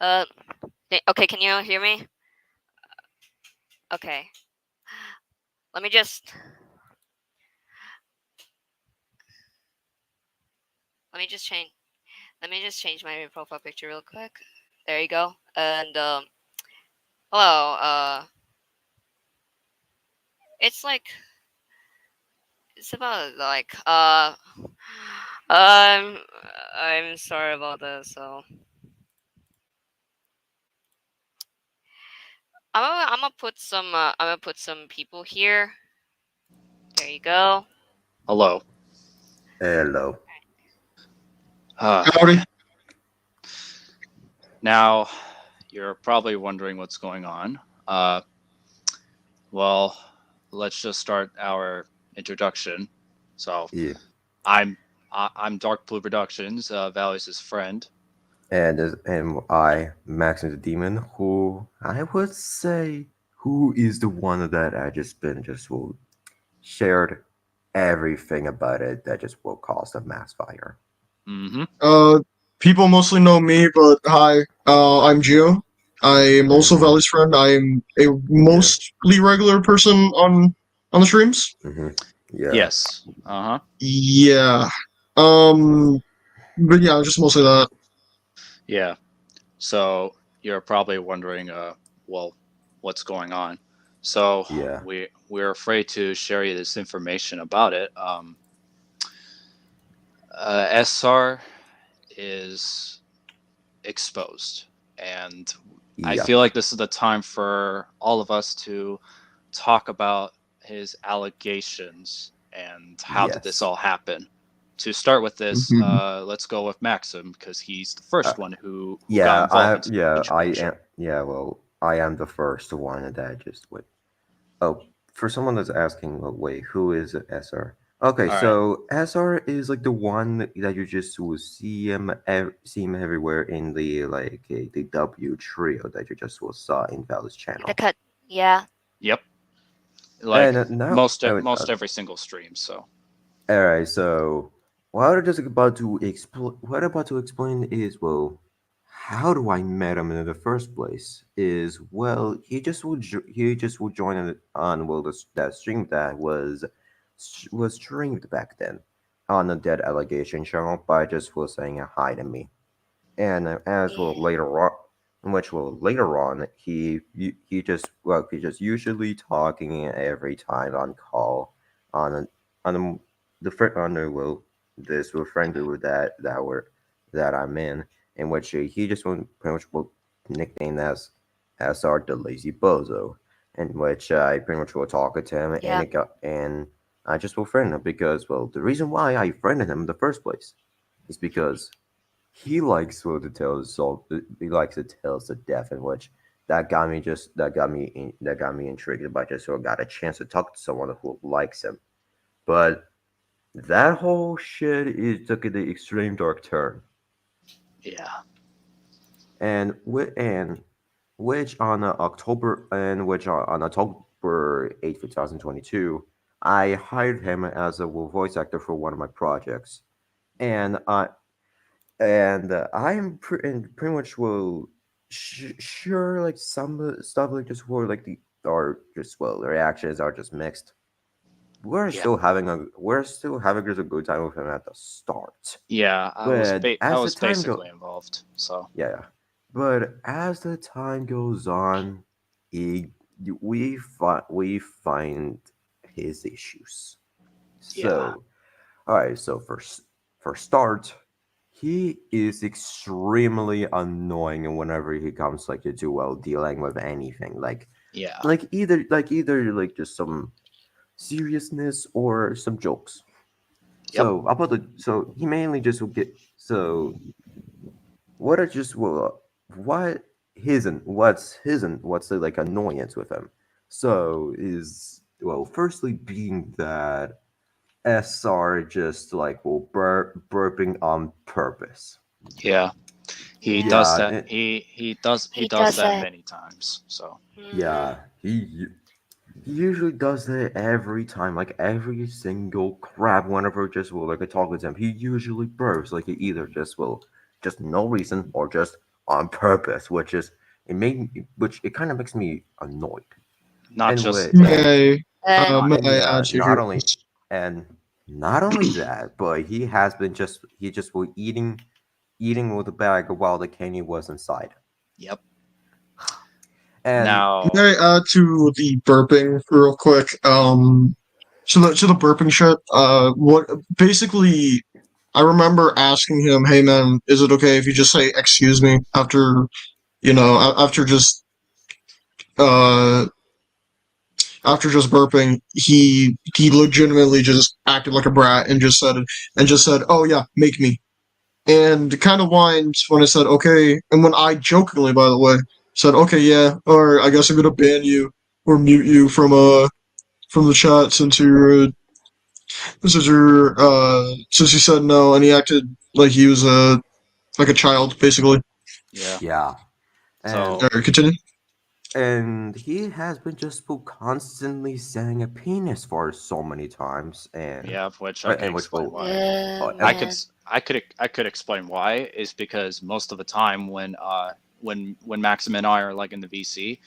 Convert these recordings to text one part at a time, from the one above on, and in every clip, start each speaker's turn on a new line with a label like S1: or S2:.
S1: Uh, okay, can you hear me? Okay, let me just let me just change let me just change my profile picture real quick. There you go. And hello. It's like it's about like um I'm sorry about this. So I'm gonna put some people here. There you go.
S2: Hello.
S3: Hello.
S2: Uh,
S4: Howdy.
S2: Now, you're probably wondering what's going on. Well, let's just start our introduction. So,
S3: Yeah.
S2: I'm Dark Blue Productions, Valley's friend.
S3: And I, Maxim the Demon, who I would say who is the one that I just been just will shared everything about it that just will cause a mass fire.
S2: Mm-hmm.
S4: Uh, People mostly know me, but hi. I'm Gio. I'm also
S3: Mm-hmm.
S4: Valley's friend. I'm a
S3: Yeah.
S4: mostly regular person on the streams.
S3: Mm-hmm. Yeah.
S2: Yes. Uh-huh.
S4: Yeah. Um. But yeah, just mostly that.
S2: Yeah. So you're probably wondering, well, what's going on? So
S3: Yeah.
S2: we're afraid to share you this information about it. SR is exposed. And I feel
S3: Yep.
S2: like this is the time for all of us to talk about his allegations and how did this
S3: Yes.
S2: all happen. To start with this,
S4: Mhm.
S2: let's go with Maxim because he's the
S3: Uh,
S2: first one who got
S3: yeah.
S2: involved into the
S3: I
S2: information.
S3: am. Yeah. Well, I am the first one that just wait. Oh, for someone that's asking, wait, who is SR? Okay,
S2: All right.
S3: so SR is like the one that you just will see him everywhere in the the W trio that you just will saw in Val's
S1: The
S3: channel.
S1: cut. Yeah.
S2: Yep. Like
S3: And now,
S2: most every single stream. So
S3: all right, so what I'm just about to explain, what I'm about to explain is well, how do I met him in the first place? Is well, he just would join on well that stream that was streamed back then on the Dead Allegation channel by just was saying a hi to me, and as
S1: Yeah.
S3: well later on. Which will later on he just usually talking every time on call on on the friend under well this will friend group that I'm in which he just will pretty much will nickname as our the lazy bozo, in which I pretty much will talk to him and
S1: Yeah.
S3: I just will friend him because well the reason why I friended him in the first place is because he likes well to tell so he likes to tell us the death in which that got me intrigued by just so I got a chance to talk to someone who likes him. But that whole shit is took the extreme dark turn,
S2: yeah,
S3: and which on October 8th, 2022, I hired him as a voice actor for one of my projects, and I'm pretty much will sure like some stuff like just were like the are just well the reactions are just mixed.
S2: yeah,
S3: We're still having just a good time with him at the start,
S2: yeah.
S3: but
S2: I
S3: as the
S2: was
S3: time go
S2: basically involved. So
S3: yeah, but as the time goes on, he we find his issues.
S2: yeah,
S3: So all right, so for start, he is extremely annoying whenever he comes like to do well dealing with anything.
S2: yeah,
S3: Either like just some seriousness or some jokes.
S2: yep,
S3: So he mainly just will get so what are just well what's the like annoyance with him. So is well firstly being that SR just like will burping on purpose.
S2: yeah. He
S1: Yeah.
S2: does
S3: Yeah,
S2: that. He
S1: He
S2: does
S1: does
S2: that
S1: that.
S2: many times. So
S1: Hmm.
S3: yeah, he usually does that every time, like every single crap. Whenever just will like I talk with him, he usually burps like he either just will just no reason or just on purpose, which it kind of makes me annoyed.
S2: Not
S3: And
S2: just
S3: with
S2: that.
S1: And
S3: and
S4: May I
S3: yeah,
S4: add to here?
S3: and not only that, but he just was eating with a bag while the candy was inside.
S2: Yep.
S3: And
S2: Now,
S4: May I add to the burping real quick? To the burping shit. What basically? I remember asking him, "Hey man, is it okay if you just say excuse me after after uh after just burping?" He legitimately just acted like a brat and just said, "Oh yeah, make me." And kind of whined when I said okay, and when I jokingly, by the way, said okay, yeah, or I guess I'm gonna ban you or mute you from the chat since you said no, and he acted like he was like a child, basically.
S2: yeah.
S3: yeah, and
S2: So
S4: Alright, continue.
S3: he has been just constantly saying a penis for so many times,
S2: yeah, which I can
S3: which
S2: explain
S3: will
S2: why.
S3: and
S1: man.
S2: I could explain why is because most of the time when Maxim and I are like in the VC,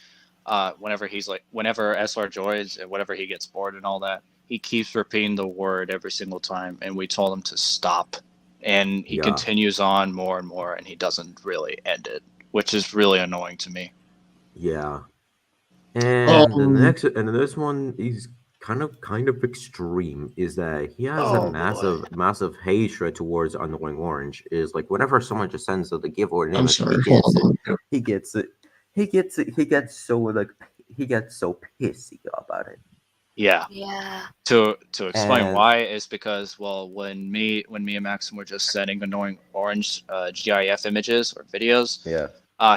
S2: whenever SR joins and whenever he gets bored and all that, he keeps repeating the word every single time, and we told him to stop, and he
S3: yeah,
S2: continues on more and more, and he doesn't really end it, which is really annoying to me.
S3: yeah. And
S4: Um,
S3: the next one is kind of extreme. Is that he has a
S2: Oh boy.
S3: massive hatred towards Annoying Orange. Is like whenever someone just sends the gift or an
S4: I'm
S3: image,
S4: sorry. Hold on.
S3: he gets it, he gets so he gets so pissy about it.
S2: Yeah.
S1: Yeah.
S2: To explain
S3: And
S2: why is because well when me and Maxim were just sending annoying orange GIF images or videos,
S3: yeah,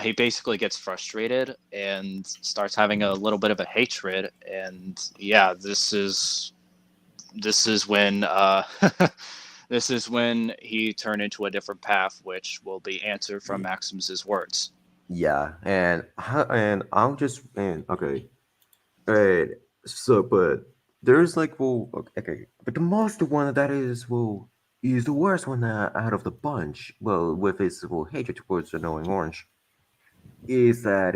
S2: he basically gets frustrated and starts having a little bit of a hatred, and yeah, this is when this is when he turned into a different path, which will be answered from Maxim's words.
S3: yeah, and I'll just and okay, and so but there's like okay, but the most one that is the worst one out of the bunch. Well, with his hatred towards Annoying Orange is that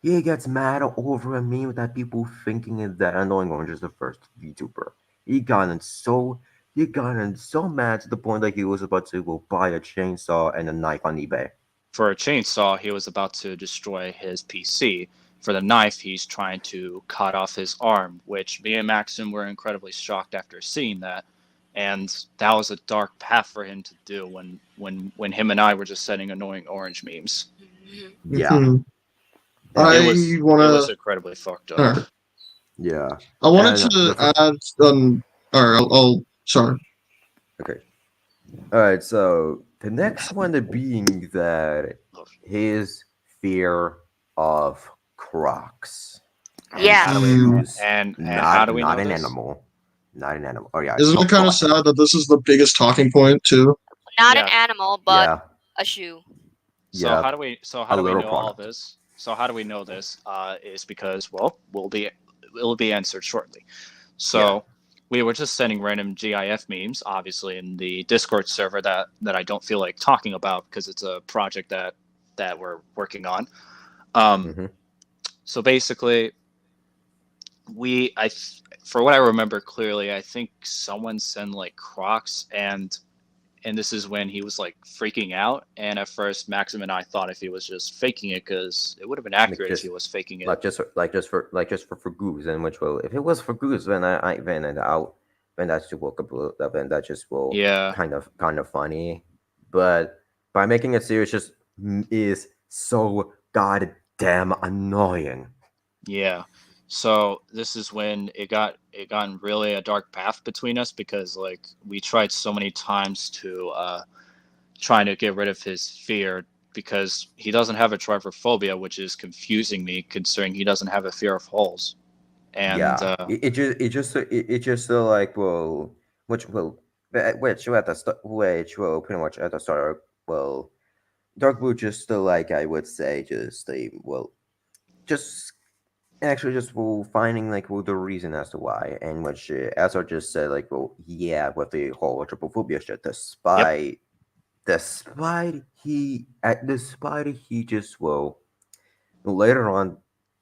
S3: he gets mad over a meme that people thinking that Annoying Orange is the first VTuber. He gotten so he gotten so mad to the point that he was about to go buy a chainsaw and a knife on eBay.
S2: For a chainsaw, he was about to destroy his PC. For the knife, he's trying to cut off his arm, which me and Maxim were incredibly shocked after seeing that. And that was a dark path for him to do when him and I were just sending annoying orange memes.
S1: Mhm.
S3: Yeah,
S4: Mhm.
S3: and
S2: It
S4: Wanna.
S2: was incredibly fucked up.
S4: Alright.
S3: yeah,
S4: I wanted
S3: and
S4: to
S3: the fir-
S4: add. Alright. I'll. Sorry.
S3: okay. All right, so the next one to being that his fear of crocs
S2: And
S3: and
S2: how do we
S1: Yes.
S4: Mm,
S3: shoes,
S2: and how do we
S3: not
S2: know
S3: an
S2: this?
S3: animal, not an animal. Oh yeah,
S4: isn't it kind of
S3: croc.
S4: sad that this is the biggest talking point too?
S1: Not an
S2: Yeah.
S1: animal, but
S3: Yeah,
S1: a shoe.
S3: yeah,
S2: So how
S3: a
S2: do we
S3: little
S2: know all
S3: product.
S2: this? So how do we know this? Is because well, will be answered shortly.
S3: Yeah,
S2: So we were just sending random GIF memes, obviously in the Discord server that I don't feel like talking about because it's a project that we're working on.
S3: hmm
S2: So basically, for what I remember clearly, I think someone sent like Crocs, and this is when he was like freaking out. And at first, Maxim and I thought if he was just faking it, because it would have been
S3: like
S2: accurate if he
S3: just
S2: was faking it.
S3: like just for, just for goose. And which will if it was for goose, then I then and out then that's just will then that just will
S2: Yeah,
S3: kind of funny, but by making it serious just is so goddamn annoying.
S2: yeah. So this is when it got really a dark path between us because like we tried so many times to trying to get rid of his fear because he doesn't have a trypophobia, which is confusing me considering he doesn't have a fear of holes. And
S3: Yeah, it just so like well, which at the which will pretty much at the start well, dark blue just like I would say just a just actually just finding like the reason as to why, and which as I just said like yeah with the whole trypophobia shit
S2: yep,
S3: despite he just will later on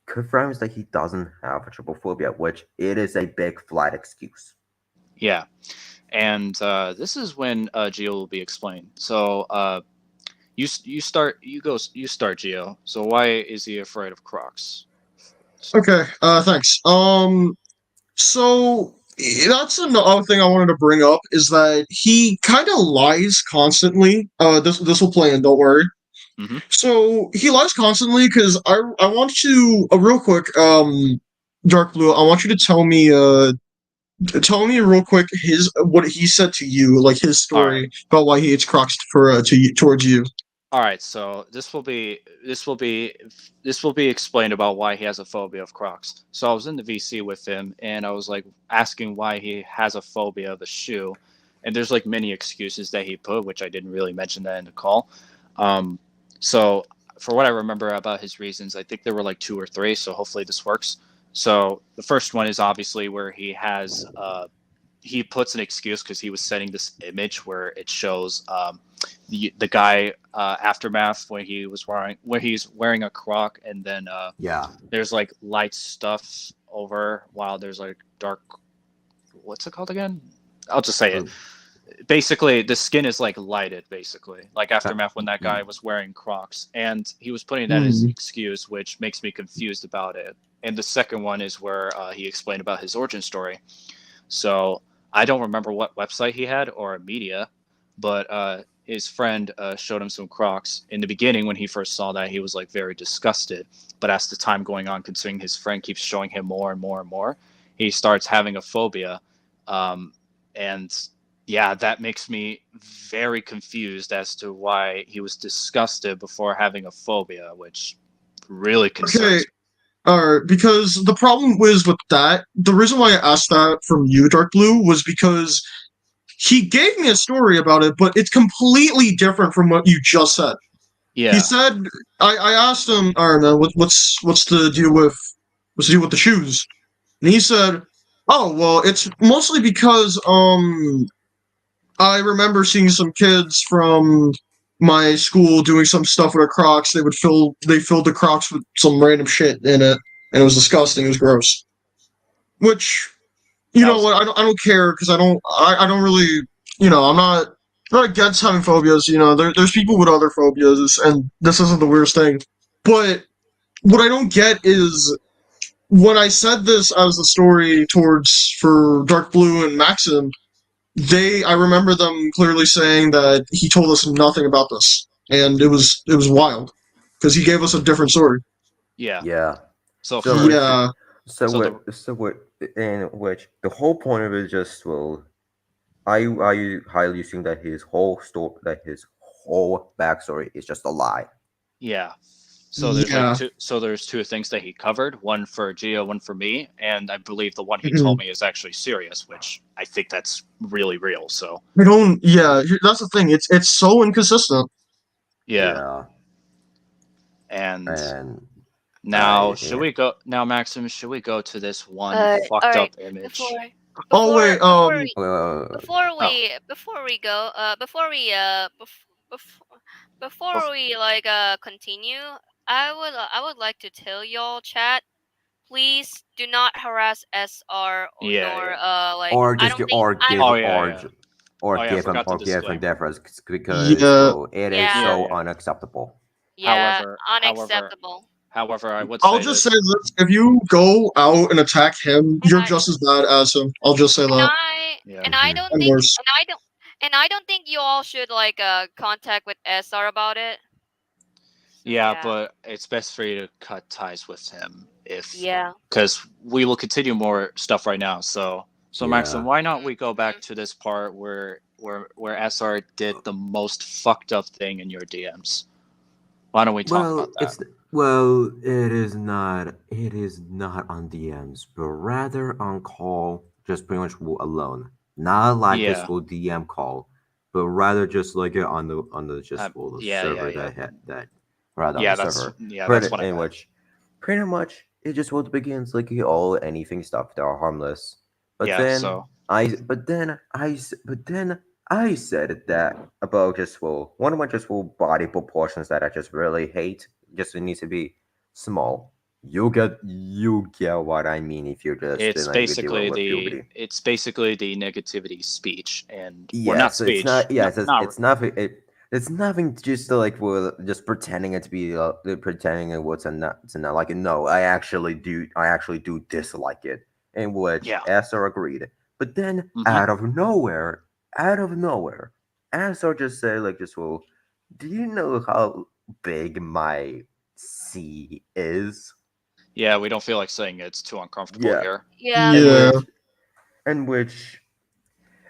S3: confirms that he doesn't have a trypophobia, which it is a big flat excuse.
S2: Yeah, and this is when Geo will be explained. So you start Geo. So why is he afraid of Crocs?
S4: Okay, thanks. So that's another thing I wanted to bring up is that he kind of lies constantly. This will play in, don't worry.
S2: Mm-hmm.
S4: So he lies constantly because I want to real quick, Dark Blue. I want you to tell me real quick his what he said to you, like his
S2: All right.
S4: story about why he hates Crocs for to you, towards you.
S2: All right, so this will be explained about why he has a phobia of Crocs. So I was in the VC with him, and I was like asking why he has a phobia of the shoe, and there's like many excuses that he put, which I didn't really mention that in the call. Um, so for what I remember about his reasons, I think there were like two or three. So hopefully this works. So the first one is obviously where he puts an excuse because he was setting this image where it shows the guy aftermath when he's wearing a croc, and then
S3: Yeah.
S2: there's like light stuff over while there's like dark. What's it called again? I'll just say it. Basically, the skin is like lighted. Basically, like aftermath when that guy was wearing Crocs, and he was putting that as an excuse, which makes me confused about it. And the second one is where he explained about his origin story. So I don't remember what website he had or media, but his friend showed him some Crocs. In the beginning, when he first saw that, he was like very disgusted. But as the time going on, considering his friend keeps showing him more and more and more, he starts having a phobia. And yeah, that makes me very confused as to why he was disgusted before having a phobia, which really concerns
S4: Okay, because the problem was with that. The reason why I asked that from you, Dark Blue, was because he gave me a story about it, but it's completely different from what you just said.
S2: me. Yeah.
S4: He said, I asked him, all right, man, what's the deal with the shoes? And he said, oh, well, it's mostly because I remember seeing some kids from my school doing some stuff with their Crocs. They filled the Crocs with some random shit in it, and it was disgusting. It was gross. Which, you
S2: That
S4: know
S2: was
S4: what? I don't care because I don't really, I'm not against having phobias. There's people with other phobias, and this isn't the weirdest thing. But what I don't get is when I said this as a story towards for Dark Blue and Maxim, I remember them clearly saying that he told us nothing about this, and it was wild because he gave us a different story.
S2: yeah.
S3: Yeah.
S2: So
S3: So
S2: for
S4: Yeah.
S3: so what in which the whole point of it is just I highly assume that his whole backstory is just a lie.
S2: yeah. So there's like
S4: Yeah.
S2: there's two things that he covered, one for Geo, one for me, and I believe the one he
S4: Mhm.
S2: told me is actually serious, which I think that's really real. So
S4: I don't. Yeah, that's the thing. It's so inconsistent.
S2: yeah. And
S3: And
S2: now should
S3: yeah.
S2: we go now, Maxim, should we go to this one
S1: All
S2: fucked
S1: right.
S2: up image?
S4: Oh
S1: Before
S4: wait.
S1: before we
S3: Uh,
S1: before we go before we like continue, I would like to tell y'all chat, please do not harass SR or
S2: Yeah,
S1: nor
S2: yeah.
S1: like
S3: or
S1: I
S3: just
S1: don't
S3: gi-
S1: think
S3: or
S1: I
S3: give
S1: don't
S2: Oh yeah, yeah. Oh yeah, I forgot the
S3: give him
S2: disclaimer.
S3: deference because
S4: Yeah.
S3: it is
S1: yeah,
S2: Yeah,
S3: so
S2: yeah.
S3: unacceptable.
S1: yeah,
S2: However,
S1: unacceptable.
S2: I would
S4: I'll
S2: say
S4: just say
S2: this.
S4: this: if you go out and attack him,
S1: And
S4: you're
S1: I
S4: just as bad as him. I'll just say
S1: and
S4: that,
S1: I
S2: Yeah.
S1: and I
S3: Mhm.
S1: don't
S4: and
S1: think
S4: worse.
S1: and I don't think you all should like contact with SR about it. So
S2: Yeah,
S1: yeah.
S2: but it's best for you to cut ties with him if
S1: Yeah.
S2: because we will continue more stuff right now. So Maxim,
S3: Yeah.
S2: why not we go back
S1: Mhm.
S2: to this part where SR did the most fucked up thing in your DMs? Why don't we talk about that?
S3: It is not on DMs, but rather on call, just pretty much alone. Not like this
S2: Yeah.
S3: full DM call, but rather just like on the just full
S2: Yeah, yeah,
S3: server
S2: yeah.
S3: that rather on the server.
S2: That's what I
S3: In
S2: meant.
S3: which pretty much it just will begins like all anything stuff that are harmless. But
S2: Yeah,
S3: then
S2: so
S3: I but then I s- but then I said that about just one of my just body proportions that I just really hate. Just it needs to be small. You get what I mean if you're just
S2: It's
S3: like dealing
S2: basically
S3: with
S2: the
S3: puberty.
S2: it's basically the negativity speech, and well, not
S3: Yes, it's
S2: speech,
S3: not. Yes,
S2: not
S3: it's nothing. It's nothing. Just like just pretending it to be pretending it was a not to not like it. No, I actually do. I actually do dislike it. In which
S2: yeah.
S3: Esther agreed. But then
S2: Hmm.
S3: out of nowhere, Esther just said like just do you know how big my C is?
S2: Yeah, we don't feel like saying it. It's too uncomfortable
S3: Yeah,
S2: here.
S1: Yeah,
S3: in
S4: Yeah.
S3: which in which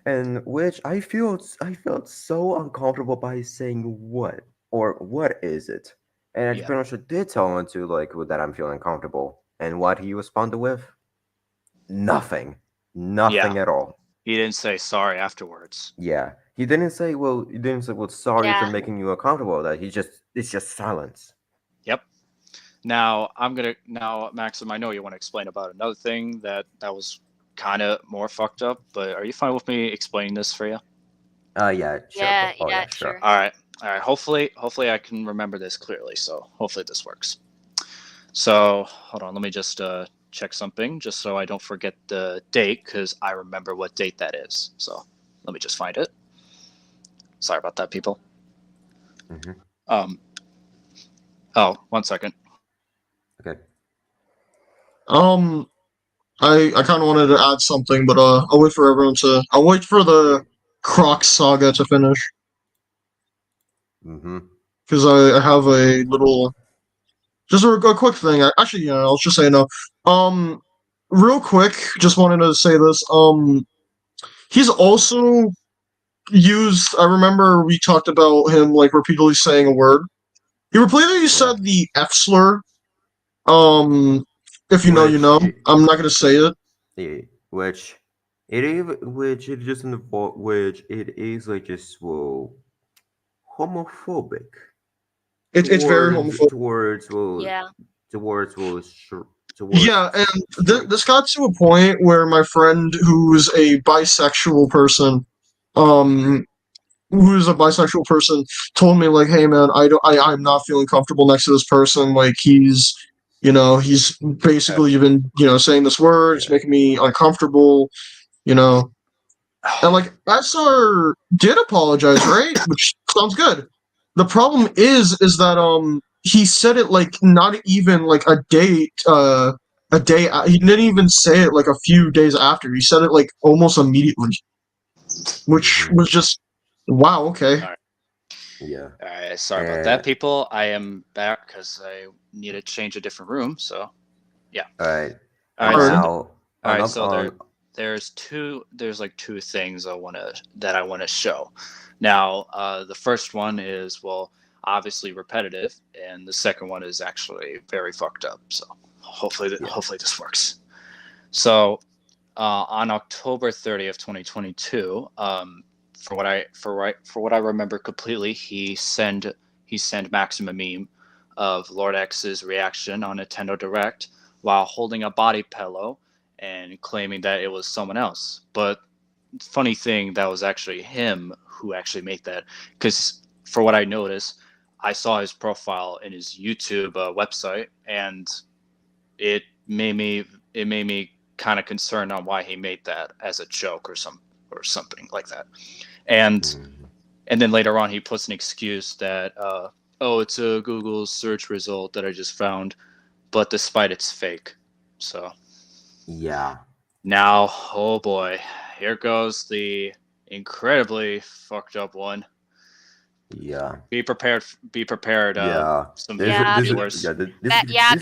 S3: and which I felt so uncomfortable by saying what or what is it, and I
S2: Yeah,
S3: pretty much did tell him to like that I'm feeling comfortable, and what he responded with nothing,
S2: yeah.
S3: nothing at all.
S2: He didn't say sorry afterwards.
S3: Yeah, he didn't say well sorry for
S1: yeah.
S3: making you uncomfortable. That he just it's just silence.
S2: Yep. Now, Maxim. I know you want to explain about another thing that was kind of more fucked up, but are you fine with me explaining this for you?
S3: Yeah, sure.
S1: Yeah,
S3: Oh
S1: yeah,
S3: yeah, sure.
S1: sure.
S2: All right. Hopefully, I can remember this clearly. So hopefully this works. So hold on, let me just check something, just so I don't forget the date, because I remember what date that is. So let me just find it. Sorry about that, people.
S3: Hmm.
S2: Um. Oh, 1 second.
S3: Okay.
S4: Um, I kind of wanted to add something, but I'll wait for the Croc saga to finish
S3: Hmm.
S4: because I have a little just a quick thing. Actually, I'll just say no. Um, real quick, just wanted to say this. He's also used. I remember we talked about him like repeatedly saying a word. He repeatedly
S3: Yeah.
S4: said the F slur. Um, if you know, you know.
S3: Which
S4: I'm not gonna say it.
S3: yeah, which it just involve which it is like just homophobic
S4: It's very homophobic.
S3: towards
S1: Yeah.
S3: towards well towards
S4: Yeah, and
S3: straight.
S4: this got to a point where my friend, who's a bisexual person, um, who's a bisexual person, told me like, "Hey, man, I'm not feeling comfortable next to this person. Like, he's
S2: Okay.
S4: basically been, saying this word. It's
S3: Yeah.
S4: making me uncomfortable. You know." And like Assar did apologize, right? Which sounds good. The problem is that he said it like not even like he didn't even say it like a few days after. He said it like almost immediately, which
S3: Hmm.
S4: was just wow, okay.
S2: All right.
S3: Yeah.
S2: All right. Sorry about that,
S3: And
S2: people. I am back because I need to change a different room. So yeah.
S3: all right.
S2: All
S3: And
S2: right. So
S4: Alrighty.
S3: now
S2: all right.
S3: another
S2: So
S3: on
S2: there's like two things I want to show. Now, the first one is, well, obviously repetitive, and the second one is actually very fucked up. So
S3: yeah.
S2: hopefully this works. So on October 30th, 2022, for what I remember completely, he sent Maxim a meme of Lord X's reaction on Nintendo Direct while holding a body pillow and claiming that it was someone else. But funny thing, that was actually him who actually made that, because for what I noticed, I saw his profile in his YouTube website, and it made me it made me kind of concerned on why he made that as a joke or something like that. And
S3: Mhm.
S2: and then later on he puts an excuse that oh, it's a Google search result that I just found, but despite it's fake. So
S3: Yeah.
S2: now, oh boy, here goes the incredibly fucked up one.
S3: Yeah.
S2: Be prepared,
S3: Yeah.
S2: some
S1: Yeah, be
S2: viewers.
S1: yeah,
S3: This
S1: be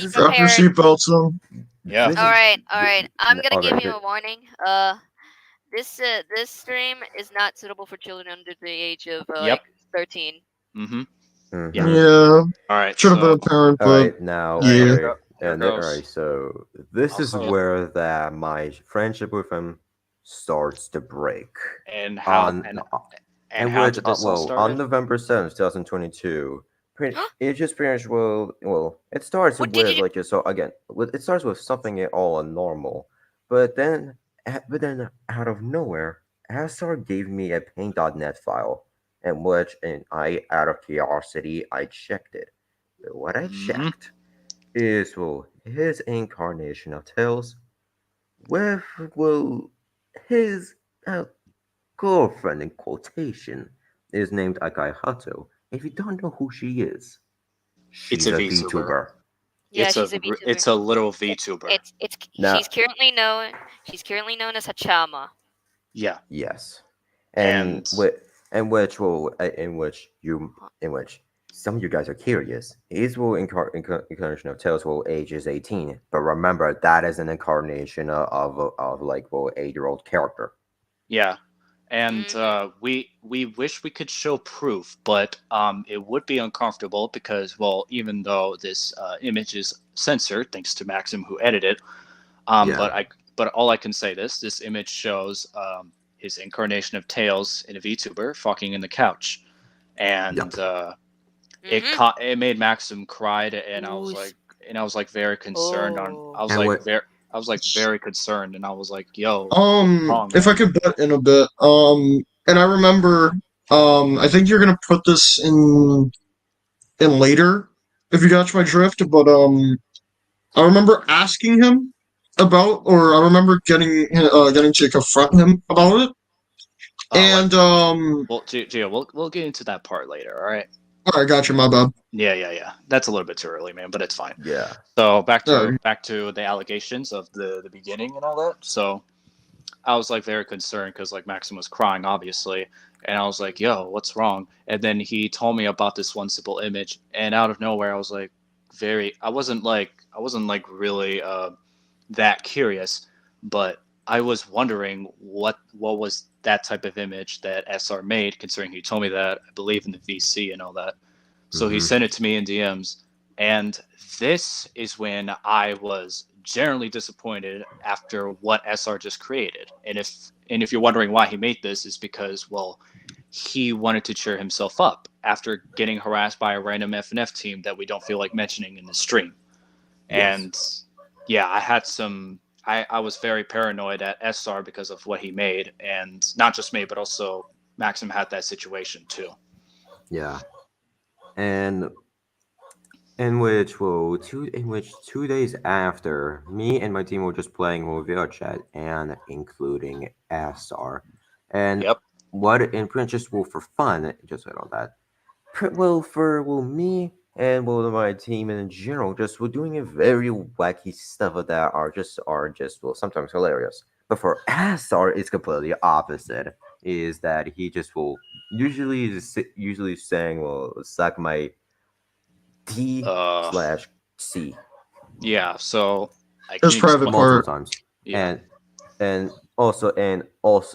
S3: is
S4: Strap your
S1: prepared.
S4: seatbelts on.
S2: Yeah.
S3: this
S1: All
S3: is
S1: right, all
S3: th-
S1: right. I'm gonna give
S3: okay.
S1: you a warning. This stream is not suitable for children under the age of
S2: Yep.
S1: 13.
S2: Mm-hmm. Yeah.
S3: Mm-hmm.
S4: Yeah.
S2: All right.
S4: Should have been
S2: So
S4: a parent,
S3: All
S4: but
S3: right, now,
S2: all right,
S3: all
S4: yeah.
S3: right,
S2: here
S3: all right.
S2: goes.
S3: So this is
S2: Also,
S3: where that my friendship with him starts to break.
S2: and how
S3: On
S2: and
S3: and
S2: how
S3: which
S2: did this all
S3: on
S2: started?
S3: November 7th, 2022, it just pretty much it starts
S1: What did
S3: with
S1: you?
S3: like just so again, it starts with something at all normal, but then out of nowhere, SR gave me a paint.net file, in which, and I, out of curiosity, I checked it. But what I
S2: Hmm.
S3: checked is, well, his incarnation of Tails with, well, his girlfriend in quotation is named Akai Hato. If you don't know who she is,
S2: It's
S3: she's
S2: a
S3: a
S2: VTuber.
S3: VTuber.
S1: Yeah, she's a
S2: It's
S1: VTuber.
S2: a little
S1: It,
S2: VTuber.
S1: it's
S3: Now,
S1: she's currently known as Hachama.
S2: Yeah,
S3: yes, and
S2: and
S3: with and which will in which some of you guys are curious. His will incarnation of Tails will age is 18, but remember that is an incarnation of like well 8-year-old character.
S2: yeah, and
S1: Hmm.
S2: we wish we could show proof, but it would be uncomfortable because well, even though this image is censored thanks to Maxim who edited it,
S3: Yeah.
S2: but all I can say this image shows his incarnation of Tails in a VTuber fucking in the couch, and
S3: Yep.
S1: Hmm.
S2: it made Maxim cried, and
S1: Who's
S2: I was like very concerned on
S1: oh
S3: And what?
S2: I was like very concerned, and I was like, yo, what's
S4: Um,
S2: wrong,
S4: if I
S2: man?
S4: could butt in a bit, and I remember, I think you're gonna put this in later, if you catch my drift. But I remember asking him about, or I remember getting to confront him about it,
S2: Like
S4: and
S2: well, Gio, we'll get into that part later, all right?
S4: all right, got you. My bad.
S2: Yeah. That's a little bit too early, man, but it's fine.
S3: Yeah.
S2: So
S4: All right.
S2: back to the allegations of the beginning and all that. So I was like very concerned because like Maxim was crying, obviously, and I was like, "Yo, what's wrong?" And then he told me about this one simple image, and out of nowhere, I was like, very. I wasn't like really that curious, but I was wondering what was that type of image that SR made, considering he told me that I believe in the VC and all that. So he
S3: Mm-hmm.
S2: sent it to me in DMs, and this is when I was generally disappointed after what SR just created. And if you're wondering why he made this, is because well, he wanted to cheer himself up after getting harassed by a random FNF team that we don't feel like mentioning in the stream.
S3: Yes.
S2: And yeah, I had some. I was very paranoid at SR because of what he made, and not just me, but also Maxim had that situation too.
S3: Yeah. And in which 2 days after, me and my team were just playing with chat and including SR. And
S2: Yep.
S3: what in print just well for fun, just like all that. Well, for well me and well my team in general, just we're doing a very wacky stuff that are just well sometimes hilarious. But for SR, it's completely opposite. Is that he just will usually saying well suck my T
S2: Uh,
S3: slash C
S2: yeah. So I can
S4: His private
S2: explain.
S3: multiple
S4: part.
S3: times,
S2: Yeah.
S3: and and also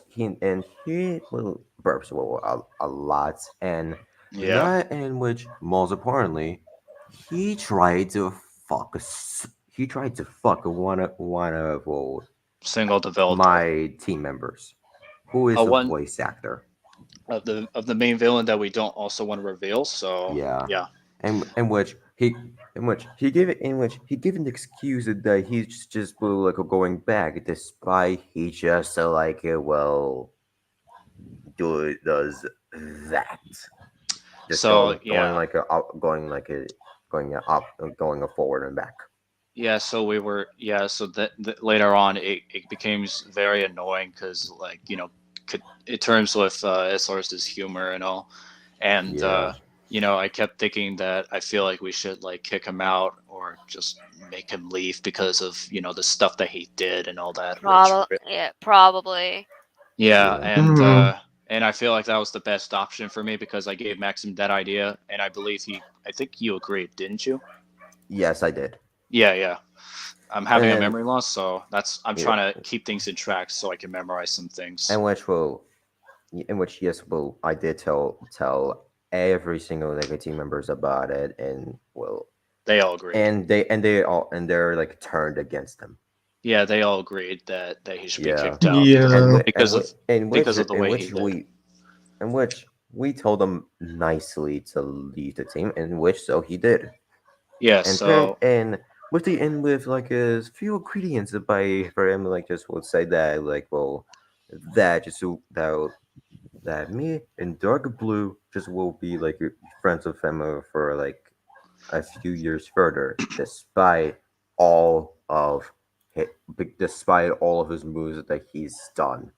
S3: he will burps well a lot, and
S2: Yeah.
S3: that in which most importantly, he tried to fuck one of well,
S2: Single developer.
S3: my team members, who is the
S2: One
S3: voice actor.
S2: of the main villain that we don't also want to reveal. So
S3: Yeah,
S2: yeah.
S3: and in which he gave an excuse that he's just like going back, despite he just well does that, just
S2: So
S3: going
S2: yeah.
S3: like a up, going like a going up, going forward and back.
S2: Yeah, so we were so that later on it became very annoying because like it terms with SR's humor and all, and
S3: Yeah.
S2: I kept thinking that I feel like we should like kick him out or just make him leave because of the stuff that he did and all that, which
S1: probably.
S2: yeah,
S3: Yeah.
S4: Hmm.
S2: and I feel like that was the best option for me because I gave Maxim that idea and I think you agreed, didn't you?
S3: Yes, I did.
S2: Yeah. I'm having a
S3: And
S2: memory loss, so I'm
S3: yeah,
S2: trying to keep things in track so I can memorize some things.
S3: and which will in which yes, well, I did tell every single like team members about it, and well,
S2: They all agreed.
S3: they're like turned against him.
S2: Yeah, they all agreed that he should be
S3: Yeah,
S2: kicked out
S3: and
S4: Yeah.
S2: because of the way he did.
S3: in which we told him nicely to leave the team, in which so he did,
S2: Yeah,
S3: and with with like a few ingredients by for him like just would say that like well that just that me and Dark Blue just will be like friends with him for like a few years further, all of despite all of his moves that he's done,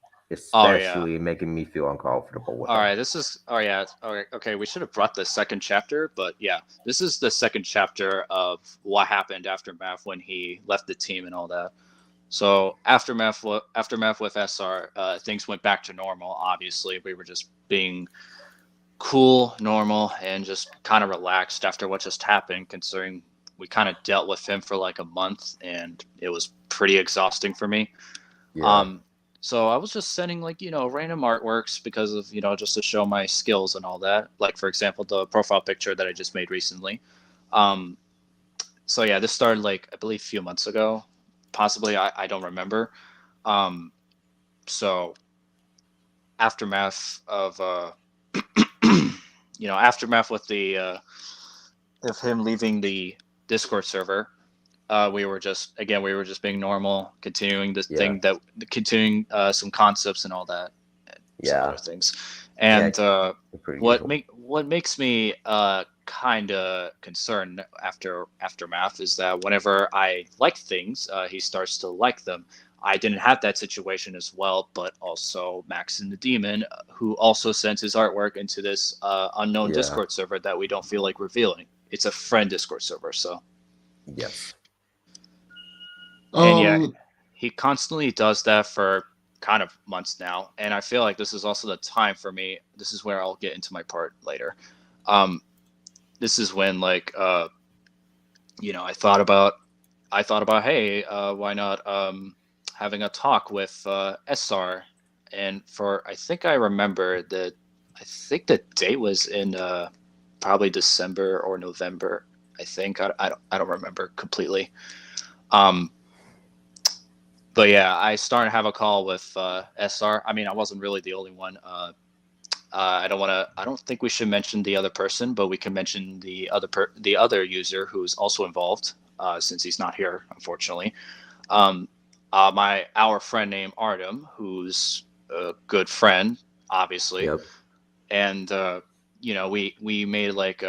S2: Oh yeah.
S3: especially making me feel uncomfortable with
S2: All
S3: him.
S2: right, this is. Oh yeah. All right. Okay, we should have brought the second chapter, but yeah, this is the second chapter of what happened after Math when he left the team and all that. So aftermath with SR, things went back to normal. Obviously, we were just being cool, normal, and just kind of relaxed after what just happened. Considering we kind of dealt with him for like a month, and it was pretty exhausting for me.
S3: Yeah,
S2: Um, so I was just sending like random artworks because of just to show my skills and all that. Like for example, the profile picture that I just made recently. Um, so yeah, this started like I believe a few months ago, possibly I don't remember. Um, so aftermath of aftermath with the of him leaving the Discord server. We were just being normal, continuing the
S3: yeah,
S2: thing that continuing some concepts and all that, and some
S3: yeah,
S2: other things.
S3: yeah.
S2: And
S3: Pretty usual.
S2: what makes me kind of concerned after aftermath is that whenever I like things, he starts to like them. I didn't have that situation as well, but also Max and the Demon, who also sends his artwork into this unknown
S3: Yeah.
S2: Discord server that we don't feel like revealing. It's a friend Discord server, so.
S3: Yes.
S2: And yeah,
S4: Um,
S2: he constantly does that for kind of months now. And I feel like this is also the time for me. This is where I'll get into my part later. Um, this is when like I thought about hey, why not having a talk with SR, and for I think I remember that I think the date was in probably December or November. I don't remember completely. Um, but yeah, I started to have a call with SR. I mean, I wasn't really the only one. I don't want to. I don't think we should mention the other person, but we can mention the other user who's also involved, since he's not here, unfortunately. Um, our friend named Artem, who's a good friend, obviously,
S3: Yep.
S2: and we made like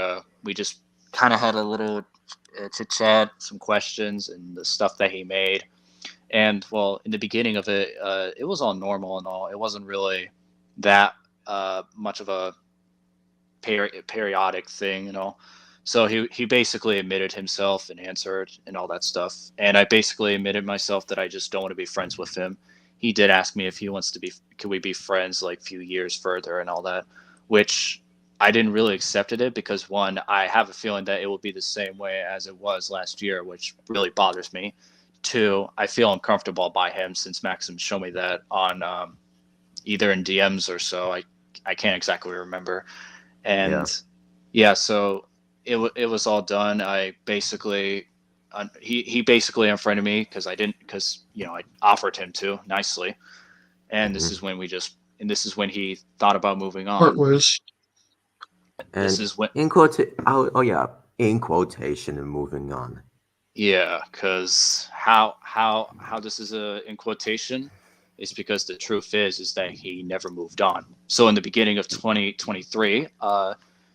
S2: we just kind of had a little chit chat, some questions, and the stuff that he made. And well, in the beginning of it, it was all normal and all. It wasn't really that much of a periodic thing, and all. So he basically admitted himself and answered and all that stuff. And I basically admitted myself that I just don't want to be friends with him. He did ask me if he wants to be, could we be friends like a few years further and all that, which I didn't really accepted it because one, I have a feeling that it will be the same way as it was last year, which really bothers me. Two, I feel uncomfortable by him since Maxim showed me that on either in DMs or so. I can't exactly remember.
S3: Yeah.
S2: And yeah, so it was all done. I basically he basically unfriended me because I didn't because I offered him to nicely, and
S3: Hmm.
S2: this is when he thought about moving
S4: part
S2: on.
S4: ways.
S2: This
S3: And
S2: is when
S3: oh yeah, in quotation and moving on.
S2: Yeah, because how this is in quotation is because the truth is that he never moved on. So in the beginning of 2023,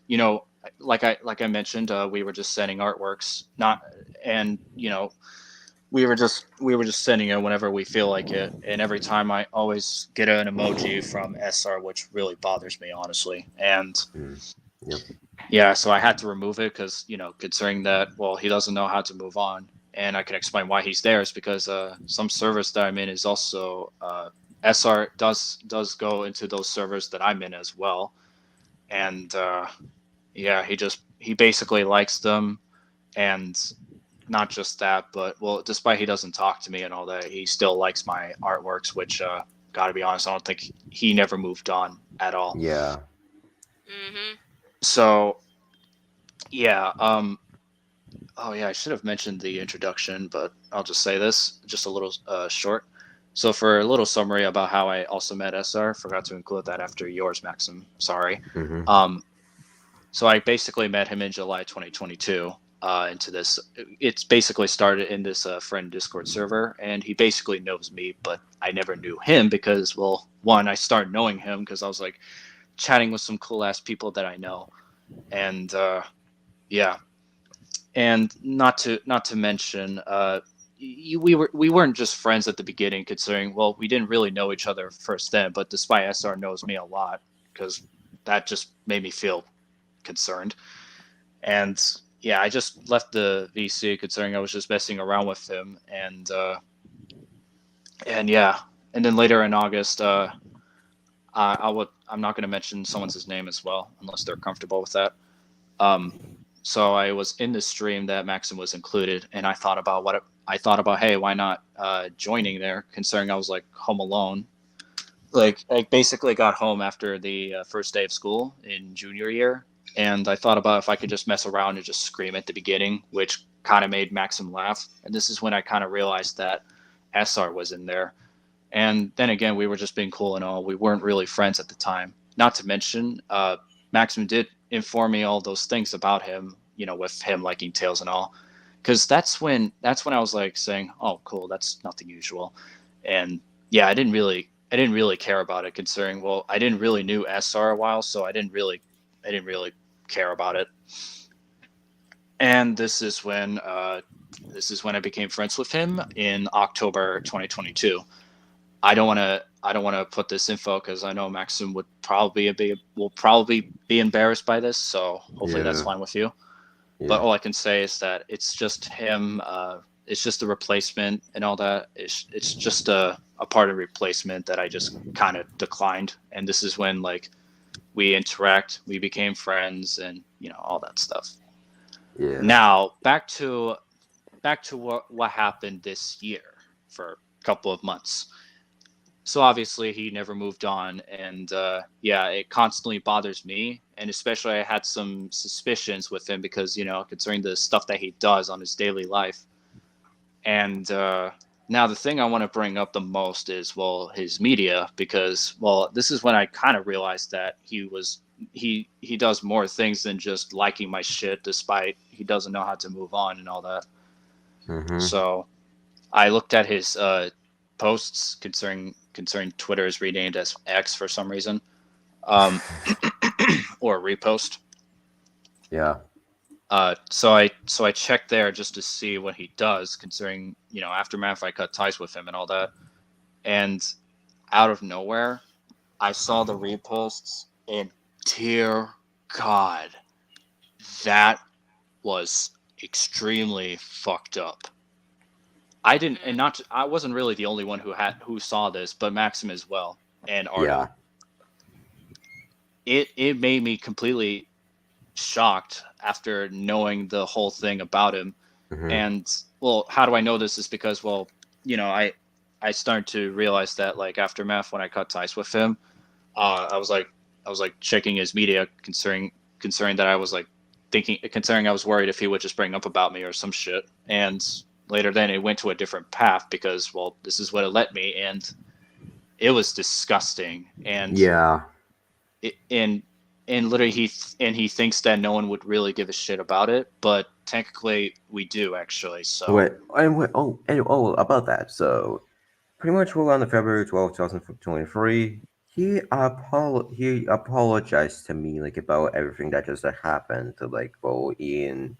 S2: you know, like I mentioned, we were just sending artworks, not and we were just sending it whenever we feel like it, and every time I always get an emoji from SR, which really bothers me honestly, and
S3: Mm. Yep.
S2: yeah, so I had to remove it because considering that well he doesn't know how to move on, and I can explain why he's there is because some servers that I'm in is also SR does go into those servers that I'm in as well, and yeah he basically likes them, and not just that, but well despite he doesn't talk to me and all that, he still likes my artworks, which gotta be honest, I don't think he never moved on at all.
S3: Yeah.
S1: Mhm.
S2: So yeah, oh yeah, I should have mentioned the introduction, but I'll just say this, just a little short. So for a little summary about how I also met SR, forgot to include that after yours, Maxim. Sorry.
S3: Hmm.
S2: Um, so I basically met him in July 2022. into this. It's basically started in this friend Discord server, and he basically knows me, but I never knew him because, well, one, I started knowing him because I was like chatting with some cool ass people that I know, and yeah, and not to mention, we weren't just friends at the beginning, considering, well, we didn't really know each other first then, but despite SR knows me a lot because that just made me feel concerned. And yeah, I just left the VC considering I was just messing around with him, and yeah, and then later in August, I'm not going to mention someone's name as well unless they're comfortable with that. Um, so I was in the stream that Maxim was included, and I thought about, hey, why not joining there? Considering I was like home alone, like I basically got home after the first day of school in junior year, and I thought about if I could just mess around and just scream at the beginning, which kind of made Maxim laugh. And this is when I kind of realized that SR was in there. And then again, we were just being cool and all. We weren't really friends at the time. Not to mention, Maxim did inform me all those things about him, with him liking Tails and all. Because that's when I was like saying, oh, cool, that's nothing usual. And yeah, I didn't really care about it, considering, well, I didn't really knew SR a while, so I didn't really care about it. And this is when I became friends with him in October 2022. I don't want to put this info because I know Maxim will probably be embarrassed by this, so hopefully that's
S3: Yeah.
S2: fine with you. But
S3: Yeah.
S2: all I can say is that it's just him. It's just a replacement and all that. It's just a part of replacement that I just kind of declined. And this is when, like, we interact, we became friends, and all that stuff.
S3: Yeah.
S2: Now back to what happened this year for a couple of months. So obviously he never moved on, and yeah, it constantly bothers me, and especially I had some suspicions with him because concerning the stuff that he does on his daily life. And now the thing I want to bring up the most is, well, his media, because, well, this is when I kind of realized that he does more things than just liking my shit, despite he doesn't know how to move on and all that.
S3: Mm-hmm.
S2: So I looked at his posts concerning Twitter is renamed as X for some reason, um, or repost.
S3: Yeah.
S2: So I checked there just to see what he does, considering aftermath I cut ties with him and all that, and out of nowhere I saw the reposts, and dear God, that was extremely fucked up. I didn't, and
S1: Mm.
S2: not I wasn't really the only one who saw this, but Maxim as well and
S3: Yeah.
S2: Artem. It made me completely shocked after knowing the whole thing about him.
S3: Mm-hmm.
S2: And, well, how do I know this is because, well, I started to realize that, like, after math, when I cut ties with him, I was like checking his media, concerning that I was like considering I was worried if he would just bring up about me or some shit. And later then it went to a different path because, well, this is what it led me, and it was disgusting. And
S3: Yeah.
S2: and literally he thinks that no one would really give a shit about it, but technically we do, actually. So
S3: Oh, about that. So, pretty much well, on the February 12th, 2023, he apologized to me like about everything that just happened like well in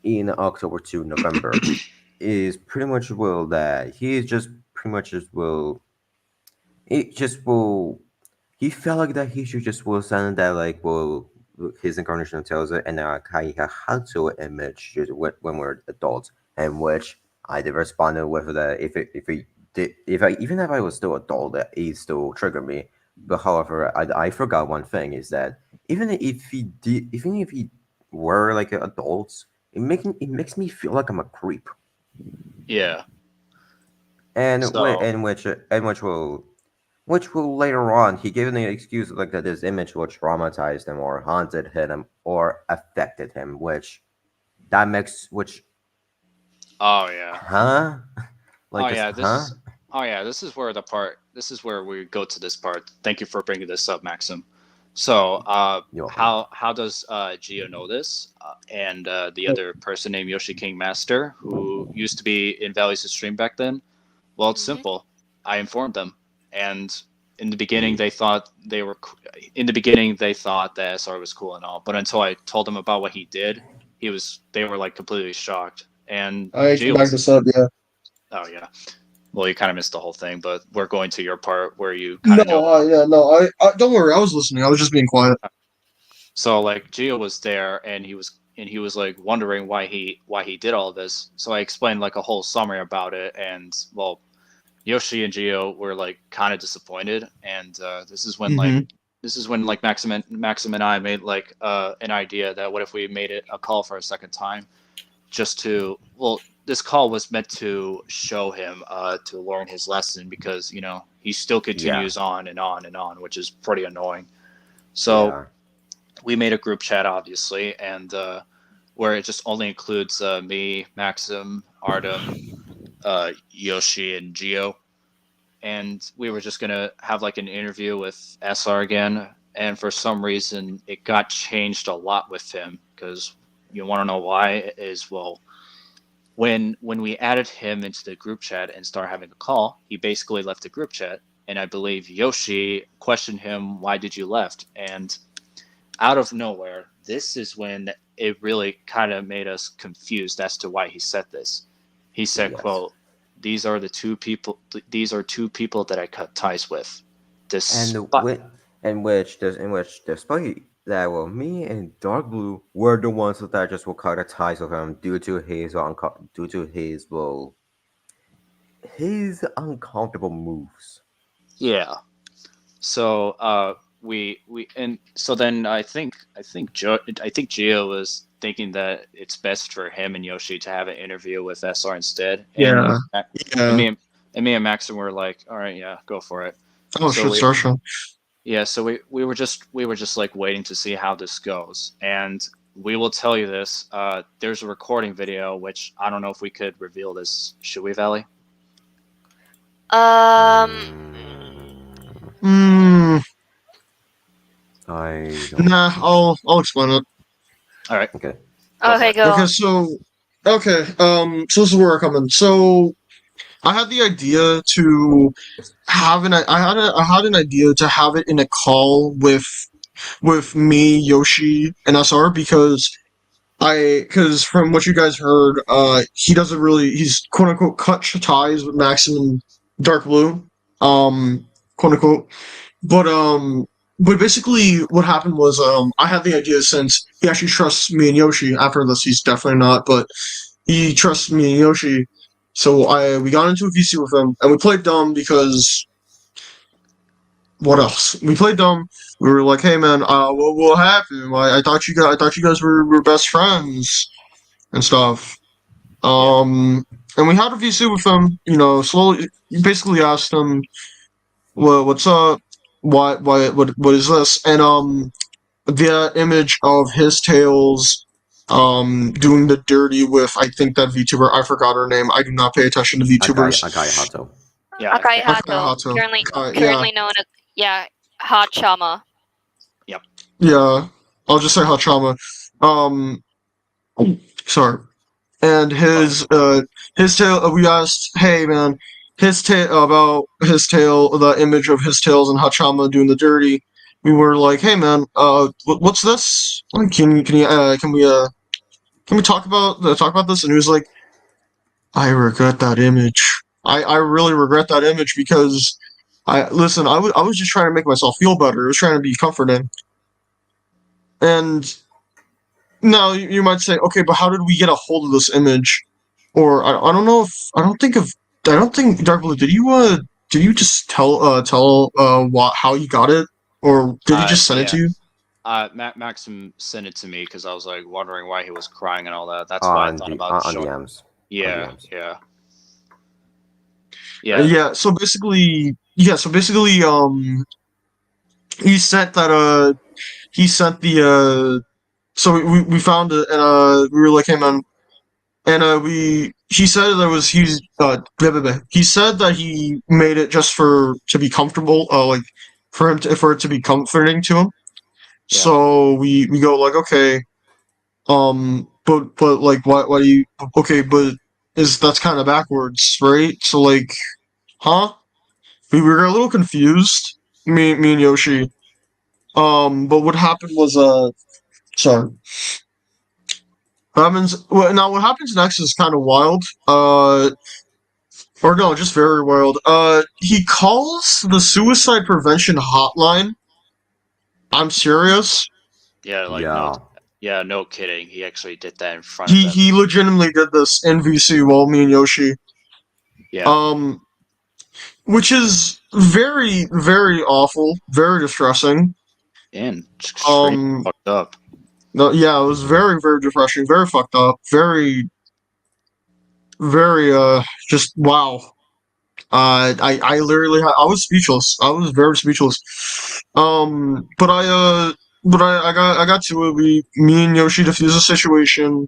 S3: October to November. Is pretty much well that he is just pretty much just will it just will he felt like that he should just will send that like well his incarnation tells it and he had to image just when we're adults, and which I did responded with that if he did if I even if I was still adult that he still triggered me. But however, I forgot one thing is that even if he were like adults, it makes me feel like I'm a creep.
S2: yeah.
S3: And
S2: So
S3: which will later on he gave an excuse like that this image will traumatize him or haunted him or affected him, which that makes which
S2: oh yeah.
S3: huh
S2: Oh
S3: like just
S2: yeah, this
S3: huh
S2: is this is where we go to this part. Thank you for bringing this up, Maxim. So,
S3: You're welcome.
S2: how does Gio know this? And the other person named Yoshi King Master, who used to be in Valley's stream back then. Well, it's
S1: Mhm.
S2: simple. I informed them, and in the beginning they thought they were. In the beginning they thought that SR was cool and all, but until I told them about what he did, they were like completely shocked. And
S4: I can
S2: Gio
S4: back
S2: was.
S4: this up. Yeah.
S2: Oh yeah. Well, you kind of missed the whole thing, but we're going to your part where you kind
S4: No,
S2: of know.
S4: yeah, no, I don't worry. I was listening. I was just being quiet.
S2: So like Gio was there, and he was like wondering why he did all this. So I explained like a whole summary about it, and well, Yoshi and Gio were like kind of disappointed, and
S4: Mm-hmm.
S2: this is when like Maxim and I made like an idea that what if we made it a call for a second time, just to well, this call was meant to show him to learn his lesson because you know he still
S3: Yeah.
S2: continues on and on and on, which is pretty annoying. So
S3: Yeah.
S2: we made a group chat obviously, and where it just only includes me, Maxim, Artem, Yoshi, and Gio, and we were just gonna have like an interview with SR again. And for some reason, it got changed a lot with him because you want to know why? Is well, when we added him into the group chat and started having a call, he basically left the group chat, and I believe Yoshi questioned him, "Why did you left?" And out of nowhere, this is when it really kind of made us confused as to why he said this. He said,
S3: Yes.
S2: "quote These are the two people. These are two people that I cut ties with."
S3: And
S2: Despite
S3: in which despite that, well, me and Dark Blue were the ones that just will cut ties with him due to his uncomfortable moves.
S2: yeah, so we and so then I think Gio was thinking that it's best for him and Yoshi to have an interview with SR instead,
S4: Yeah.
S2: and
S4: Yeah.
S2: me and Maxim were like, all right, yeah, go for it.
S4: Oh
S2: So
S4: shit,
S2: we
S4: Starsha.
S2: Yeah, so we were just like waiting to see how this goes, and we will tell you this. There's a recording video, which I don't know if we could reveal this. Should we, Valley?
S3: Mm,
S4: Hmm.
S3: I don't.
S4: Nah. I'll explain it.
S2: All right,
S3: Okay.
S2: go for
S1: Okay,
S2: it.
S1: go
S4: Okay.
S1: on.
S4: So. Okay. So this is where I come in. So I had the idea to I had an idea to have it in a call with me, Yoshi, and SR because from what you guys heard, he doesn't really he's quote unquote cut ties with Maximum Dark Blue, quote unquote. But but basically what happened was I had the idea since he actually trusts me and Yoshi. After this, he's definitely not, but he trusts me and Yoshi. So we got into a VC with him and we played dumb because what else? We played dumb. We were like, "Hey man, what happened? I thought you guys were best friends and stuff."
S2: Yeah,
S4: And we had a VC with him. You know, slowly, basically asked him, what's up? What is this?" And the image of his tails, doing the dirty with I think that VTuber. I forgot her name. I do not pay attention to VTubers.
S3: Akai Hato.
S2: yeah,
S1: Akai
S4: Akai
S1: Hato,
S4: Hato. Yeah,
S1: currently known as Hot Chama.
S2: yep.
S4: yeah. I'll just say Hachama. Um, sorry. And
S2: Oh,
S4: his tail. We asked, hey man, his tail about his tail, the image of his tails and Hachama doing the dirty. We were like, hey man, what's this? Like, can we talk about this? And he was like, I regret that image. I really regret that image because I was just trying to make myself feel better. I was trying to be comforting. And now you might say, okay, but how did we get a hold of this image? Or I don't know if I don't think Dark Blue, did you just tell how you got it, or did he just send it to
S2: yeah.
S4: you?
S2: Maxim sent it to me because I was like wondering why he was crying and all that. That's why I thought about
S3: On
S2: showing.
S3: DMs.
S2: Yeah,
S3: DMs.
S2: yeah, yeah.
S4: So basically he sent that he sent the so we found it and we were like, hey man. And he said that he said that he made it just to be comfortable, like for it to be comforting to him.
S2: Yeah.
S4: So we go like, okay, but like, why do you? Okay, but is that's kind of backwards, right? So like, huh? We were a little confused. Me and Yoshi. But what happened was sorry. What happens next is kind of wild. Or no, just very wild. He calls the suicide prevention hotline. I'm serious.
S2: Yeah, like no,
S3: Yeah.
S2: yeah, no kidding. He actually did that in front of
S4: He
S2: them.
S4: he legitimately did this in VC while me and Yoshi.
S2: Yeah,
S4: Um, which is very very awful, very distressing.
S2: and extremely
S4: Um,
S2: fucked up.
S4: no, yeah, it was very very depressing, very fucked up, very just wow. I literally I was speechless. I was very speechless. But I got to it. Me and Yoshi defused the situation.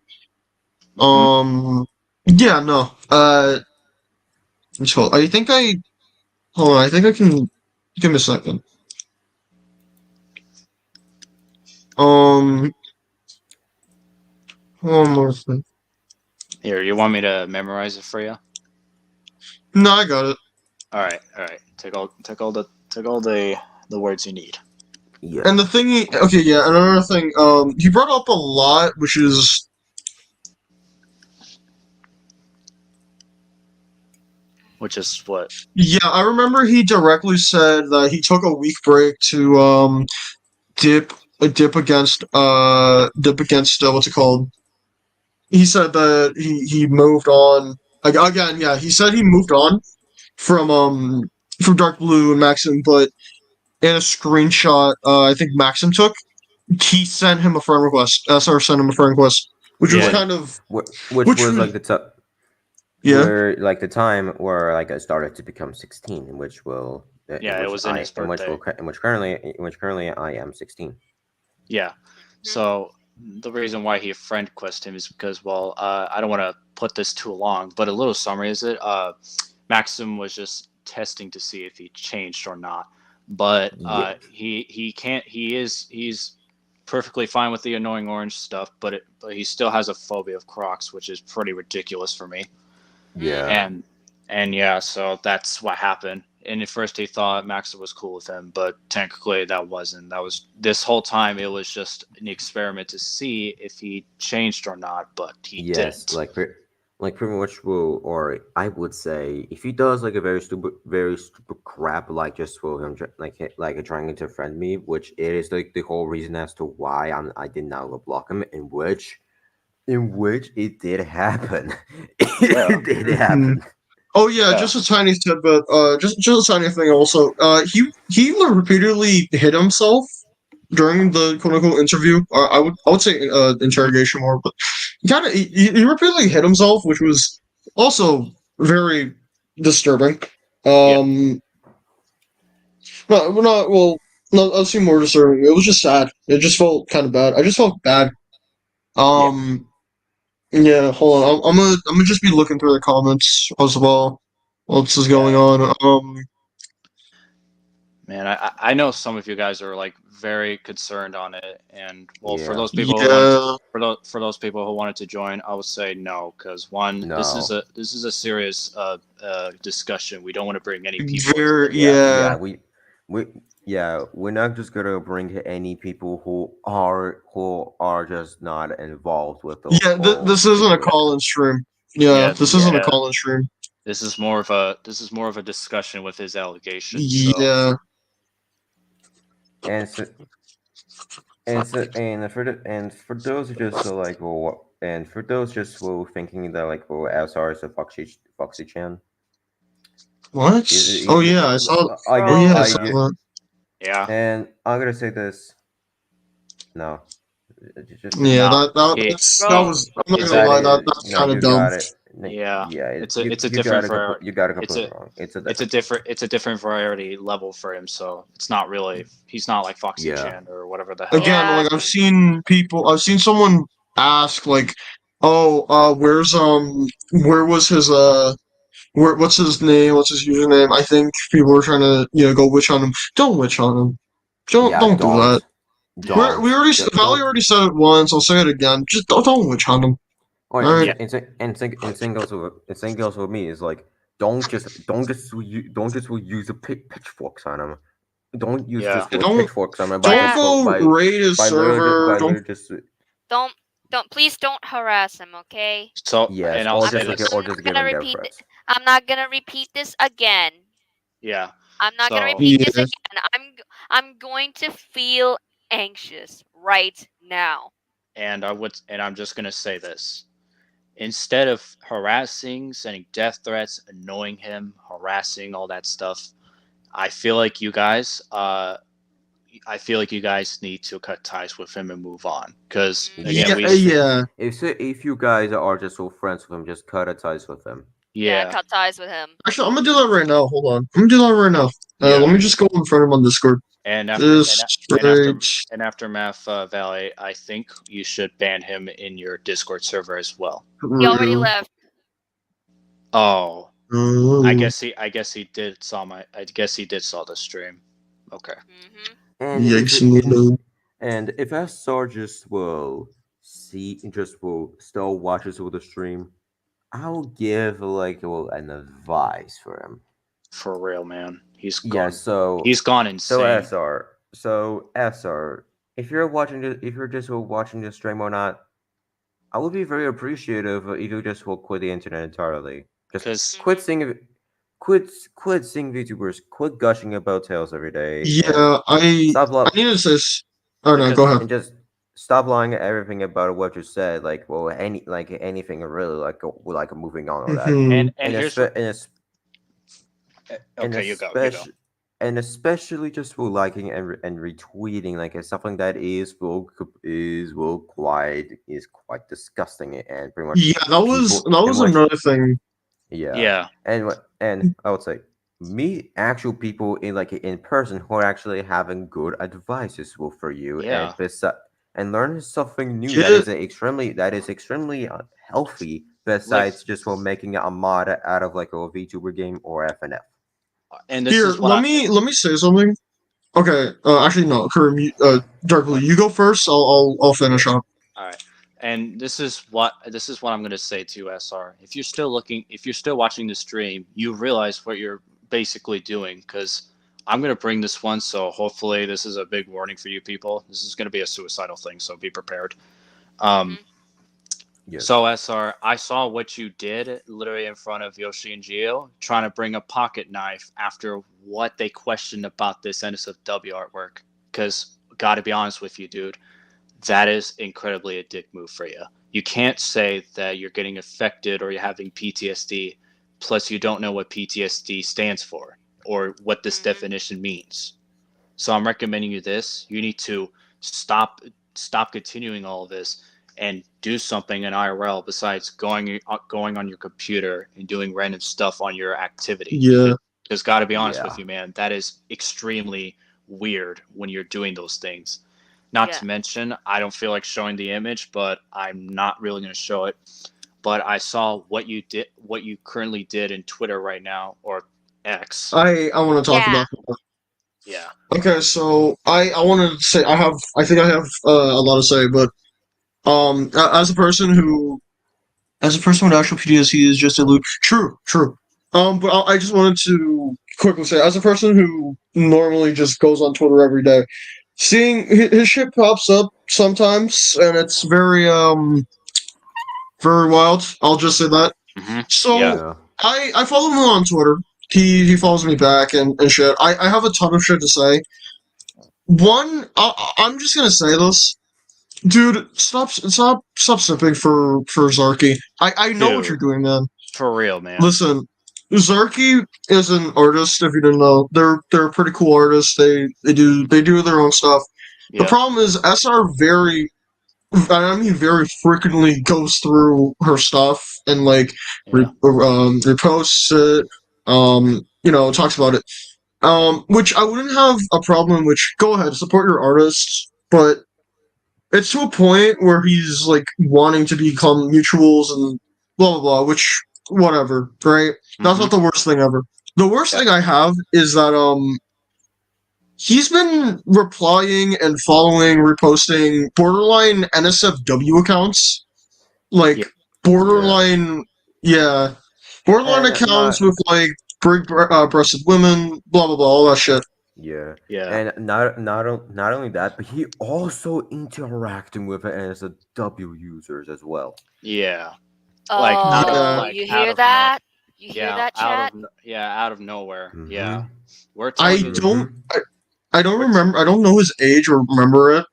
S2: Hmm.
S4: Yeah, no. So I think hold on. I think I can. Give me a second. Um, one more thing.
S2: Here, you want me to memorize it for you?
S4: No, I got it.
S2: All right, all right. Take all the words you need.
S3: Yeah.
S4: And the thing, okay, yeah, another thing. He brought up a lot, which is
S2: Which is what?
S4: yeah. I remember he directly said that he took a week break to dip dip against what's it called? He said that he moved on again. Yeah, he said he moved on from Dark Blue and Maxim, but in a screenshot, I think Maxim took, he sent him a friend request. SR sent him a friend request, which was
S2: Yeah,
S4: kind of
S3: Which
S4: which
S3: was
S4: was
S3: like the
S4: yeah.
S3: where like the time where like I started to become 16, in which will
S2: yeah. It was in his birthday.
S3: in which currently I am 16.
S2: Yeah.
S1: Mhm.
S2: So the reason why he friend requested him is because, well, I don't want to put this too long, but a little summary is it. Maxim was just testing to see if he changed or not, but
S3: Yeah.
S2: he can't. He's perfectly fine with the annoying orange stuff, but he still has a phobia of Crocs, which is pretty ridiculous for me.
S3: Yeah.
S2: And yeah, so that's what happened. And at first he thought Maxa was cool with him, but technically that wasn't. That was this whole time it was just an experiment to see if he changed or not, but he
S3: Yes,
S2: didn't.
S3: like pretty much will, or I would say, if he does like a very stupid crap, like just for him, like trying to friend me, which it is like the whole reason as to why I did not block him, in which it did happen.
S2: Yeah.
S3: It did
S4: Mhm.
S3: happen.
S4: Oh yeah,
S2: Yeah.
S4: just a tiny tidbit. Just a tiny thing. Also, he repeatedly hit himself during the quote unquote interview. I would say interrogation more, but he repeatedly hit himself, which was also very disturbing.
S2: Yeah.
S4: Um, no, we're not. Well, no, I'll see more disturbing. It was just sad. It just felt kind of bad. I just felt bad.
S2: Yeah.
S4: Um, yeah. Hold on. I'm gonna just be looking through the comments as well. What else is going
S2: Yeah.
S4: on?
S2: Man, I know some of you guys are like very concerned on it, and well, for
S3: Yeah.
S2: those people who wanted to,
S4: Yeah.
S2: for those people who wanted to join, I would say no, because one,
S3: No.
S2: this is a serious discussion. We don't want to bring any people into
S4: Very.
S2: this.
S3: Yeah.
S4: Yeah.
S3: Yeah. We. Yeah. We're not just gonna bring any people who are just not involved with the
S4: Yeah.
S3: whole
S4: This isn't a
S3: situation.
S4: call-in stream. Yeah.
S2: Yeah,
S4: This isn't a
S3: Yeah.
S2: yeah.
S4: call-in stream.
S2: This is more of a discussion with his allegations. So
S4: Yeah.
S3: And so, and for those who just so like well and for those just who thinking that like well SR is a Foxy Chan.
S4: What? Oh yeah, I saw. Oh
S2: Oh
S4: yeah, I
S3: I
S4: saw
S2: yeah,
S3: get
S4: that.
S2: yeah,
S3: and I'm gonna say this. No,
S4: Yeah,
S2: no, he
S4: that
S1: Bro,
S4: was. I'm not
S2: it's
S4: gonna
S2: a
S3: that
S4: lie.
S3: is
S4: That's
S3: no,
S4: kind of
S3: you
S4: dumb.
S3: got it.
S2: yeah,
S3: Yeah,
S2: it's a different for
S3: you got it
S2: it's
S3: completely
S2: a
S3: wrong.
S2: it's a different variety level for him. So it's not really he's not like Foxy
S3: Yeah.
S2: Chan or whatever the hell.
S4: Again,
S1: yeah,
S4: like I've seen someone ask like, "Oh, where was his what's his name? What's his username?" I think people were trying to go witch on him. Don't witch on him.
S3: Yeah,
S4: Don't do that.
S3: don't. Don't.
S4: We already Valley
S3: Don't.
S4: already said it once. I'll say it again. Just don't witch hunt him.
S3: Oh,
S4: Alright.
S3: and same goes with me. Is like don't just use a pitchforks on him. Don't use
S2: Yeah.
S3: just
S4: Don't
S3: pitchforks on him by
S1: Yeah.
S3: just
S4: go raid his server. Don't.
S1: Don't please don't harass him, okay?
S2: So,
S3: Yes,
S2: and I'll
S3: or
S2: say
S3: just
S2: this.
S3: or
S1: I'm
S3: just
S1: not
S3: give
S1: gonna
S3: him death
S1: repeat.
S3: threats.
S1: I'm not gonna repeat this again.
S2: Yeah.
S1: I'm not gonna
S2: So,
S1: repeat this
S4: Yeah.
S1: again. I'm going to feel anxious right now.
S2: and I'm just gonna say this. Instead of harassing, sending death threats, annoying him, harassing, all that stuff, I feel like you guys, need to cut ties with him and move on. Because again,
S1: Mm,
S3: Yes,
S2: we,
S4: Yeah.
S3: if you guys are just so friends with him, just cut ties with him.
S1: yeah,
S2: yeah,
S1: cut ties with him.
S4: Actually, I'm gonna do that right now. Hold on. I'm gonna do that right now.
S2: yeah.
S4: Let me just go in front of him on Discord.
S2: And after and, a- and after
S4: District.
S2: and aftermath Valley, I think you should ban him in your Discord server as well.
S1: He already left.
S2: Oh, I
S4: Oh.
S2: guess he did saw my. I guess he did saw the stream. Okay.
S1: Hmm.
S3: And
S4: Yikes! No.
S3: if SR just will still watches with the stream, I'll give an advice for him.
S2: For real, man. He's
S3: Yeah,
S2: gone. He's gone insane.
S3: so SR, if you're just watching the stream or not, I would be very appreciative if you just will quit the internet entirely. Just
S2: Because
S3: quit seeing VTubers, quit gushing about Tales every day. And
S4: Yeah,
S3: stop
S4: I need to say. Oh no,
S2: Because-
S4: go ahead.
S3: and just stop lying everything about what you said. Anything really moving on or that.
S4: Mhm.
S2: and here's what,
S3: and
S2: okay, you go.
S3: and especially just for liking and retweeting something that is quite disgusting and pretty much
S4: Yeah, that was another thing.
S2: Yeah.
S3: and I would say meet actual people in person who are actually having good advices for you
S2: Yeah.
S3: and learn something new
S4: Yeah.
S3: that is extremely healthy besides just making a mod out of a VTuber game or FNF.
S2: And this
S4: Here,
S2: is what
S4: let me say something. Okay, actually no, Kareem, Darkly, you go first. I'll finish up.
S2: All right. And this is what I'm going to say to you, SR. If you're still watching the stream, you realize what you're basically doing, because I'm going to bring this one, so hopefully this is a big warning for you people. This is going to be a suicidal thing, so be prepared.
S1: Mhm.
S3: Yes.
S2: So SR, I saw what you did literally in front of Yoshi and Gio, trying to bring a pocket knife after what they questioned about this NSFW artwork. Because, gotta be honest with you, dude, that is incredibly a dick move for you. You can't say that you're getting affected or you're having PTSD, plus you don't know what PTSD stands for or what this
S1: Mhm.
S2: definition means. So I'm recommending you this. You need to stop continuing all of this and do something in IRL besides going on your computer and doing random stuff on your activity.
S4: Yeah.
S2: Because gotta be honest
S3: Yeah.
S2: with you, man, that is extremely weird when you're doing those things. Not
S1: Yeah.
S2: to mention, I don't feel like showing the image, but I'm not really going to show it. But I saw what you currently did in Twitter right now, or X.
S4: I want to talk
S1: Yeah.
S4: about that.
S2: Yeah.
S4: Okay, so I want to say I think I have a lot to say, but as a person who with actual PTSD is just a loot. True. But I just wanted to quickly say, as a person who normally just goes on Twitter every day, seeing his shit pops up sometimes, and it's very wild. I'll just say that.
S2: Mm-hmm.
S4: So
S2: Yeah.
S4: I follow him on Twitter. He follows me back and shit. I have a ton of shit to say. One, I'm just gonna say this. Dude, stop sipping for Zarky. I know what
S2: Dude.
S4: you're doing, man.
S2: For real, man.
S4: Listen, Zarky is an artist. If you didn't know, they're a pretty cool artists. They do their own stuff.
S2: Yeah.
S4: The problem is SR very frequently goes through her stuff and
S2: Yeah.
S4: reposts it. Talks about it. Which I wouldn't have a problem. Which go ahead, support your artists, but it's to a point where he's wanting to become mutuals and blah blah blah. Which whatever, right? That's
S2: Mhm.
S4: not the worst thing ever. The worst
S2: Yeah.
S4: thing I have is that he's been replying and following, reposting borderline NSFW accounts, like
S2: Yeah.
S4: borderline, yeah, borderline
S3: And
S4: accounts
S3: not
S4: with like breasted women, blah blah blah, all that shit.
S3: yeah,
S2: Yeah.
S3: and not only that, but he also interacting with NSW users as well.
S2: Yeah. Like
S4: Yeah,
S1: Oh, you hear
S2: out of no
S1: that? You hear
S2: yeah,
S1: that, chat?
S2: out of nowhere. Yeah.
S3: Mm-hmm.
S2: We're telling
S4: I
S2: you
S4: don't,
S3: Mm-hmm.
S4: I don't
S2: we're t-
S4: remember, I don't know his age or remember it.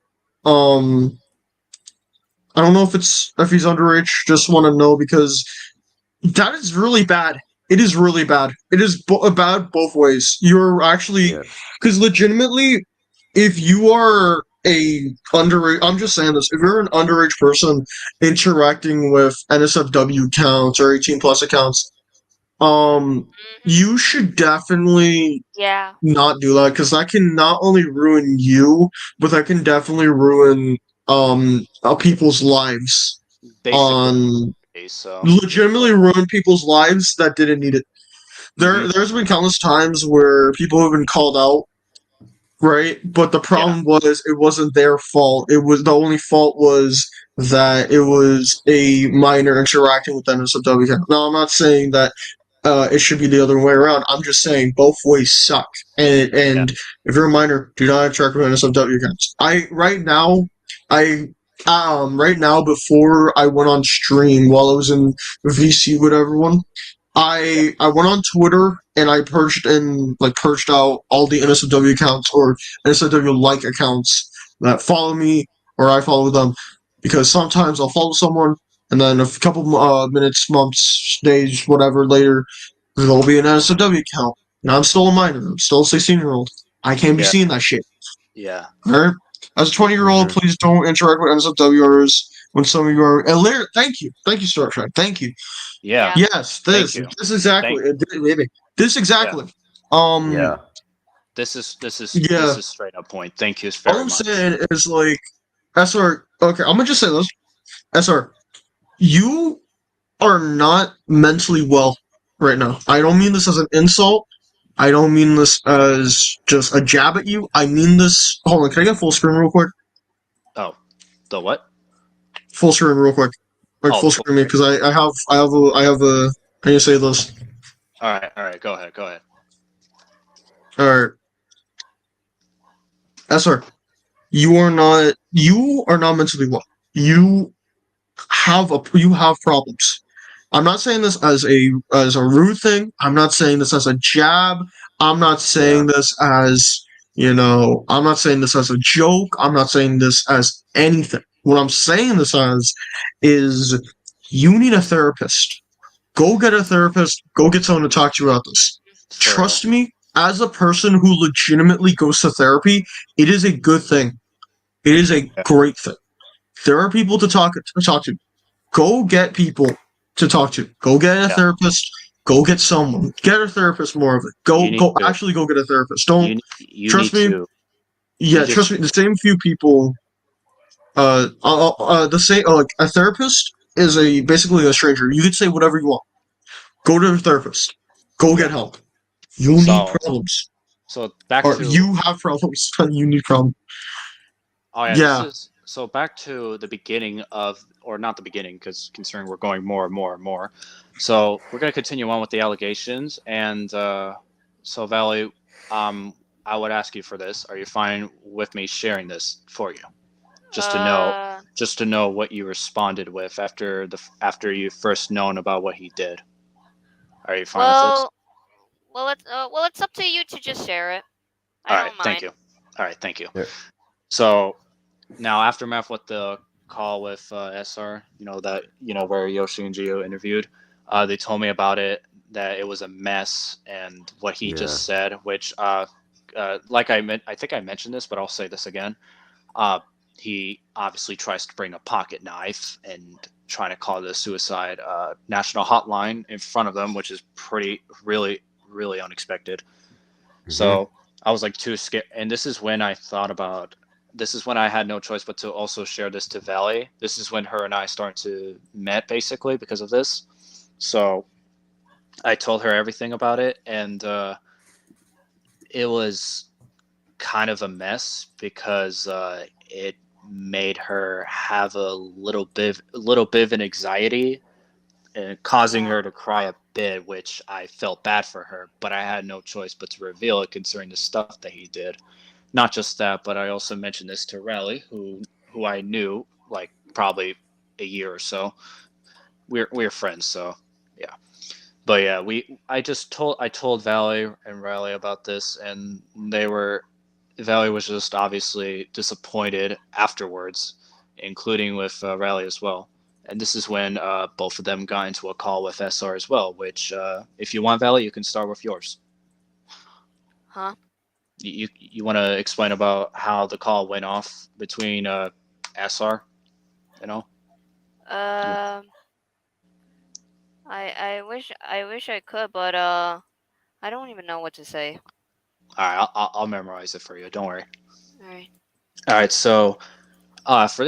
S4: Um, I don't know if he's underage. Just want to know because that is really bad. It is really bad. It is bad both ways. You're actually
S3: Yeah.
S4: because legitimately, if you are a underage, I'm just saying this. If you're an underage person interacting with NSFW accounts or 18 plus accounts,
S1: Hmm.
S4: you should definitely
S1: Yeah.
S4: not do that because that can not only ruin you, but that can definitely ruin people's lives
S2: basically
S4: on
S2: so
S4: legitimately ruin people's lives that didn't need it.
S2: hmm
S4: There's been countless times where people have been called out, right? But the
S2: yeah.
S4: problem was it wasn't their fault. It was the only fault was that it was a minor interacting with NSFW. Now I'm not saying that it should be the other way around. I'm just saying both ways suck.
S2: Yeah.
S4: And if you're a minor, do not interact with NSFW accounts. I right now before I went on stream while I was in VC with everyone,
S2: Yeah.
S4: I went on Twitter and I purged out all the NSFW accounts or NSFW like accounts that follow me or I follow them because sometimes I'll follow someone and then a couple minutes, months, days, whatever later, there'll be an NSFW account and I'm still a minor. I'm still a 16-year-old. I can't be
S2: Yeah.
S4: seeing that shit.
S2: Yeah.
S4: Alright? As a 20-year-old,
S3: Mm-hmm.
S4: please don't interact with NSFWers when some of you are. And thank you. Thank you, Star Trek. Thank you.
S2: Yeah.
S1: Yeah.
S4: Yes,
S2: Thank you.
S4: this exactly,
S2: Thank
S4: maybe this
S2: yeah.
S4: exactly.
S3: Yeah.
S2: This
S4: Yeah.
S2: is straight up point. Thank you
S4: All
S2: very
S4: I'm
S2: much.
S4: saying is like, SR. Okay, I'm gonna just say this, SR. You are not mentally well right now. I don't mean this as an insult. I don't mean this as just a jab at you. I mean this. Hold on, can I get full screen real quick?
S2: Oh, the what?
S4: Full screen real quick, like
S2: Oh,
S4: full
S2: the full
S4: screen me
S2: screen.
S4: because I have a. How do you say this?
S2: All right. Go ahead. Go ahead.
S4: All right, SR. You are not mentally well. You you have problems. I'm not saying this as a rude thing. I'm not saying this as a jab. I'm not
S3: Yeah.
S4: saying this as I'm not saying this as a joke. I'm not saying this as anything. What I'm saying this as is you need a therapist. Go get a therapist. Go get someone to talk to you about this.
S2: For real.
S4: Trust me, as a person who legitimately goes to therapy, it is a good thing. It is a
S2: Yeah.
S4: great thing. There are people to talk to. Go get people to talk to. Go get a
S2: Yeah.
S4: therapist. Go get someone. Get a therapist more of it.
S2: You need
S4: Go
S2: to.
S4: actually go get a therapist. Don't
S2: You
S4: trust
S2: need
S4: me.
S2: to. You
S4: Yeah, trust
S2: just
S4: me. The same few people. The same like a therapist is a basically a stranger. You can say whatever you want. Go to a therapist. Go
S2: yeah.
S4: get help. You need
S2: So
S4: problems,
S2: back
S4: or
S2: to
S4: you have problems. You need problems.
S2: oh yeah, this
S4: Yeah.
S2: is so back to the beginning of or not the beginning because considering we're going more and more and more. So we're gonna continue on with the allegations and so Valley, um, I would ask you for this. Are you fine with me sharing this for you? Just to know,
S1: Uh.
S2: just to know what you responded with after you first known about what he did. Are you fine with this?
S1: Well. Well, it's up to you to just share it. I
S2: All right,
S1: don't
S2: thank
S1: mind.
S2: you. All right, thank you.
S3: Yeah.
S2: So now aftermath with the call with SR, that where Yoshi and Gio interviewed, they told me about it that it was a mess and what he
S3: Yeah.
S2: just said, which like I think I mentioned this, but I'll say this again. He obviously tries to bring a pocket knife and trying to call the suicide national hotline in front of them, which is pretty really unexpected.
S3: Mm-hmm.
S2: So I was like too scared, and this is when I thought about. This is when I had no choice but to also share this to Valley. This is when her and I started to met basically because of this. So I told her everything about it, and it was kind of a mess because it made her have a little bit of an anxiety and causing
S1: Yeah.
S2: her to cry a bit, which I felt bad for her, but I had no choice but to reveal it concerning the stuff that he did. Not just that, but I also mentioned this to Raleigh, who I knew like probably a year or so. We're friends, so yeah. But yeah, I told Valley and Riley about this, and Valley was just obviously disappointed afterwards, including with Riley as well. And this is when both of them got into a call with SR as well. Which, if you want, Valley, you can start with yours.
S1: Huh?
S2: You want to explain about how the call went off between SR, you know?
S1: Um, I wish I could, but I don't even know what to say.
S2: All right, I'll memorize it for you. Don't worry.
S1: All right.
S2: All right, so for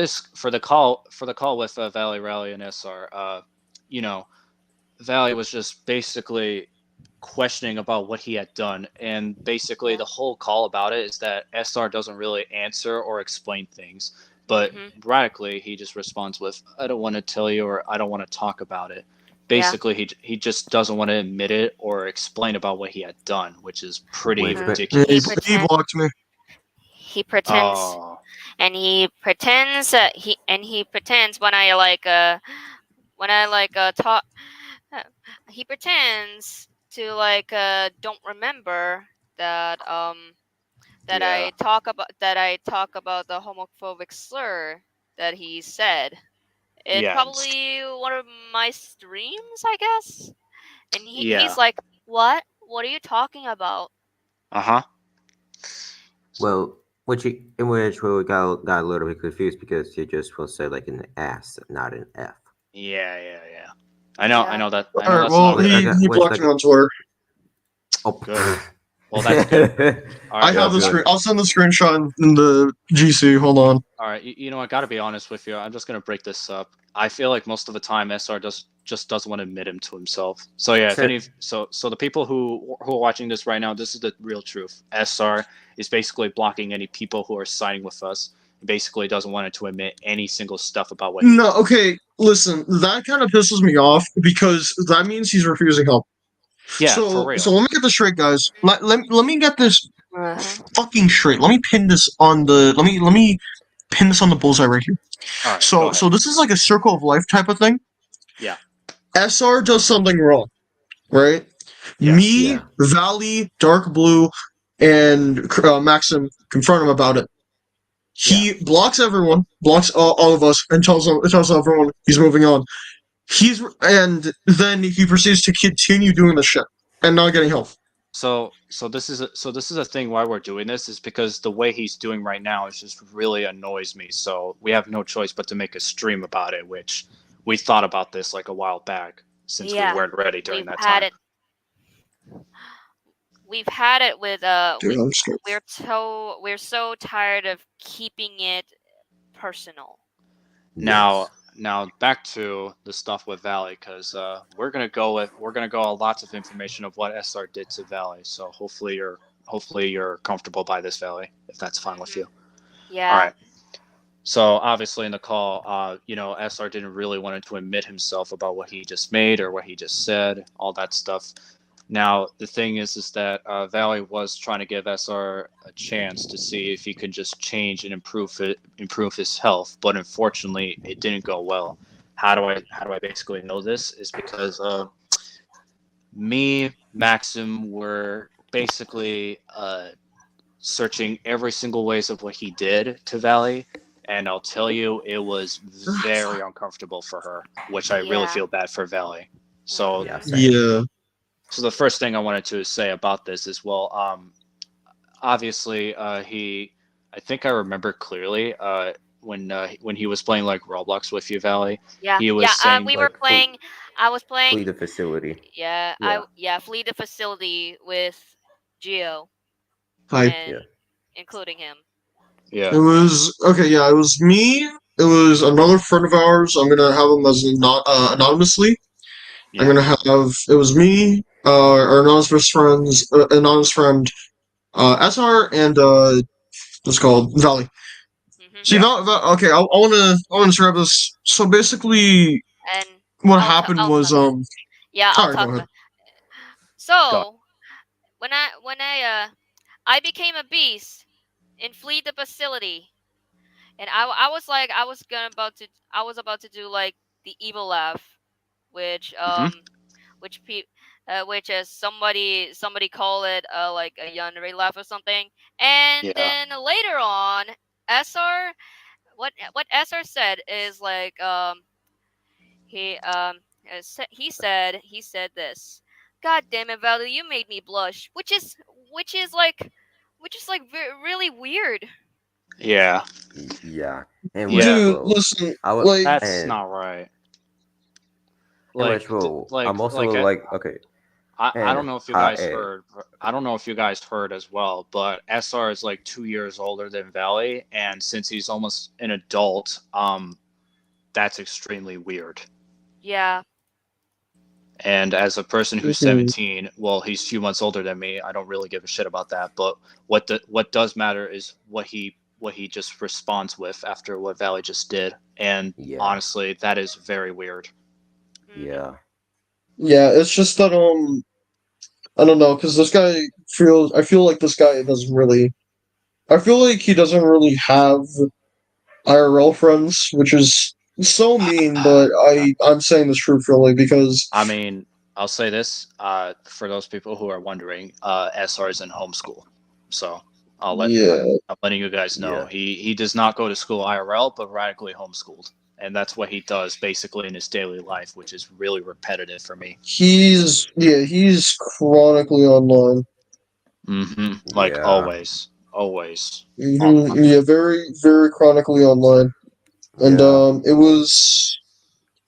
S2: the call with Valley Rally and SR, you know, Valley was just basically questioning about what he had done, and basically
S1: Yeah.
S2: the whole call about it is that SR doesn't really answer or explain things, but
S1: Mhm.
S2: radically he just responds with "I don't want to tell you" or "I don't want to talk about it."
S1: Yeah.
S2: Basically, he just doesn't want to admit it or explain about what he had done, which is pretty
S3: Which, but
S4: Yeah,
S1: He
S2: ridiculous.
S4: he
S1: pretend
S4: blocked me.
S1: he pretends
S2: Oh,
S1: he pretends when I talk uh, he pretends to don't remember that
S2: yeah,
S1: that I talk about the homophobic slur that he said. It's
S2: yeah,
S1: probably one of my streams, I guess. And
S2: yeah.
S1: he's like, "What? What are you talking about?"
S2: Uh huh. So
S3: well, in which we got a little bit confused because he just will say like an S, not an F.
S2: yeah.
S1: Yeah.
S2: I
S4: All
S2: know
S4: right.
S2: that's
S4: Well,
S2: not
S3: Which,
S2: right.
S4: he
S3: which
S4: blocked
S3: like
S4: me on Twitter.
S3: oh,
S2: Good. Well, that's good. All
S4: I
S2: right.
S3: well,
S4: have the
S3: good.
S4: screen. I'll send the screenshot in the GC. Hold on.
S2: All right. You know, I got to be honest with you. I'm just gonna break this up. I feel like most of the time SR just doesn't want to admit him to himself. So yeah, if
S3: So,
S2: any, so the people who are watching this right now, this is the real truth. SR is basically blocking any people who are siding with us. He basically doesn't want to admit any single stuff about what he
S4: No,
S2: did.
S4: okay. Listen, that kind of pisses me off because that means he's refusing help.
S2: Yeah, for
S4: So
S2: real.
S4: let me get this straight, guys. Let me get this
S1: Uh-huh.
S4: fucking straight. Let me pin this on the let me pin this on the bullseye right here.
S2: All right, go ahead.
S4: So this is like a circle of life type of thing.
S2: Yeah,
S4: SR does something wrong, right?
S2: yeah,
S4: Me,
S3: yeah.
S4: Valley, Dark Blue, and Maxim confront him about it.
S2: yeah.
S4: He blocks everyone, blocks all of us, and tells everyone he's moving on. And then he proceeds to continue doing the shit and not getting help.
S2: So this is a thing why we're doing this is because the way he's doing right now is just really annoys me. So we have no choice but to make a stream about it, which we thought about this like a while back since we
S1: Yeah.
S2: weren't ready during
S1: We've
S2: that
S1: had
S2: time.
S1: it. We've had it with
S4: Dude, I'm scared.
S1: we're so tired of keeping it personal.
S2: Now,
S3: Yes.
S2: now back to the stuff with Valley because we're gonna go lots of information of what SR did to Valley. So hopefully you're comfortable by this, Valley, if that's fine with
S1: Mhm.
S2: you. All
S1: Yeah.
S2: right. So obviously in the call, SR didn't really want to admit himself about what he just made or what he just said, all that stuff. Now the thing is that Valley was trying to give SR a chance to see if he could just change and improve his health, but unfortunately it didn't go well. How do I basically know this? Is because me, Maxim were basically searching every single ways of what he did to Valley, and I'll tell you, it was very uncomfortable for her, which I really
S1: Yeah.
S2: feel bad for Valley. So,
S3: Yeah.
S1: Mhm.
S3: Same.
S4: Yeah.
S2: so the first thing I wanted to say about this is, well, obviously, I think I remember clearly, when he was playing like Roblox with you, Valley,
S1: Yeah.
S2: he was
S1: Yeah.
S2: saying,
S1: We were
S3: Like
S1: playing. I was
S3: flee
S1: playing.
S3: the facility.
S1: Yeah.
S3: Yeah.
S1: Flee the facility with Geo
S4: Hi.
S1: and
S3: Yeah.
S1: including him.
S4: It
S2: yeah,
S4: was okay. Yeah, it was me. It was another friend of ours. I'm gonna have him as not anonymously. I'm
S2: yeah,
S4: gonna have it was me, our anonymous friends, anonymous friend, SR and what's it called Valley.
S1: Hmm.
S4: See,
S2: Yeah.
S4: okay, I wanna describe this. So basically,
S1: And
S4: what happened
S1: I'll
S4: was
S1: talk. Yeah, I'll
S4: All right,
S1: talk
S4: go ahead.
S1: about.
S2: Go.
S1: So I became a beast and flee the facility, and I was like I was about to do like the evil laugh, which
S2: Hmm.
S1: which is somebody call it like a Yandere laugh or something. And
S2: Yeah.
S1: then later on, SR what SR said is like he he said this. God damn it, Valley, you made me blush, which is like really weird.
S2: Yeah.
S3: Yeah. In
S2: Yeah.
S3: which
S4: Dude,
S3: will
S4: listen,
S3: I will
S4: like,
S2: That's
S3: and
S2: not right.
S3: in which I'm also like okay
S2: I don't
S3: and
S2: know if you
S3: how
S2: guys heard. I don't know if you guys heard as well, but SR is like 2 years older than Valley, and since he's almost an adult, that's extremely weird.
S1: Yeah.
S2: And as a person who's
S4: mhm.
S2: 17, well, he's a few months older than me. I don't really give a shit about that. But what does matter is what he just responds with after what Valley just did. And
S3: yeah
S2: honestly, that is very weird.
S1: Hmm.
S3: yeah
S4: Yeah, it's just that I don't know, because this guy feels. I feel like this guy doesn't really. I feel like he doesn't really have IRL friends, which is so mean. But I'm saying this truthfully because
S2: I mean, I'll say this for those people who are wondering, SR is in homeschool, so
S4: yeah,
S2: I'm letting you guys know
S3: yeah
S2: he does not go to school IRL, but radically homeschooled, and that's what he does basically in his daily life, which is really repetitive for me.
S4: he's chronically online.
S2: Like
S3: yeah
S2: always online.
S4: Yeah, very very chronically online, and
S3: yeah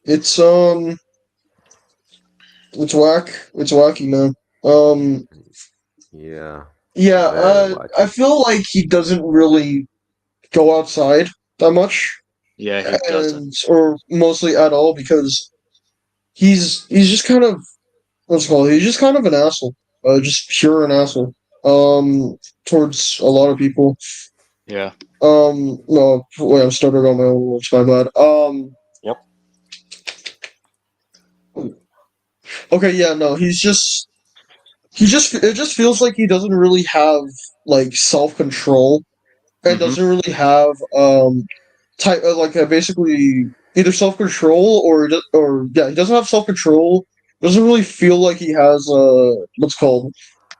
S4: it's it's whack. It's wacky, man. Um,
S3: yeah
S4: yeah,
S3: very
S4: I
S3: wacky.
S4: feel like he doesn't really go outside that much,
S2: Yeah, he doesn't.
S4: and or mostly at all because he's just kind of what's it called. He's just kind of an asshole. Just pure an asshole. Towards a lot of people.
S2: Yeah.
S4: No, wait, I'm started on my own words. My bad.
S2: Yep.
S4: Okay, yeah, no, it just feels like he doesn't really have like self control and
S2: Mm-hmm.
S4: doesn't really have type like basically either self control or yeah he doesn't have self control. Doesn't really feel like he has what's it called.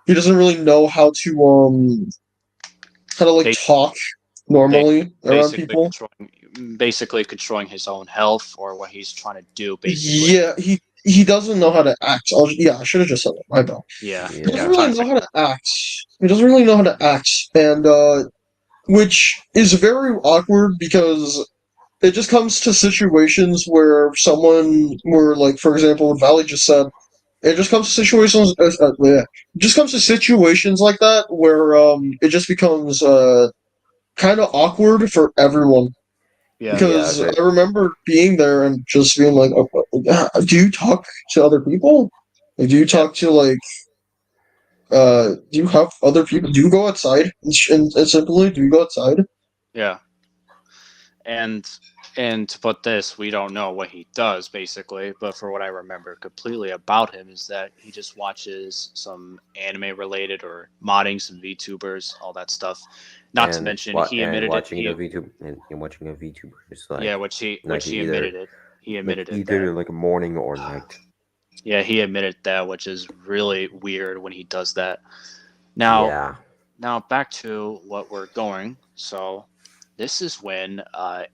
S4: He doesn't really know how to like
S2: Ba-
S4: talk normally around
S2: basically
S4: people.
S2: controlling his own health or what he's trying to do. Basically.
S4: Yeah, he doesn't know how to act. Yeah, I should have just said that. My bad.
S2: Yeah.
S4: He
S2: Yeah.
S4: doesn't
S3: Yeah,
S2: I'm trying
S4: really
S2: to
S4: know
S2: figure.
S4: how to act. He doesn't really know how to act, and which is very awkward because it just comes to situations where where like, for example, what Valley just said, it just comes to situations, yeah. It just comes to situations like that where it just becomes kind of awkward for everyone.
S2: Yeah.
S3: yeah,
S4: Because I remember being there and just being like, do you talk to other people? Like, do you
S2: Yeah.
S4: talk to like do you have other people? Do you go outside and simply do you go outside?
S2: Yeah. And to put this, we don't know what he does basically, but for what I remember completely about him is that he just watches some anime related or modding some VTubers, all that stuff. Not to
S3: and
S2: mention
S3: what
S2: he
S3: and
S2: admitted it.
S3: watching the VTube and watching a VTuber is
S2: Yeah,
S3: like
S2: which he admitted it. He admitted it that.
S3: either like morning or night.
S2: Yeah, he admitted that, which is really weird when he does that. Now,
S3: Yeah,
S2: back to what we're going. So, this is when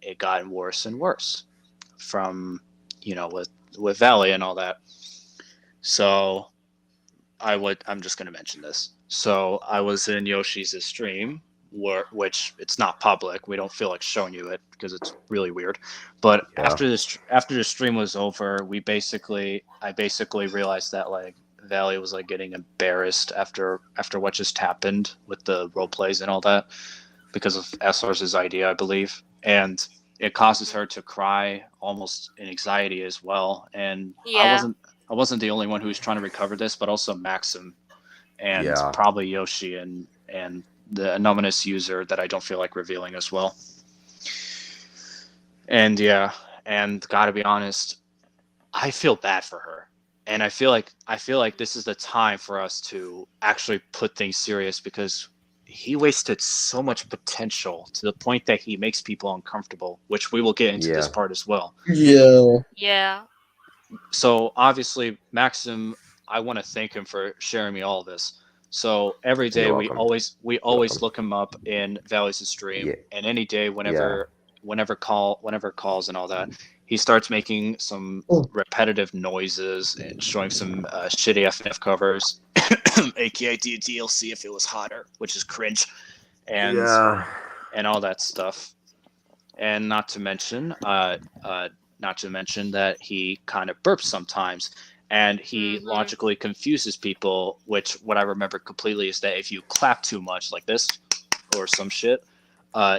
S2: it got worse and worse from with Valley and all that. So, I'm just gonna mention this. So, I was in Yoshi's stream, which it's not public. We don't feel like showing you it because it's really weird. But
S3: yeah,
S2: after the stream was over, I basically realized that like Valley was like getting embarrassed after what just happened with the role plays and all that because of SR's idea, I believe, and it causes her to cry almost in anxiety as well. And
S1: Yeah.
S2: I wasn't the only one who was trying to recover this, but also Maxim and
S3: yeah,
S2: probably Yoshi and the anonymous user that I don't feel like revealing as well. And yeah, and gotta be honest, I feel bad for her. And I feel like this is the time for us to actually put things serious because he wasted so much potential to the point that he makes people uncomfortable, which we will get into this
S3: Yeah.
S2: part as well.
S4: Yeah.
S1: Yeah.
S2: So obviously, Maxim, I want to thank him for sharing me all this. So every day
S3: You're welcome.
S2: we
S3: You're
S2: always
S3: welcome.
S2: look him up in Valley's stream,
S3: Yeah.
S2: and any day
S3: Yeah.
S2: whenever calls and all that, he starts making some
S4: Oh,
S2: repetitive noises and showing some shitty FNF covers, aka DLC if it was hotter, which is cringe, and
S3: Yeah.
S2: all that stuff. And not to mention that he kind of burps sometimes, and he
S1: Mhm.
S2: logically confuses people. Which what I remember completely is that if you clap too much, like this, or some shit,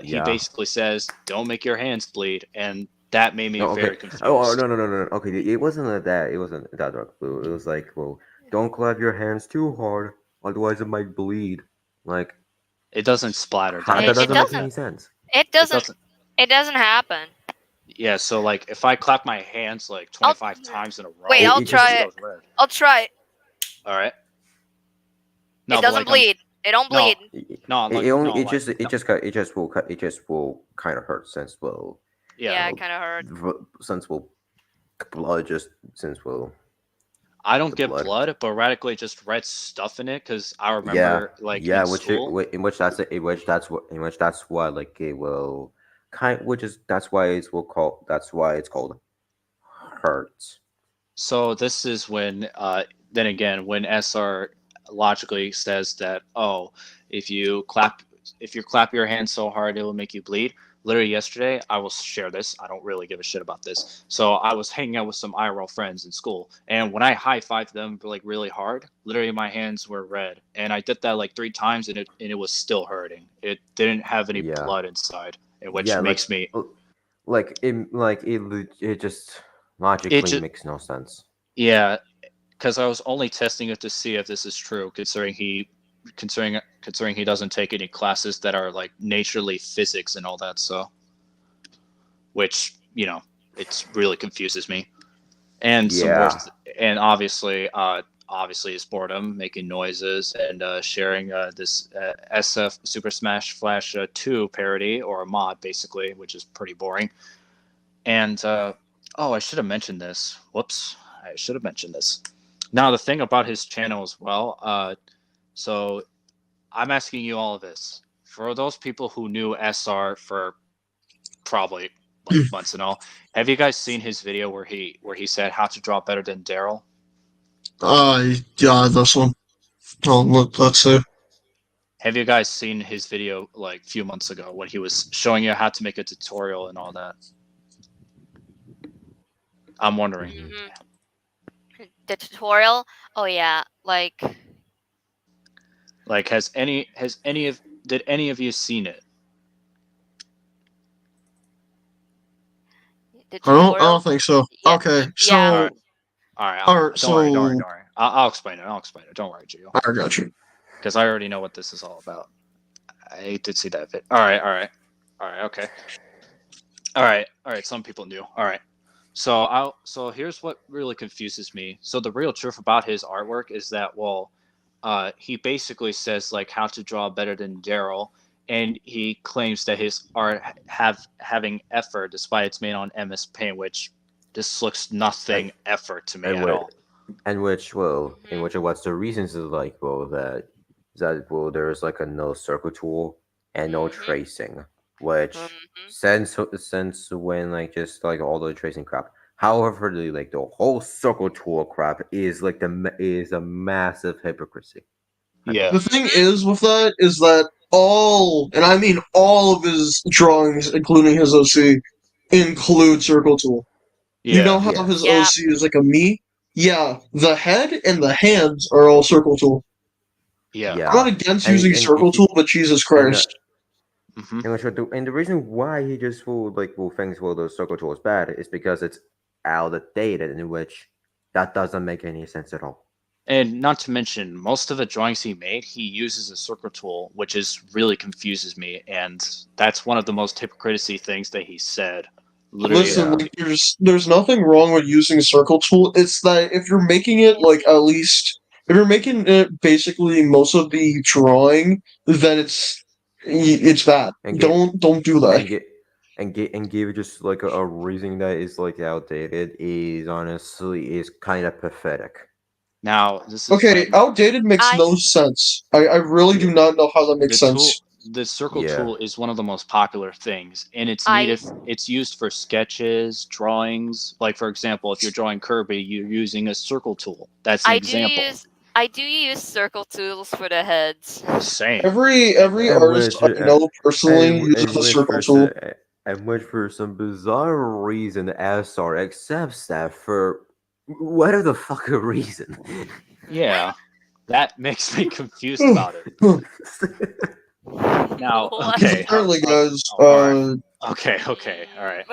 S2: he
S3: Yeah.
S2: basically says, "Don't make your hands bleed," and that made me
S3: No, okay.
S2: very
S3: Oh,
S2: confused.
S3: no, no, no, no. Okay, it wasn't like that. It wasn't that dark blue. It was like, well, don't clap your hands too hard, otherwise it might bleed. Like,
S2: It doesn't splatter
S3: how,
S2: down.
S3: that
S1: It,
S2: It's
S1: it
S3: doesn't make
S1: doesn't.
S3: any sense.
S1: It
S2: it
S1: doesn't.
S2: doesn't.
S1: It doesn't happen.
S2: Yeah, so like if I clap my hands like
S1: I'll
S2: 25 times in a
S1: wait.
S2: row,
S1: I'll
S3: It
S2: it
S1: try
S3: just
S2: just
S1: it.
S2: goes red.
S1: I'll try it.
S2: All right.
S1: It
S2: No, but
S1: doesn't
S2: like I'm
S1: bleed. It don't
S2: no,
S1: bleed.
S2: no,
S3: it only
S2: no, like no.
S3: it just will kind of hurt since
S2: Yeah,
S1: Yeah, it
S3: well
S1: kind of hurt.
S3: since well blood just since well
S2: I don't
S3: the
S2: get
S3: blood.
S2: blood, but radically just red stuff in it because I
S3: Yeah,
S2: remember like
S3: yeah,
S2: in school.
S3: in which that's why like it will which is that's why it's called hurts.
S2: So this is when then again when SR logically says that, oh, if you clap your hands so hard it will make you bleed. Literally yesterday, I will share this. I don't really give a shit about this. So I was hanging out with some IRL friends in school, and when I high fived them like really hard, literally my hands were red, and I did that like 3 times, and it was still hurting. It didn't have any
S3: Yeah,
S2: blood inside, which
S3: yeah,
S2: makes me
S3: it just
S2: it
S3: logically
S2: just
S3: makes no sense.
S2: yeah, because I was only testing it to see if this is true, considering he doesn't take any classes that are like naturally physics and all that. So, which it really confuses me. And some more,
S3: Yeah,
S2: and obviously his boredom, making noises, and sharing this SF Super Smash Flash 2 parody or a mod, basically, which is pretty boring. And oh, I should have mentioned this. Whoops, I should have mentioned this. Now the thing about his channel as well. So I'm asking you all of this for those people who knew SR for probably like months and all. Have you guys seen his video where he said how to draw better than Daryl?
S4: yeah, this one. Oh, let's see.
S2: Have you guys seen his video like a few months ago when he was showing you how to make a tutorial and all that? I'm wondering.
S1: Hmm. The tutorial. Oh yeah, like
S2: Like, has any of did any of you seen it?
S1: the
S4: I
S1: tutorial.
S4: don't think so.
S1: Yeah.
S4: Okay,
S1: Yeah.
S2: All right,
S4: so,
S2: all right.
S4: alright,
S2: Don't worry, don't worry,
S4: so,
S2: don't worry. I'll explain it. I'll explain it. Don't worry, Gio,
S4: I got you.
S2: because I already know what this is all about. I did see that bit. All right, all right, all right. Okay. All right, all right. Some people knew. All right. So here's what really confuses me. So the real truth about his artwork is that he basically says like how to draw better than Daryl, and he claims that his art having effort despite it's made on MS Paint, which this looks
S3: and
S2: nothing effort to me
S3: and
S2: at
S3: what
S2: all.
S3: and which well in
S1: Hmm.
S3: which what's the reasons is like that there's like a no circle tool and no
S1: Hmm.
S3: tracing, which
S1: Hmm.
S3: since when like just like all the tracing crap. However, the whole circle tool crap is like is a massive hypocrisy. I
S2: Yeah,
S4: The
S3: believe.
S4: thing
S1: Hmm.
S4: is with that is that all, and I mean all of his drawings, including his OC, include Circle Tool. You know
S2: yeah,
S4: how his
S3: Yes.
S1: Yeah.
S4: OC is like a me? Yeah, the head and the hands are all Circle Tool.
S2: yeah.
S4: I'm not
S3: Yeah.
S4: against
S3: And
S4: using
S3: and
S4: Circle
S3: if you
S4: Tool, but Jesus
S3: and
S4: Christ.
S2: Hmm.
S3: and the reason why he just will thinks the circle tool is bad is because it's outdated, in which that doesn't make any sense at all.
S2: And not to mention, most of the drawings he made, he uses a circle tool, which is really confuses me. And that's one of the most hypocritical things that he said. Literally,
S4: Listen,
S3: Yeah.
S4: like there's nothing wrong with using a circle tool. It's that if you're making it like at least if you're making it basically most of the drawing, then it's bad.
S3: And get
S4: Don't do that.
S3: and get and give just like a reason that is like outdated is honestly is kind of pathetic.
S2: now this is
S4: Okay,
S2: when
S4: outdated makes
S1: I
S4: no sense. I really
S3: Yeah.
S4: do not know how that
S2: the
S4: makes
S2: tool
S4: sense.
S2: the circle
S3: Yeah.
S2: tool is one of the most popular things, and it's
S1: I
S2: native. It's used for sketches, drawings. Like for example, if you're drawing Kirby, you're using a circle tool. That's an
S1: I do
S2: example.
S1: use I do use circle tools for the heads.
S2: Same. And
S4: Every
S3: And
S4: artist
S3: which
S4: I know personally uses
S3: and
S4: a
S3: which
S4: circle
S3: for
S4: tool.
S3: and which for some bizarre reason SR accepts that for whatever the fuck a reason.
S2: yeah, that makes me confused about it. Now,
S1: What?
S4: Because
S2: okay,
S4: apparently, guys,
S2: all right, okay, okay,
S1: Ugh.
S2: all right.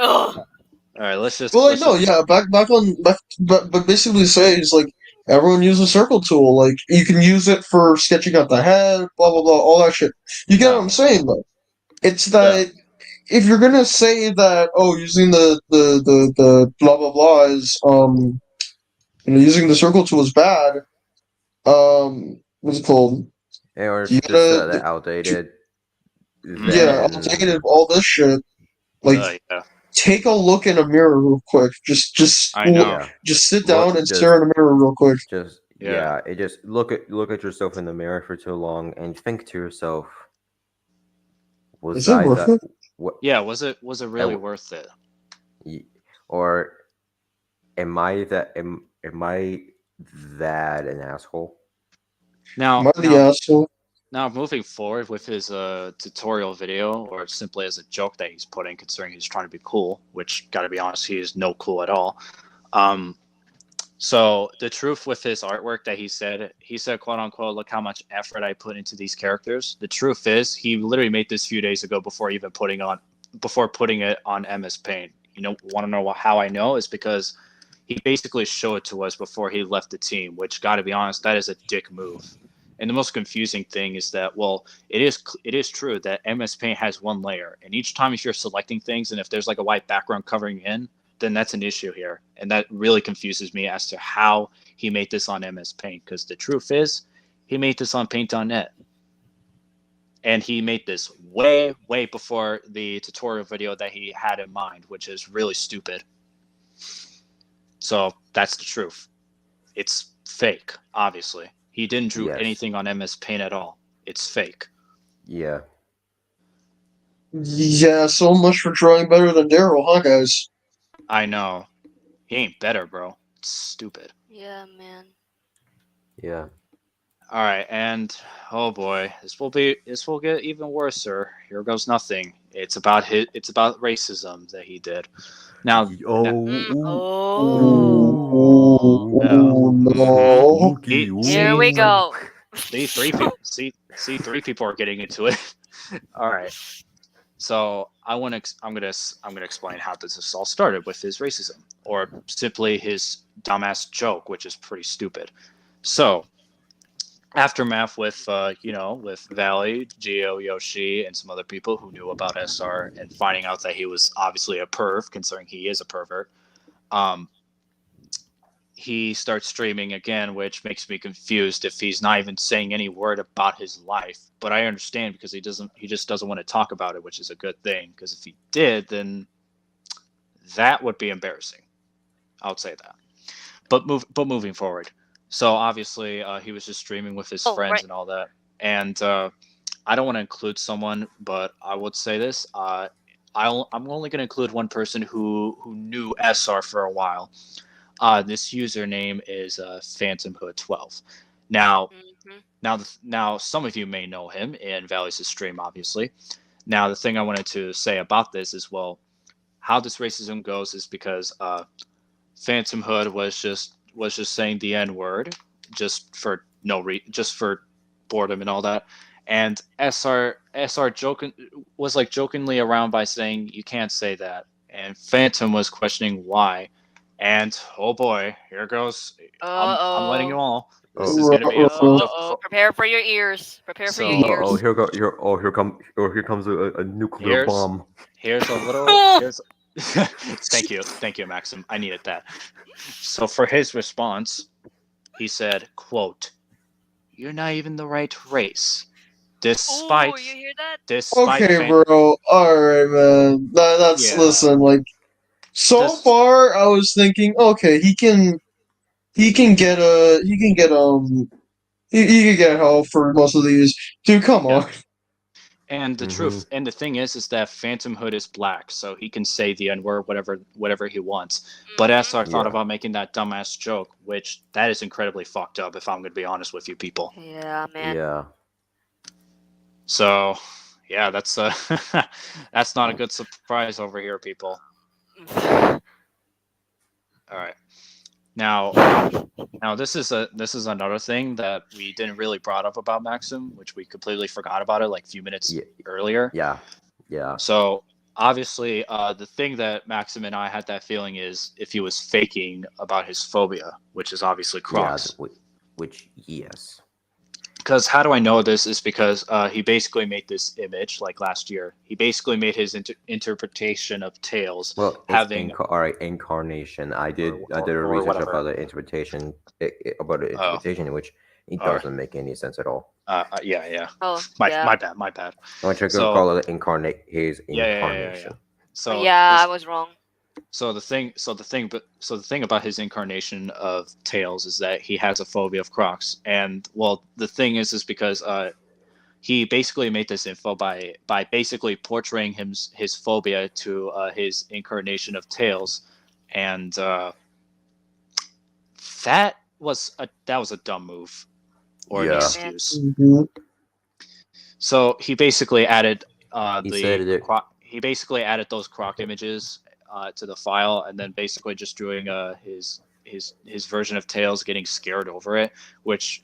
S4: well, like
S2: Let's
S4: no,
S2: just
S4: yeah, back on back, but basically say is like everyone uses a circle tool. Like you can use it for sketching out the head, blah blah blah, all that shit. You get what I'm
S2: no,
S4: saying though? It's
S2: no.
S4: that if you're gonna say that using the blah blah blah is using the circle tool is bad, what's it called?
S3: Or
S4: You
S3: it's just
S4: gotta
S3: that outdated,
S4: yeah,
S3: then
S4: outdated all this shit. Like
S2: Yeah,
S4: take a look in a mirror real quick.
S2: I know.
S3: yeah,
S4: Just sit
S3: look
S4: down and stare
S3: just
S4: in the mirror real quick.
S3: just
S2: Yeah,
S3: yeah, it just look at yourself in the mirror for too long and think to yourself, was
S4: Is it
S3: I
S4: worth
S3: that
S4: it?
S3: what
S2: yeah. Was it
S3: I
S2: really
S3: w-
S2: worth it?
S3: or am I that an asshole?
S4: Am I
S2: Now,
S4: the asshole?
S2: now moving forward with his tutorial video, or simply as a joke that he's putting, considering he's trying to be cool, which gotta be honest, he is no cool at all. Um, So the truth with his artwork that he said, quote unquote, look how much effort I put into these characters. The truth is, he literally made this a few days ago before putting it on MS Paint. You know, want to know how I know? Is because he basically showed it to us before he left the team. Which, got to be honest, that is a dick move. And the most confusing thing is that, well, it is true that MS Paint has one layer, and each time if you're selecting things, and if there's like a white background covering in, then that's an issue here. And that really confuses me as to how he made this on MS Paint. Because the truth is, he made this on Paint.net. And he made this way, way before the tutorial video that he had in mind, which is really stupid. So that's the truth. It's fake, obviously. He didn't draw
S3: Yes.
S2: anything on MS Paint at all. It's fake.
S3: Yeah.
S4: Yeah, so much for drawing better than Daryl, huh, guys?
S2: I know. He ain't better, bro. It's stupid.
S1: Yeah, man.
S3: Yeah.
S2: All right, and oh boy, this will get even worse, sir. Here goes nothing. It's about racism that he did. Now,
S1: Oh.
S2: yeah,
S4: Oh
S2: mm-hmm.
S4: no.
S3: Okay.
S1: Here we go.
S2: See, three people are getting into it. All right, so I'm gonna explain how this all started with his racism, or simply his dumbass joke, which is pretty stupid. So aftermath with with Valley, Geo, Yoshi, and some other people who knew about SR and finding out that he was obviously a perv, considering he is a pervert. Um, he starts streaming again, which makes me confused if he's not even saying any word about his life. But I understand because he just doesn't want to talk about it, which is a good thing. Because if he did, then that would be embarrassing. I would say that. But moving forward, so obviously he was just streaming with his
S1: Oh,
S2: friends
S1: right.
S2: and all that, and I don't want to include someone, but I would say this. I'm only going to include one person who knew SR for a while. This username is Phantom Hood 12. Now,
S1: Mm-hmm.
S2: now, some of you may know him in Valley's stream, obviously. Now, the thing I wanted to say about this is, well, how this racism goes is because Phantom Hood was just saying the N word just for just for boredom and all that. And SR joking was like jokingly around by saying you can't say that. And Phantom was questioning why. And oh boy, here goes. I'm letting you
S1: Uh-oh.
S2: all. This is gonna be a fucked up.
S1: Prepare for your ears. Prepare for your
S2: So
S1: ears.
S3: Here comes a nuclear
S2: here's
S3: bomb.
S2: here's a little here's. thank you, Maxim. I needed that. So for his response, he said, "Quote: You're not even the right race,
S1: Ooh,
S2: despite
S1: you hear that?
S2: despite
S4: Okay,
S2: fan-
S4: bro. All right, man. That's
S2: yeah,
S4: listen. Like so
S2: just
S4: far, I was thinking, okay, he can get help for most of these. Dude, come
S2: yeah."
S4: on.
S2: And the
S3: Hmm.
S2: truth, and the thing is that Phantom Hood is black, so he can say the N-word, whatever he wants. But
S1: Mm-hmm.
S2: SR thought
S3: Yeah.
S2: about making that dumbass joke, which that is incredibly fucked up. If I'm going to be honest with you, people.
S1: Yeah, man.
S3: Yeah.
S2: So, yeah, that's that's not a good surprise over here, people. All right, now this is another thing that we didn't really brought up about Maxim, which we completely forgot about it like a few minutes
S3: Yeah.
S2: earlier.
S3: Yeah. Yeah.
S2: So obviously, the thing that Maxim and I had that feeling is if he was faking about his phobia, which is obviously
S3: Yeah.
S2: Crocs.
S3: Which yes.
S2: Because how do I know this is because he basically made this image like last year. He basically made his interpretation of Tails
S3: Well, it's
S2: having
S3: all right. Incarnation. I did a
S2: or
S3: research
S2: whatever.
S3: about the interpretation. About the
S2: Oh,
S3: interpretation, in which it
S2: all right.
S3: doesn't make any sense at all.
S2: Yeah.
S1: Oh,
S2: My
S1: yeah.
S2: my bad.
S3: I want to
S2: So
S3: call it his
S2: yeah.
S3: incarnation.
S2: So
S1: Yeah, I
S2: this
S1: was wrong.
S2: So the thing about his incarnation of Tails is that he has a phobia of Crocs, and well, the thing is because he basically made this info by basically portraying his phobia to his incarnation of Tails, and that was a dumb move or an
S1: Yeah,
S3: Yeah.
S1: man.
S2: excuse.
S4: Mhm.
S2: So he basically added
S3: He said it.
S2: he basically added those croc images to the file, and then basically just doing his version of Tails getting scared over it, which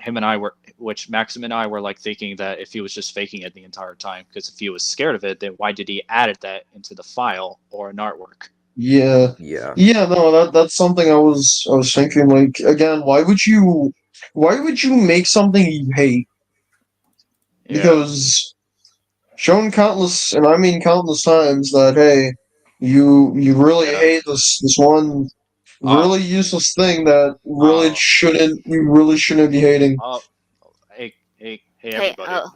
S2: Maxim and I were like thinking that if he was just faking it the entire time, because if he was scared of it, then why did he added that into the file or an artwork?
S4: Yeah.
S3: Yeah.
S4: Yeah, no, that's something I was thinking, like, again, why would you make something you hate?
S2: Yeah,
S4: Because shown countless, and I mean countless times, that hey, you really
S2: yeah.
S4: hate this one
S2: Oh,
S4: really useless thing that
S2: oh,
S4: you really shouldn't be hating.
S2: oh. Hey,
S1: Hey,
S2: everybody!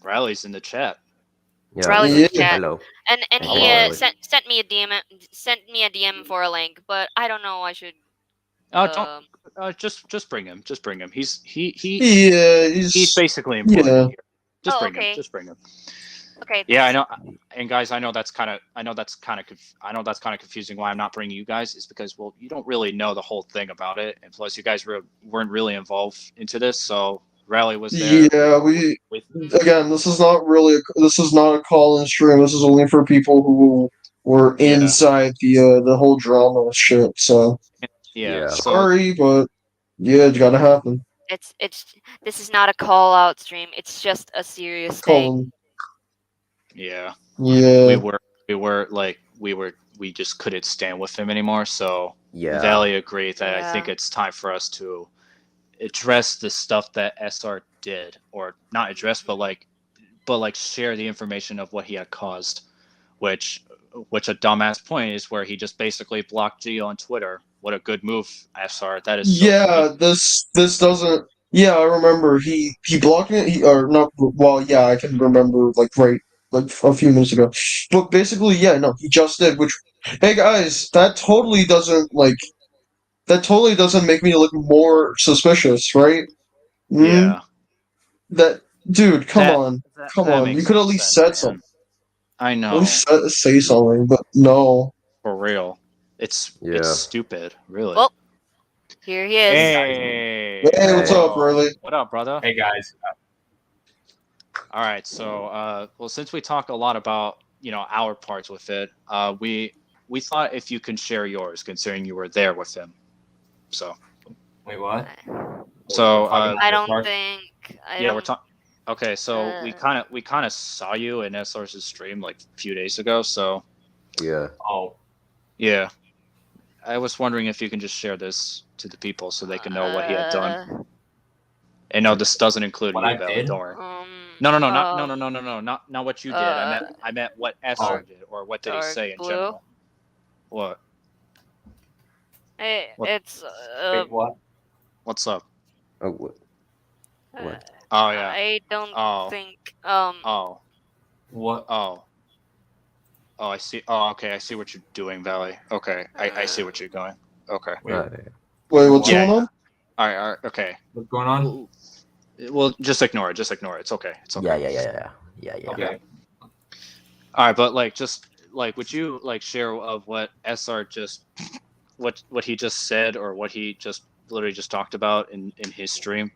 S2: Riley's in the chat.
S3: Yeah.
S1: Riley's in
S4: Yeah.
S1: the chat,
S3: Hello.
S1: and
S3: Hello,
S1: he
S2: Oh,
S3: Riley.
S1: sent me a DM, sent me a DM for a link, but I don't know. I should
S2: don't
S1: um.
S2: just bring him. Just bring him.
S4: Yeah,
S2: He's basically
S4: yeah.
S2: important here. Just
S1: Oh,
S2: bring him.
S1: okay.
S2: Just bring him.
S1: Okay,
S2: Yeah, I
S1: thanks.
S2: know. And guys, I know that's kind of confusing. Why I'm not bringing you guys is because well, you don't really know the whole thing about it, and plus, you guys weren't really involved into this. So Rally was there
S4: Yeah, we
S2: with
S4: again, this is not a call-in stream. This is only for people who were
S2: yeah,
S4: inside the whole drama shit. So
S2: yeah.
S3: Yeah.
S2: So
S4: sorry, but yeah, it's gotta happen.
S1: It's this is not a call out stream. It's just a serious thing.
S4: Colin.
S2: yeah, we
S4: Yeah.
S2: were we just couldn't stand with him anymore. So
S3: Yeah.
S2: Valley agreed that I think
S1: Yeah.
S2: it's time for us to address the stuff that SR did, or not address, but like share the information of what he had caused, which a dumbass point is where he just basically blocked Gio on Twitter. What a good move, SR. That is so
S4: Yeah,
S2: sweet.
S4: this doesn't. Yeah, I remember he blocked me. He or not. Well, yeah, I can remember like a few minutes ago. But basically, yeah, no, he just did. Which, hey guys, that totally doesn't make me look more suspicious, right? Mm,
S2: Yeah,
S4: that dude,
S2: that
S4: come
S2: that
S4: on. You
S2: makes
S4: could
S2: no
S4: at least
S2: sense,
S4: said
S2: man.
S4: something.
S2: I
S4: At least
S2: know,
S4: say something. But no.
S2: for real. It's
S3: Yeah.
S2: stupid, really.
S1: Well, here he is.
S5: Hey guys,
S2: Hey,
S4: Hey, what's
S3: Hey.
S4: up,
S2: hello.
S4: Riley?
S2: What up, brother?
S5: hey guys.
S2: All right, so well, since we talk a lot about our parts with it, we thought if you can share yours, considering you were there with him. So
S5: Wait, what?
S2: so
S5: We're talking about
S1: I
S5: this
S1: don't
S5: part.
S1: think I
S2: yeah, we're
S1: don't.
S2: talking. Okay, so
S1: Uh,
S2: we kind of saw you in SR's stream like a few days ago. So
S3: Yeah.
S5: Oh,
S2: yeah, I was wondering if you can just share this to the people so they can know what he had done.
S1: uh,
S2: And no, this doesn't include
S5: What
S2: you,
S5: I
S2: Valley.
S5: did?
S2: Don't worry.
S1: Um.
S2: No, not what you did. I meant what SR
S1: Dark-
S2: did, or what did he
S1: dark
S2: say in
S1: blue.
S2: general. What? What?
S1: It's
S5: Wait, what?
S2: What's up?
S3: Oh, what?
S2: Oh yeah.
S1: I don't
S2: Oh.
S1: think
S2: Oh.
S5: What?
S2: Oh. Oh, I see. Oh, okay. I see what you're doing, Valley. Okay, I see what you're going. Okay.
S5: Wait,
S4: Wait, what's
S2: Yeah,
S4: going on?
S2: All right. Okay.
S5: what's going on?
S2: Well, just ignore it. Just ignore it. It's okay. It's okay.
S3: Yeah.
S5: Okay.
S2: All right, but like, just like, would you like share of what SR just, what he just said, or what he just literally just talked about in his stream?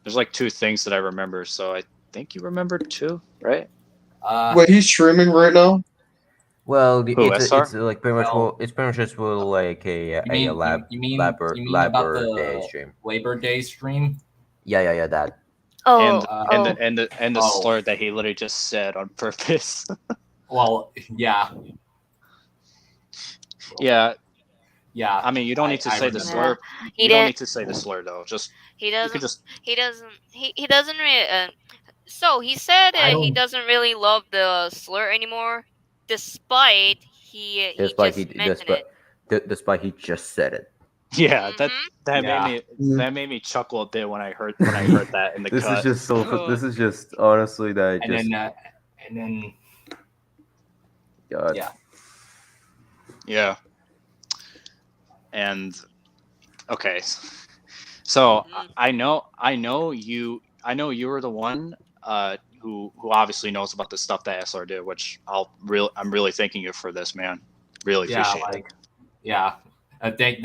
S2: There's like two things that I remember, so I think you remember two, right?
S4: Wait, he's streaming right now?
S3: Well,
S2: Who, SR?
S3: it's like pretty much
S5: Well,
S3: it's pretty much just like a
S5: you mean about
S3: Labor Day
S5: the
S3: stream.
S5: Labor Day stream?
S3: Yeah, that.
S1: oh
S2: And the
S5: Oh.
S2: slur that he literally just said on purpose.
S5: Well, yeah.
S2: Yeah,
S5: Yeah.
S2: I mean, you don't need to
S5: I
S2: say the
S5: remember.
S2: slur.
S1: He
S2: You don't
S1: didn't-
S2: need to say the slur though. Just
S1: he
S2: you
S1: doesn't
S2: could just
S1: he doesn't really so he said
S5: I
S1: he
S5: don't-
S1: doesn't really love the slur anymore, despite he
S3: Despite
S1: just mentioned it.
S3: despite he just said it.
S2: yeah. That
S5: Yeah.
S2: made me chuckle a bit when I heard that in the
S3: This
S2: cut.
S3: is just so. This is just honestly that
S5: And
S3: just.
S5: then
S3: God.
S5: yeah.
S2: Yeah. And okay, so I know you were the one who obviously knows about the stuff that SR did, which I'm really thanking you for this, man. Really appreciate it.
S5: Yeah. Thank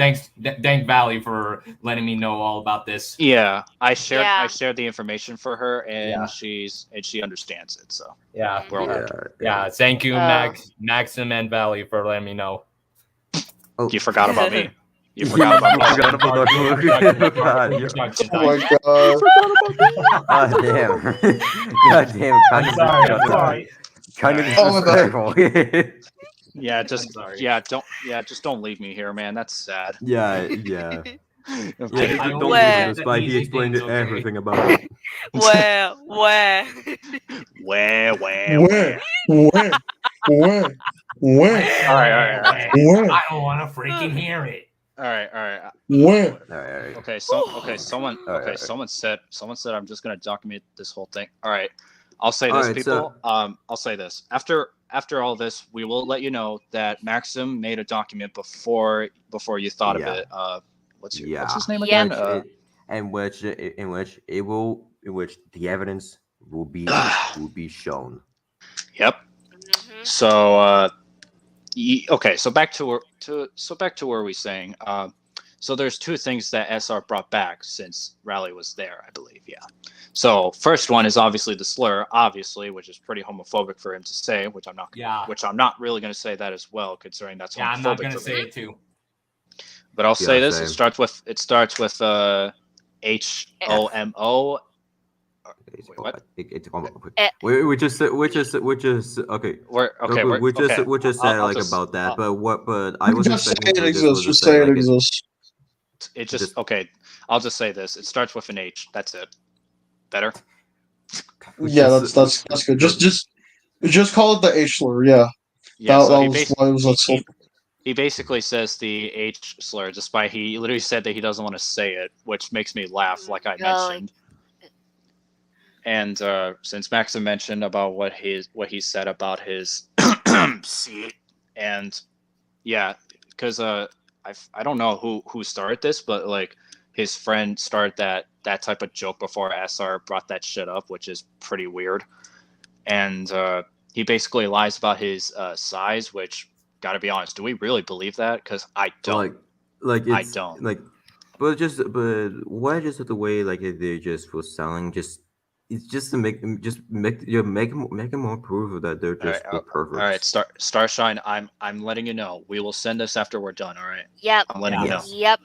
S5: Valley for letting me know all about this.
S2: Yeah, I shared
S1: Yeah.
S2: the information for her, and
S5: Yeah.
S2: she understands it. So
S5: Yeah.
S2: we're all happy.
S5: Yeah. Thank you, Maxim and Valley, for letting me know.
S3: Oh,
S2: You forgot about me. You
S3: You
S2: forgot about me.
S3: forgot about the God,
S4: Oh my god.
S3: God damn. God damn.
S5: I'm sorry.
S3: Kind of
S4: Oh my
S3: disrespectful.
S2: Yeah,
S5: I'm sorry.
S2: just don't leave me here, man. That's sad.
S3: yeah.
S2: Okay.
S5: I
S3: Don't
S5: only
S3: leave
S5: said
S3: him,
S5: the
S3: despite he
S5: easy
S3: explained
S5: things, okay?
S3: everything about it.
S1: Where
S2: Where?
S4: Where?
S2: All right.
S4: Where?
S5: I don't want to freaking hear it.
S2: All right.
S4: Where?
S3: All right.
S2: Okay, someone
S3: Alright.
S2: someone said I'm just gonna document this whole thing. All right, I'll say this,
S3: Alright,
S2: people. I'll say this after all this, we will let you know that Maxim made a document before you thought
S3: Yeah.
S2: of it. What's
S3: Yeah.
S2: his name
S1: Yeah.
S2: again?
S3: In which the evidence will be shown.
S2: Yep.
S1: Mhm.
S2: So okay, so back to where we saying. So there's two things that SR brought back since Rally was there, I believe. Yeah. So first one is obviously the slur, obviously, which is pretty homophobic for him to say, which I'm not really going to say that as well, considering that's homophobic.
S5: Yeah, I'm not gonna
S2: for
S5: say
S2: me.
S5: it too.
S2: But I'll say this:
S3: same.
S2: it starts with HOMO. Wait, what?
S3: We just okay. We just said
S2: I'll
S3: like
S2: just-
S3: about that,
S2: I'll-
S3: but I was
S4: Just say
S3: expecting
S4: it
S3: for this
S4: exists.
S3: was to
S4: Just
S3: say
S4: say it
S3: like
S4: exists.
S2: It just okay. I'll just say this: it starts with an H. That's it. Better.
S4: Yeah, that's good. Just call it the H slur. Yeah,
S2: Yeah.
S4: that
S2: So he
S4: was
S2: basically
S4: why it was that simple.
S2: he basically says the H slur, despite he literally said that he doesn't want to say it, which makes me laugh, like I mentioned. And since Maxim mentioned about what he said about his seat, and yeah, because I don't know who started this, but like his friend started that type of joke before SR brought that shit up, which is pretty weird. And he basically lies about his size, which, gotta be honest, do we really believe that? Because I don't.
S3: Like
S2: I
S3: it's,
S2: don't.
S3: like, but why just the way like they just for selling just. It's just to make him make him more proof that they're just perfect.
S2: All right, Starshine. I'm letting you know. We will send this after we're done. All right.
S1: Yep.
S2: I'm letting you know.
S1: Yep.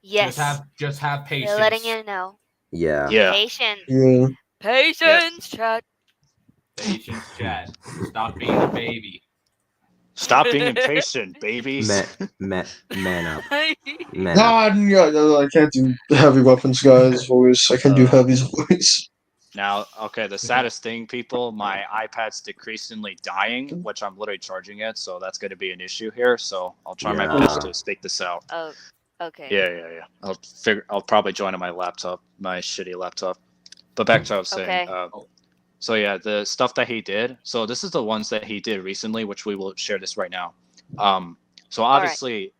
S1: Yes.
S5: Just have patience.
S1: We're letting you know.
S3: Yeah.
S1: Patience.
S4: Yeah.
S1: Patience, chat.
S5: Patience, chat. Stop being a baby.
S2: Stop being impatient, babies.
S3: Man up. Man up.
S4: Nah, yeah, I can't do heavy weapons guys voice. I can do heavy's voice.
S2: Now, okay, the saddest thing, people, my iPad's decreasingly dying, which I'm literally charging it, so that's going to be an issue here. So I'll try my best to speak this out.
S1: Oh, okay.
S2: Yeah. I'll probably join on my laptop, my shitty laptop. But back to what I was saying.
S1: Okay.
S2: So yeah, the stuff that he did. So this is the ones that he did recently, which we will share this right now. So obviously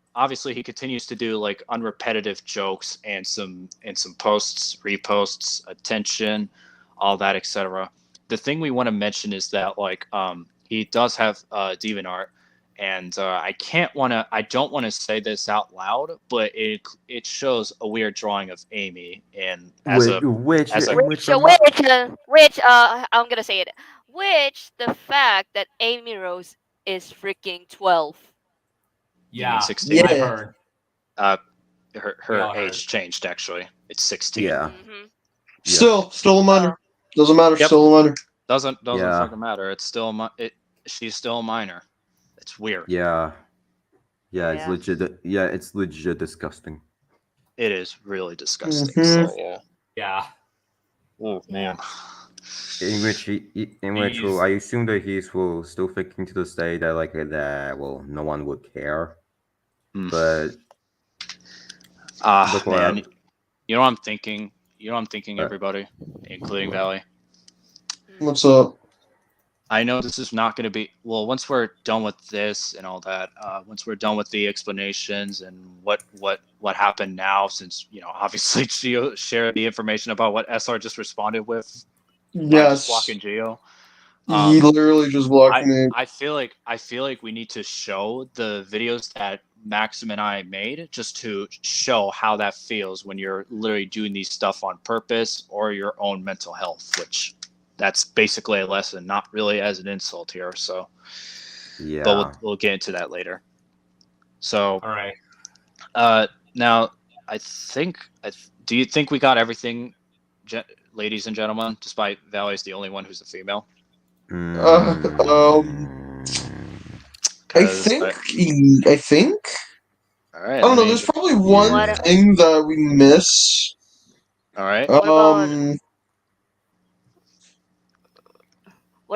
S2: he continues to do like unrepetitive jokes and some posts, reposts, attention, all that, etc. The thing we want to mention is that like he does have DeviantArt, and I don't want to say this out loud, but it shows a weird drawing of Amy, and
S3: Which
S1: I'm gonna say it. Which the fact that Amy Rose is freaking 12.
S2: You mean
S5: Yeah,
S2: 16?
S5: I
S4: Yeah.
S5: heard.
S2: Her
S5: all heard.
S2: age changed actually. It's 16.
S3: Yeah.
S1: Mm-hmm.
S4: Still a minor. Doesn't matter.
S2: Yep.
S4: Still a minor.
S2: Doesn't
S3: Yeah.
S2: fucking matter. It's still she's still a minor. It's weird.
S3: Yeah. Yeah, it's
S1: Yeah.
S3: legit. Yeah, it's legit disgusting.
S2: It is really disgusting.
S4: Mhm.
S2: So
S5: Yeah.
S2: oh man.
S3: In which
S5: He's-
S3: I assume that he's will still thinking to this day that like that no one would care.
S2: Mm.
S3: But look what
S2: man.
S3: I'm-
S2: You know what I'm thinking?
S3: What?
S2: Everybody, including Valley.
S4: What's up?
S2: I know this is not going to be well. Once we're done with this and all that, once we're done with the explanations and what happened now, since obviously Geo shared the information about what SR just responded with, by just
S4: Yes.
S2: blocking Geo.
S4: He literally just blocked me.
S2: I feel like we need to show the videos that Maxim and I made just to show how that feels when you're literally doing these stuff on purpose or your own mental health, which that's basically a lesson, not really as an insult here. So,
S3: yeah.
S2: but we'll get into that later. So,
S5: All right.
S2: now do you think we got everything, ladies and gentlemen? Despite Valley's the only one who's a female.
S4: I think.
S2: All right.
S4: I don't know. There's probably one
S1: What-
S4: thing that we miss.
S2: All right.
S1: What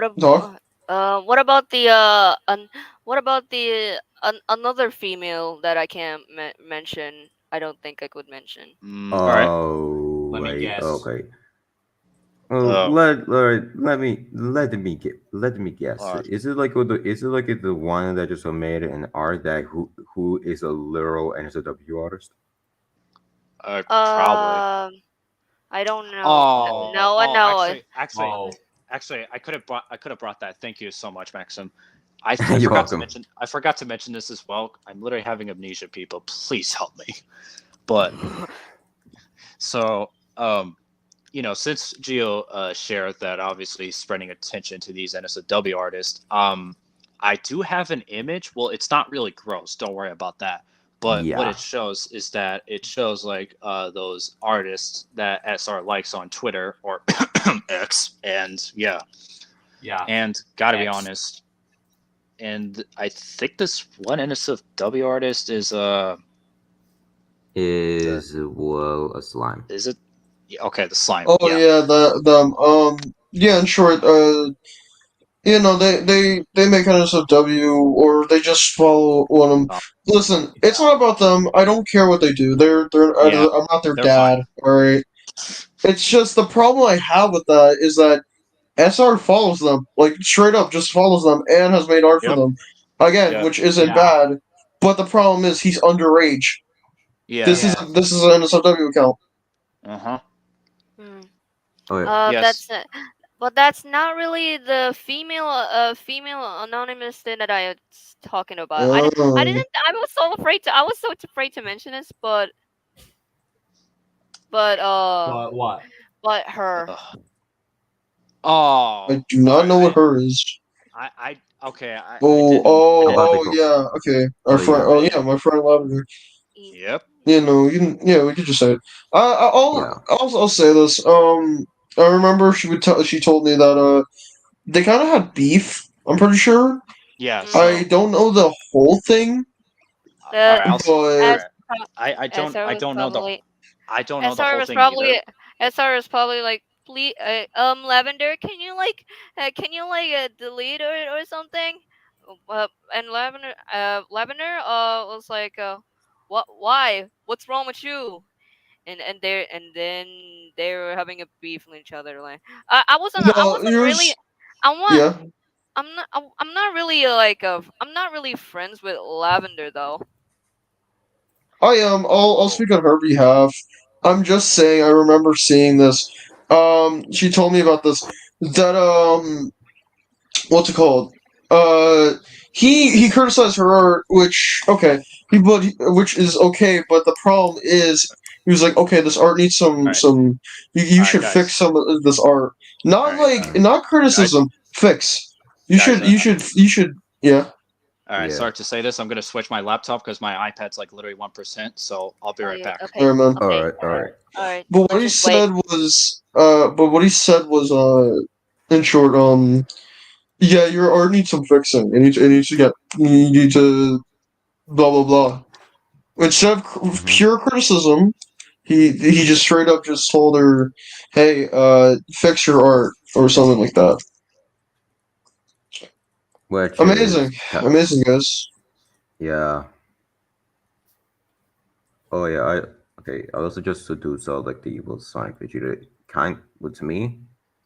S1: about-
S4: Dog?
S1: What about the another female that I can't mention? I don't think I could mention.
S2: All right.
S3: Oh,
S5: Let me
S3: wait,
S5: guess.
S3: okay. Well, let me guess. Is it like the one that just made an art that who is a literal NSW artist?
S2: Probably.
S1: I don't know.
S2: Oh,
S1: no.
S2: Actually, I could have brought that. Thank you so much, Maxim. I
S3: You're
S2: forgot to
S3: welcome.
S2: mention. I forgot to mention this as well. I'm literally having amnesia, people. Please help me. But so, since Geo shared that, obviously spreading attention to these NSW artists, I do have an image. Well, it's not really gross. Don't worry about that. But what
S3: Yeah.
S2: it shows is that it shows like those artists that SR likes on Twitter or X, and yeah, and gotta be
S5: X.
S2: honest, and I think this one NSFW artist is
S3: well a slime.
S2: is it? Yeah, okay, the slime.
S4: Oh yeah, yeah. In short, they make NSFW or they just follow one of them. Listen, it's not about them. I don't care what they do. I'm not their
S2: they're
S4: dad. All right. It's just the problem I have with that is that SR follows them, like straight up, just follows them and has made art for
S2: Yep.
S4: them. Again,
S2: Yep.
S4: which isn't
S5: Yeah.
S4: bad. But the problem is he's underage.
S2: Yeah.
S4: This is an NSFW account.
S2: Uh-huh.
S3: Okay.
S2: Yes.
S1: But that's not really the female anonymous thing that I was talking about. I was so afraid to mention this, but
S5: What?
S1: her.
S2: Oh.
S4: I do not know what her is.
S2: Okay.
S4: Yeah. Okay. Our friend. Oh yeah, my friend Lavender.
S2: Yep.
S4: We could just say it. I'll say this. I remember she told me that they kind of had beef. I'm pretty sure
S2: Yeah.
S1: Mhm.
S2: So
S4: I don't know the whole thing,
S2: all
S1: The
S2: right.
S1: as
S4: but
S2: I
S1: SR was
S2: don't know the
S1: probably SR
S2: whole
S1: was
S2: thing
S1: probably
S2: either.
S1: SR was probably like, please, Lavender, can you like delete or something? And Lavender was like, why? What's wrong with you? And then they were having a beef with each other. Like, I
S4: no,
S1: wasn't really,
S4: here's
S1: I want,
S4: yeah.
S1: I'm not really like I'm not really friends with Lavender though.
S4: I am. I'll
S2: Oh,
S4: speak on her behalf. I'm just saying. I remember seeing this. She told me about this. That what's it called? Uh, he criticized her art, which okay, which is okay, but the problem is he was like, okay, this art needs
S2: all right,
S4: some. You
S2: all right,
S4: should fix
S2: guys.
S4: some of this art.
S2: All
S4: Not
S2: right,
S4: like not
S2: guys,
S4: criticism. Fix. You
S2: guys.
S4: should. You should. Yeah.
S2: All right.
S3: Yeah.
S2: Sorry to say this. I'm gonna switch my laptop because my iPad's like literally 1%. So I'll be
S1: Oh
S2: right
S1: yeah,
S2: back.
S1: okay,
S4: Alright, man.
S3: All
S1: okay,
S3: right. All right.
S1: all right.
S4: But what
S1: Let's
S4: he
S1: just wait.
S4: said was, in short, yeah, your art needs some fixing. It needs to get, you need to, blah, blah, blah. Instead of
S3: Mhm.
S4: pure criticism, he just straight up just told her, hey, fix your art, or something like that.
S3: Which
S4: Amazing.
S3: is
S4: Amazing, guys.
S3: yeah. Oh yeah. I okay. I also just seduce out like the evil Sonic Vegeta. Kind with to me,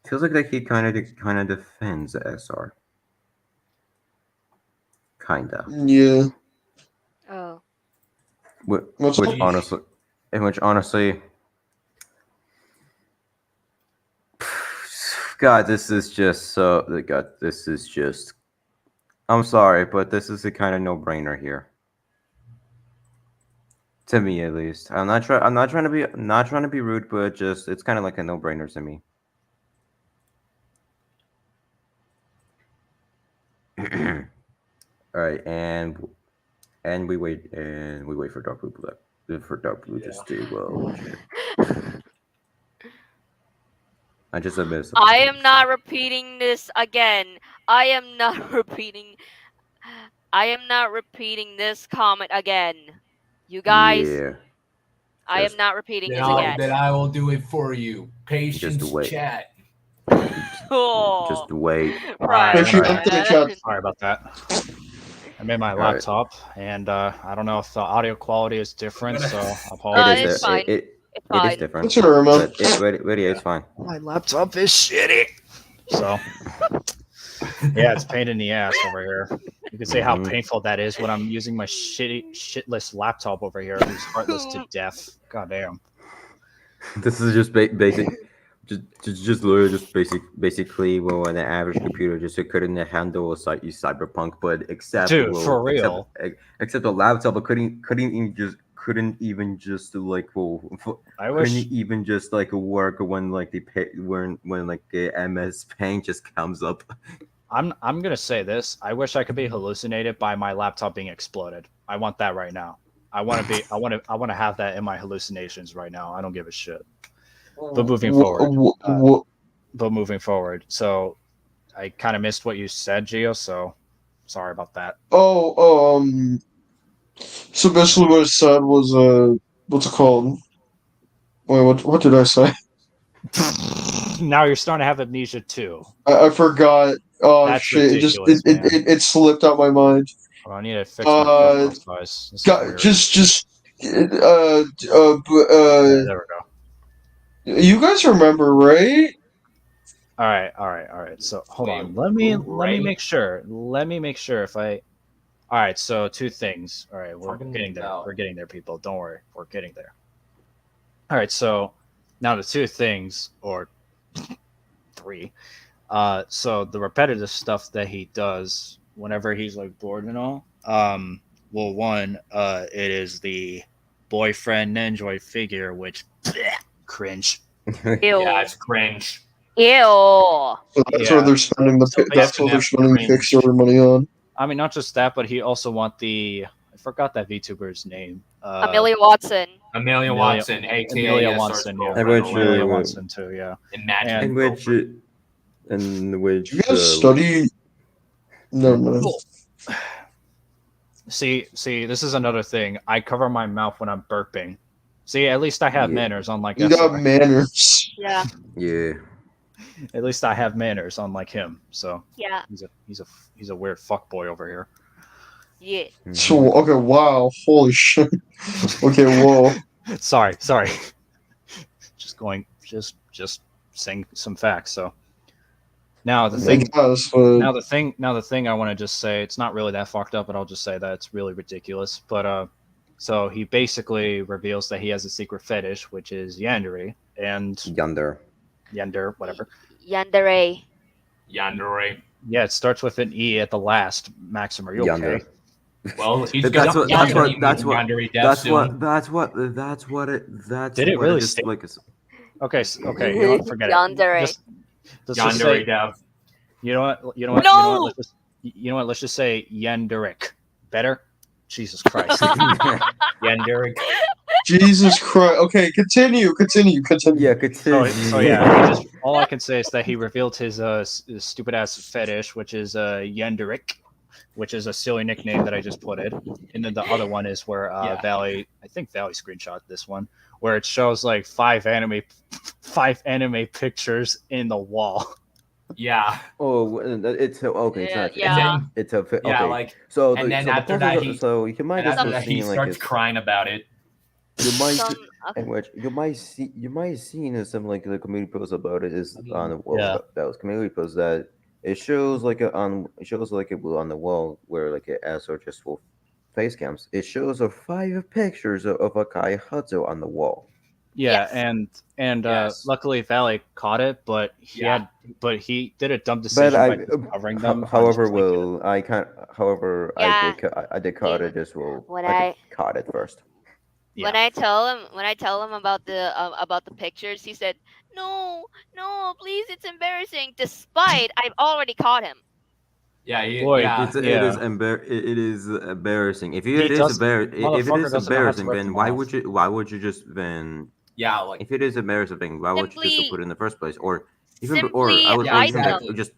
S3: feels like that he kind of defends SR. Kinda.
S4: Yeah.
S1: Oh,
S3: Which,
S4: What's
S3: which
S4: up?
S5: Jeez.
S3: honestly, in which honestly, God, this is just so. God, this is just. I'm sorry, but this is a kind of no-brainer here. To me, at least. I'm not trying to be. Not trying to be rude, but just it's kind of like a no-brainer to me. All right, and we wait for Dark Blue
S5: Yeah.
S3: just to shit. I just admit some
S1: I am
S3: mistakes.
S1: not repeating this again. I am not repeating. I am not repeating this comment again. You guys,
S3: Yeah,
S1: I am
S3: just
S1: not repeating
S5: Then
S1: this
S5: I
S3: wait.
S1: again.
S5: then I will do it for you.
S3: Just
S5: Patience,
S3: wait.
S5: chat.
S3: Just,
S1: Oh,
S3: just wait.
S2: All right. All
S4: Actually,
S2: right.
S4: I'm the chat.
S1: Fran.
S2: Sorry about that. I'm in my
S3: All right.
S2: laptop, and I don't know if the audio quality is different, so I
S3: It is.
S1: It's
S2: apologize.
S1: fine.
S3: It
S1: It's
S3: it is
S1: fine.
S3: different,
S4: That's her, man.
S3: but yeah, it's fine.
S2: My laptop is shitty. So yeah, it's a pain in the ass over here. You can see how
S3: Hmm.
S2: painful that is when I'm using my shitless laptop over here, who's heartless to death. God damn.
S3: This is just basic. Just literally just basically well an average computer just couldn't handle a cyberpunk, but
S2: Dude, for real.
S3: except a laptop, but couldn't even just like
S2: I
S3: couldn't
S2: wish
S3: even just like work when like when like the MS Paint just comes up.
S2: I'm gonna say this. I wish I could be hallucinated by my laptop being exploded. I want that right now. I want to have that in my hallucinations right now. I don't give a shit. But moving forward. But moving forward. So I kind of missed what you said, Gio, so sorry about that.
S4: Oh, so basically what it said was, what's it called? Wait, what did I say?
S2: Now you're starting to have amnesia too.
S4: I forgot. Oh
S2: That's
S4: shit! It just it,
S2: ridiculous,
S4: it,
S2: man.
S4: it, it slipped out my mind.
S2: Well, I need to fix my
S4: Uh,
S2: profile size. This is
S4: got
S2: weird.
S4: just
S2: Yeah, there we go.
S4: you guys remember, right?
S2: All right. So hold
S5: Wait,
S2: on.
S5: who,
S2: Let me
S5: Ray?
S2: make sure. Let me make sure if I. All right. So two things. All right, we're
S5: Talking
S2: getting there.
S5: about
S2: We're getting there, people. Don't worry. We're getting there. All right. So now the two things, or three. So the repetitive stuff that he does whenever he's like bored and all. Well, one, it is the boyfriend ninja figure, which cringe.
S5: yeah,
S1: Ew.
S5: it's cringe.
S1: Ew.
S4: So
S2: Yeah. So
S4: that's what they're
S2: basically,
S4: spending the
S2: cringe.
S4: Kickstarter money on.
S2: I mean, not just that, but he also want the. I forgot that VTuber's name.
S1: Amelia Watson.
S5: Amelia
S2: Amelia,
S5: Watson, aka
S2: Amelia
S5: SR's
S2: Watson, yeah,
S3: In
S5: girlfriend or
S3: which
S2: Amelia
S5: whatever.
S2: Watson too, yeah,
S5: Imaginary
S2: and
S3: in which
S5: girlfriend.
S3: in
S4: Do you
S3: which
S4: guys study? No, no.
S2: well, See, this is another thing. I cover my mouth when I'm burping. See, at least I have
S3: Yeah.
S2: manners, unlike
S4: You got
S2: SR.
S4: manners.
S1: Yeah.
S3: Yeah.
S2: At least I have manners, unlike him. So
S1: Yeah.
S2: he's a weird fuckboy over here.
S1: Yeah.
S3: Mhm.
S4: So, okay, wow, holy shit. Okay, whoa.
S2: sorry. Just saying some facts. So now the
S4: I
S2: thing
S4: guess, but
S2: now the thing I want to just say, it's not really that fucked up, but I'll just say that it's really ridiculous. But so he basically reveals that he has a secret fetish, which is yandere and
S3: Yonder.
S2: yender, whatever.
S1: Yandere.
S5: Yandere.
S2: Yeah, it starts with an E at the last. Maxim, are you
S3: Yonder.
S2: okay?
S5: Well, he's
S3: But
S5: gonna
S3: that's what.
S5: he's
S3: That's
S5: gonna
S3: what.
S5: be
S3: That's
S5: meeting
S3: what.
S5: Yandere death
S3: That's
S5: soon.
S3: what. That's what. That's what it. That's
S2: Did it
S3: what
S2: really
S3: it is.
S2: state-
S3: Like.
S2: Okay, okay. You know what? Forget it.
S1: Yandere.
S2: Let's just
S5: Yandere
S2: say.
S5: dev.
S2: You know what? You know what?
S1: No!
S2: You know what? Let's just say Yanderic. Better? Jesus Christ.
S5: Yandere.
S4: Jesus Christ. Okay, continue.
S3: Yeah.
S2: So
S3: Continue.
S2: yeah, he just all I can say is that he revealed his stupid ass fetish, which is Yenderic, which is a silly nickname that I just put it. And then the other one is where
S5: Yeah.
S2: Valley, I think Valley screenshot this one, where it shows like five anime pictures in the wall.
S5: Yeah.
S3: Oh, it's okay. It's
S1: Yeah,
S3: not.
S1: yeah.
S3: It's a. Okay.
S5: Yeah, like,
S3: So
S5: and then
S3: so the
S5: after
S3: process
S5: that
S3: of- so you might
S5: and
S3: have
S5: after
S3: just
S5: that he
S3: seen like
S5: starts
S3: his,
S5: crying about it.
S3: you might
S1: Some,
S3: in which you might seen some like the community post about it is
S5: mean,
S3: on well
S2: yeah.
S3: that was community post that it shows like it shows like it will on the wall where like it as or just will face cams. It shows 5 pictures of a Kai Hutzo on the wall.
S2: Yeah,
S1: Yes.
S2: and
S5: Yes.
S2: luckily Valley caught it, but
S5: Yeah.
S2: he did a dumb
S3: But
S2: decision
S3: I,
S2: by just covering them. on
S3: however,
S2: just, like,
S3: however,
S1: Yeah.
S3: I did caught
S1: See,
S3: it. Just will
S1: when
S3: I
S1: I
S3: did caught it first.
S1: when I tell him about the pictures, he said, "No, no, please, it's embarrassing." Despite I've already caught him.
S5: Yeah,
S2: Boy,
S5: yeah.
S3: It is embarrassing. If
S2: He does,
S3: if it
S2: motherfucker
S3: is
S2: doesn't know how to
S3: embarrassing,
S2: rip
S3: then
S2: them off.
S3: why would you just then
S5: Yeah, like
S3: if it is embarrassing, why would you just
S1: Simply
S3: put it in the first place, or even
S1: simply
S3: I would
S5: yeah,
S3: or
S1: hide
S3: even
S1: them.
S5: exactly.
S3: just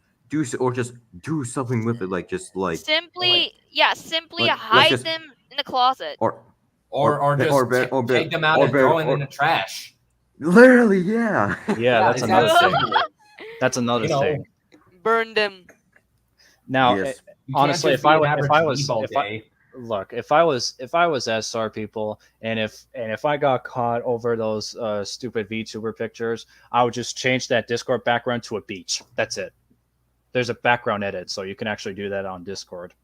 S3: do something with it, like just like
S1: Simply simply
S3: like
S1: hide
S3: just
S1: them in the closet.
S3: or
S5: or
S3: be-
S5: just
S3: be- be-
S5: take them out
S3: or
S5: and
S3: be-
S5: throw it
S3: or-
S5: in the trash.
S3: literally, yeah.
S2: Yeah, that's
S5: it's
S2: another
S5: that
S2: thing.
S5: simple.
S2: That's another
S5: You know,
S2: thing.
S1: Burn them.
S2: Now,
S3: Yes.
S5: You
S2: honestly,
S5: can't just
S2: if I
S5: be an
S2: wa-
S5: average
S2: if I was
S5: thief all
S2: if I
S5: day.
S2: look, if I was SR people, and if I got caught over those stupid VTuber pictures, I would just change that Discord background to a beach. That's it. There's a background edit, so you can actually do that on Discord.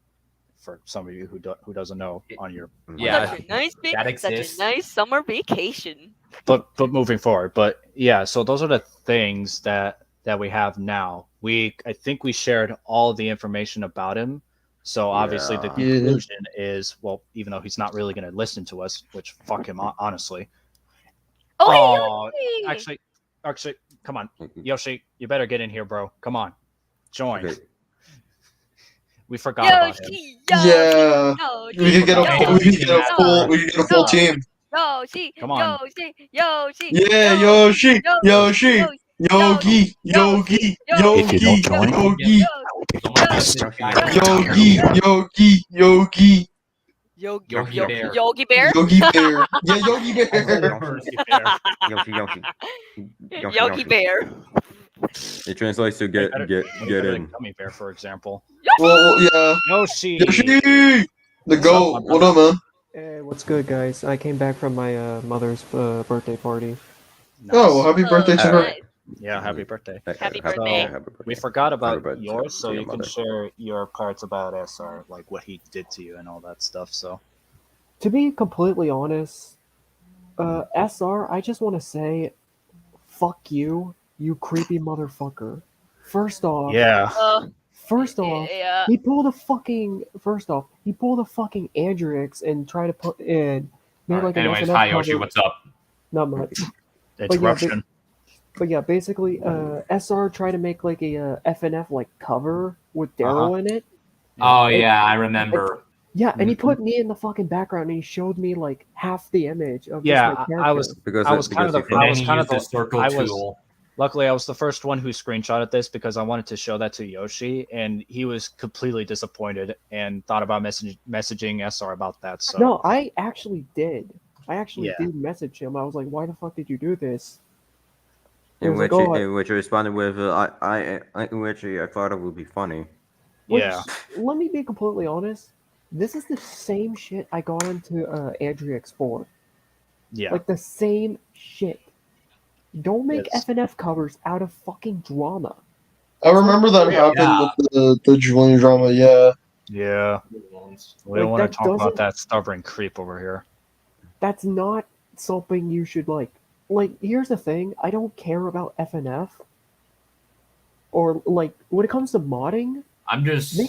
S2: For some of you who doesn't know, on your
S5: Yeah,
S1: Such a nice
S5: that
S1: such a
S5: exists.
S1: nice summer vacation.
S2: but moving forward, but yeah, so those are the things that we have now. I think we shared all the information about him. So obviously the
S3: Yeah.
S2: conclusion is, well, even though he's not really going to listen to us, which fuck him honestly.
S1: Oh,
S2: Oh,
S1: hey,
S2: actually, come on, Yoshi, you better get in here, bro. Come on, join.
S3: Okay.
S2: We forgot about him.
S1: Yoshi,
S4: Yeah.
S1: Yoshi,
S4: We could get a
S5: Yoshi,
S4: we could get a
S5: Yoshi,
S4: full we could get a full
S1: Yoshi,
S4: team.
S1: Yoshi,
S2: Come on.
S1: Yoshi,
S4: Yeah, Yoshi, Yoshi, Yogi, Yogi,
S6: If you
S4: Yogi,
S6: don't join,
S4: Yogi,
S5: Someone has this guy
S4: Yogi, Yogi, Yogi,
S5: Yogi Bear.
S1: Yogi Bear,
S4: Yogi Bear. Yeah, Yogi
S5: I said
S4: Bear.
S5: it first.
S3: Yoshi.
S1: Yogi Bear.
S3: It translates to
S2: Way
S3: get
S2: better than
S3: in.
S2: Gummy Bear, for example.
S4: Well, yeah.
S2: Yoshi.
S4: Yoshi, the
S2: What's
S4: goat.
S2: up, my
S4: What up, man?
S6: Hey, what's good, guys? I came back from my mother's birthday party.
S2: Nice.
S4: Oh, happy birthday to her.
S1: nice.
S2: Yeah, happy birthday.
S1: Happy birthday.
S3: Happy birthday.
S2: We forgot about
S3: Happy birthday
S2: yours, so
S3: to your
S2: you can
S3: mother.
S2: share your parts about SR, like what he did to you and all that stuff. So
S6: To be completely honest, SR, I just want to say, fuck you, you creepy motherfucker. First off,
S2: yeah,
S6: first off,
S1: Yeah.
S6: he pulled a fucking Andrix and tried to put in made
S5: Alright,
S6: like an
S5: anyways,
S6: FNF
S5: hi Yoshi,
S6: cover.
S5: what's up?
S6: Not much.
S2: interruption.
S6: But yeah, basically, SR tried to make like a FNF like cover with Daryl in it.
S5: Oh yeah, I remember.
S6: Yeah, and he put me in the fucking background and he showed me like half the image of
S2: Yeah,
S6: just my
S2: I
S6: character.
S2: was
S3: Because
S2: I was kind of the
S5: And
S2: I
S5: then
S2: was
S5: he
S2: kind of
S5: used the
S2: the
S5: circle
S2: I was
S5: tool.
S2: Luckily, I was the first one who screenshotted this because I wanted to show that to Yoshi, and he was completely disappointed and thought about messaging SR about that. So
S6: No, I actually did. I actually
S2: Yeah.
S6: did message him. I was like, "Why the fuck did you do this?" He
S3: In
S6: was like,
S3: which he,
S6: "Oh,
S3: in which he responded with, in which I thought it would be funny.
S6: which,
S2: yeah,
S6: let me be completely honest. This is the same shit I got into Andrix for.
S2: yeah,
S6: Like the same shit. Don't make
S2: It's-
S6: FNF covers out of fucking drama.
S4: I
S6: It's like-
S4: remember that happened
S5: Yeah.
S4: with the Julian drama. Yeah.
S2: yeah. We
S6: Like,
S2: don't want
S6: that
S2: to talk about
S6: doesn't-
S2: that stubborn creep over here.
S6: That's not something you should like. Like, here's the thing: I don't care about FNF, or like when it comes to modding,
S5: I'm just.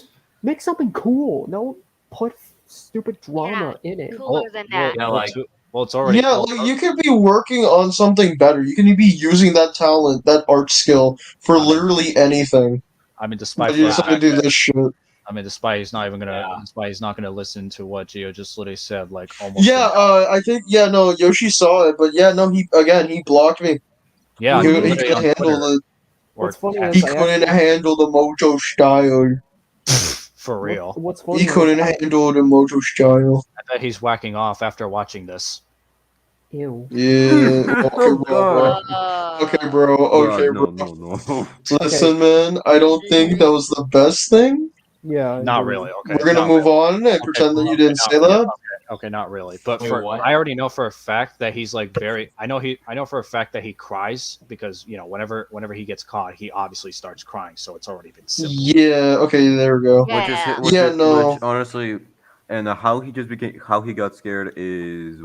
S6: make something cool. Don't put stupid drama in it.
S1: Cooler than that.
S5: Yeah, like-
S2: It's already.
S4: Yeah, like you could be working on something better. You can be using that talent, that art skill, for literally anything.
S2: I mean,
S4: But
S2: despite
S4: you
S2: the
S4: decide
S2: fact
S4: to do
S2: that-
S4: this shit.
S2: I mean, despite he's not even gonna,
S5: Yeah.
S2: despite he's not gonna listen to what Gio just literally said, like almost.
S4: Yeah, I think no, Yoshi saw it, but yeah, no, he blocked me.
S2: yeah,
S4: he,
S2: literally
S4: couldn't
S2: on
S4: handle
S2: Twitter,
S4: it.
S2: or
S6: What's funny
S2: text,
S6: is
S4: He
S6: I
S4: couldn't
S6: actually-
S4: handle the Mojo style.
S2: for real.
S6: What's funny
S4: He couldn't
S6: is
S4: handle the Mojo style.
S2: I bet he's whacking off after watching this.
S6: ew.
S4: Yeah. Okay,
S3: Oh,
S4: bro.
S3: God.
S4: Okay, bro. Okay,
S3: no,
S4: bro.
S3: no.
S4: Listen, man. I don't think that was the best thing.
S6: Yeah. I
S2: Not
S6: agree.
S2: really. Okay,
S4: We're gonna
S2: not
S4: move
S2: really.
S4: on and pretend that you didn't
S2: not
S4: say
S2: really.
S4: that.
S2: Okay, not really. But
S5: Wait,
S2: for
S5: what?
S2: I already know for a fact that he's like very. I know for a fact that he cries because whenever he gets caught, he obviously starts crying. So it's already been simple.
S4: Yeah. Okay. There we go.
S1: Yeah.
S4: No.
S3: Which honestly, and how how he got scared is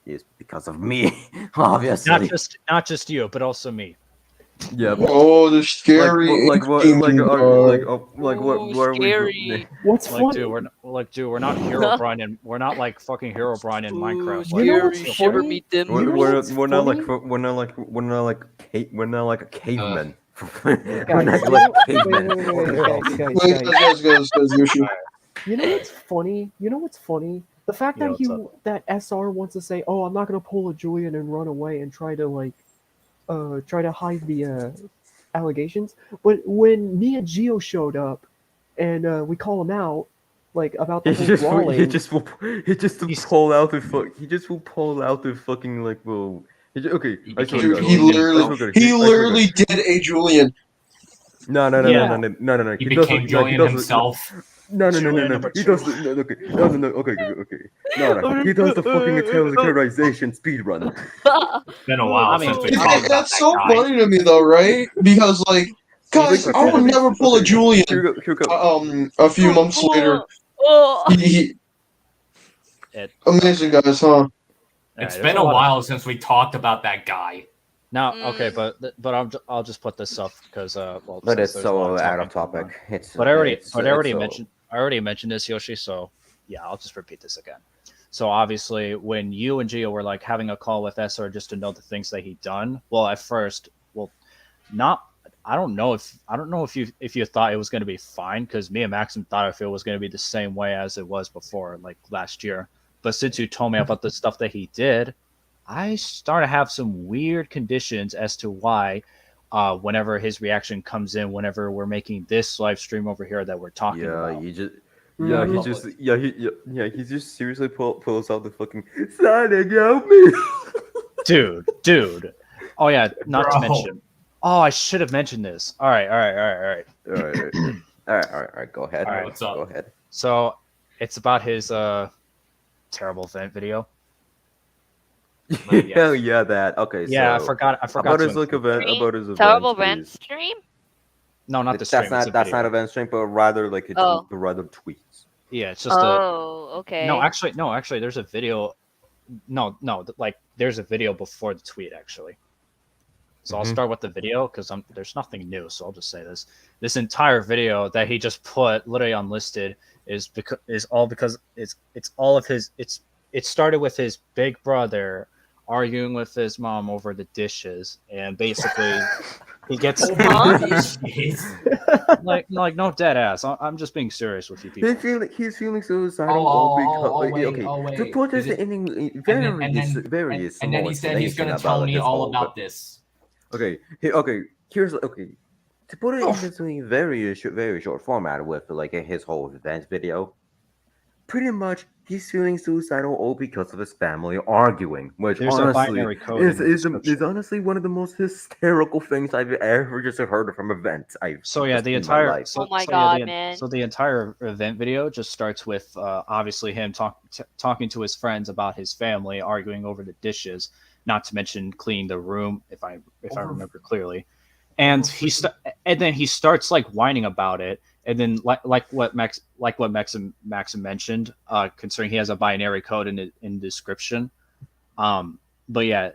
S3: is because of me, obviously.
S2: Not just you, but also me.
S3: Yeah.
S4: Oh, the scary.
S1: Scary.
S6: What's
S2: Like,
S6: funny?
S2: dude, we're not Hero Brian and we're not like fucking Hero Brian in Minecraft.
S6: You know what's funny?
S1: them.
S6: You know what's
S3: We're not like
S6: funny?
S3: we're not like a caveman.
S6: Guys,
S3: We're not
S6: you
S3: like
S6: know- wait,
S3: cavemen.
S6: wait, guys,
S4: Wait, Yoshi.
S6: You know what's funny? You know what's funny? The fact
S2: Yeah,
S6: that
S2: what's
S6: that SR wants to say, "Oh, I'm not gonna pull a Julian and run away and try to hide the allegations." But when me and Gio showed up, and we call him out, like about the whole brawling.
S3: He just will pull out the fucking like okay. I swear to
S4: Dude,
S3: God.
S4: he
S3: I swear to God,
S4: he
S3: I swear to God.
S4: literally did a Julian.
S3: No.
S2: Yeah.
S5: He became Julian himself.
S3: No.
S2: Julian number
S3: He
S2: two.
S3: does no. Okay. No. He does the fucking characterization speed run.
S5: It's been a while
S2: I mean,
S5: since we
S2: okay,
S5: talked about
S4: That's
S5: that
S4: so
S5: guy.
S4: funny to me, though, right? Because like, guys, I would never pull a Julian.
S3: Here we go.
S4: A few months later,
S1: Oh.
S4: he
S2: It-
S4: amazing guys, huh?
S5: It's
S2: there's
S5: been
S2: a
S5: a
S2: lot of-
S5: while since we talked about that guy.
S2: Now,
S1: Mm.
S2: okay, but I'll just put this up because well,
S3: But
S2: since
S3: it's
S2: there's a lot
S3: so out of
S2: talking going
S3: topic.
S2: on.
S3: It's
S2: But I already
S3: it's so-
S2: mentioned this, Yoshi. So yeah, I'll just repeat this again. So obviously, when you and Gio were like having a call with SR just to know the things that he'd done, well, at first, not. I don't know if you thought it was going to be fine because me and Maxim thought if it was going to be the same way as it was before, like last year. But since you told me about the stuff that he did, I started to have some weird conditions as to why. Whenever his reaction comes in, whenever we're making this live stream over here that we're talking about.
S3: he just
S6: Mhm.
S3: he just seriously pulls out the fucking Sonic, help me.
S2: Dude. Oh yeah, not to
S5: Bro.
S2: mention. Oh, I should have mentioned this. All right.
S3: All right, go ahead.
S2: All right,
S5: what's up?
S3: Go ahead.
S2: So it's about his terrible vent video.
S3: Hell yeah, that. Okay,
S2: Yeah,
S3: so
S2: I forgot.
S3: about
S2: to
S3: his like event,
S1: Stream?
S3: about his event.
S1: Terrible rent stream?
S2: No, not the stream.
S3: That's
S2: it's a
S3: not
S2: video.
S3: event stream, but rather like it's
S1: Oh.
S3: rather tweets.
S2: Yeah, it's just a.
S1: Oh, okay.
S2: No, actually, there's a video. No, like there's a video before the tweet actually. So I'll
S3: Mhm.
S2: start with the video because there's nothing new. So I'll just say this: this entire video that he just put literally unlisted is all because it's all of his. It started with his big brother arguing with his mom over the dishes, and basically he gets like no dead ass. I'm just being serious with you people.
S3: He's feeling suicidal.
S5: Wait.
S3: To put this
S5: Is it-
S3: in
S5: and then-
S3: very
S5: and then he said he's gonna tell me all about this.
S3: Okay. Here's okay. To put it
S4: Oh,
S3: in this very short format with like his whole event video, pretty much he's feeling suicidal all because of his family arguing, which
S2: There's a
S3: honestly
S2: binary code in the
S3: is
S2: description.
S3: honestly one of the most hysterical things I've ever just heard from events I've
S2: So yeah,
S3: just
S2: the
S3: in my
S2: entire
S3: life.
S1: Oh my
S2: so yeah
S1: god, man.
S2: the entire event video just starts with obviously him talking to his friends about his family, arguing over the dishes, not to mention cleaning the room if I
S5: Over,
S2: remember clearly.
S5: over
S2: And
S5: freaking.
S2: and then he starts like whining about it, and then like what Maxim mentioned, considering he has a binary code in the description. Um, but yeah,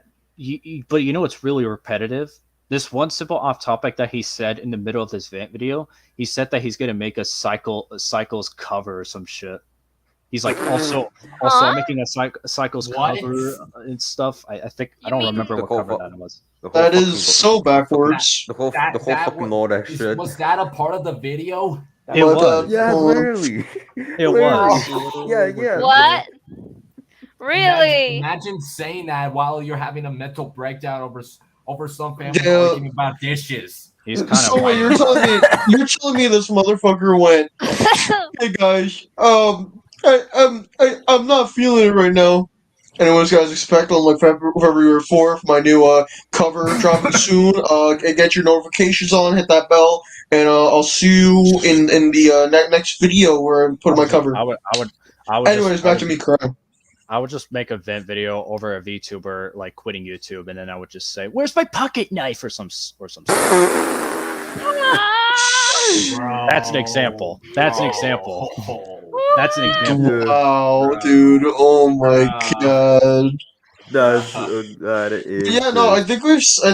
S2: but you know what's really repetitive? This one simple off topic that he said in the middle of this video, he said that he's gonna make a cycles cover or some shit. He's like, also
S1: Huh?
S2: I'm making a cycles
S5: What?
S2: cover and stuff. I think I
S1: You
S2: don't
S1: mean
S2: remember
S3: The
S2: what
S3: whole
S2: cover
S3: fu-
S2: that was.
S3: the whole
S4: that
S3: fucking
S4: is so
S3: the fucking
S5: That
S4: backwards.
S3: the whole fucking
S5: what
S3: law that shit.
S5: was that a part of the video?
S2: It
S4: But
S2: was.
S3: Yeah,
S4: hold on.
S3: literally,
S2: It
S3: literally.
S2: was.
S3: Yeah,
S6: Oh my
S3: yeah.
S6: god.
S1: what? Really?
S5: Imagine saying that while you're having a mental breakdown over some family
S4: Yeah.
S5: arguing about dishes.
S2: He's kind of
S4: So wait,
S2: whining
S4: you're
S2: about
S4: telling
S2: it.
S4: me this motherfucker went, "Hey guys, I'm not feeling it right now." Anyways, guys, expect on like February 4th my new cover dropping soon. Get your notifications on, hit that bell, and I'll see you in the next video where I put my cover. Anyways, back to me crying.
S2: I would just make a vent video over a VTuber like quitting YouTube, and then I would just say, "Where's my pocket knife?" or some.
S5: Bro,
S2: That's an example. That's an example. That's an example.
S3: Yeah,
S4: Wow,
S5: Bruh.
S4: dude! Oh my
S5: Bruh.
S4: god!
S3: that
S4: But
S3: is
S4: yeah, no, I
S3: just
S4: think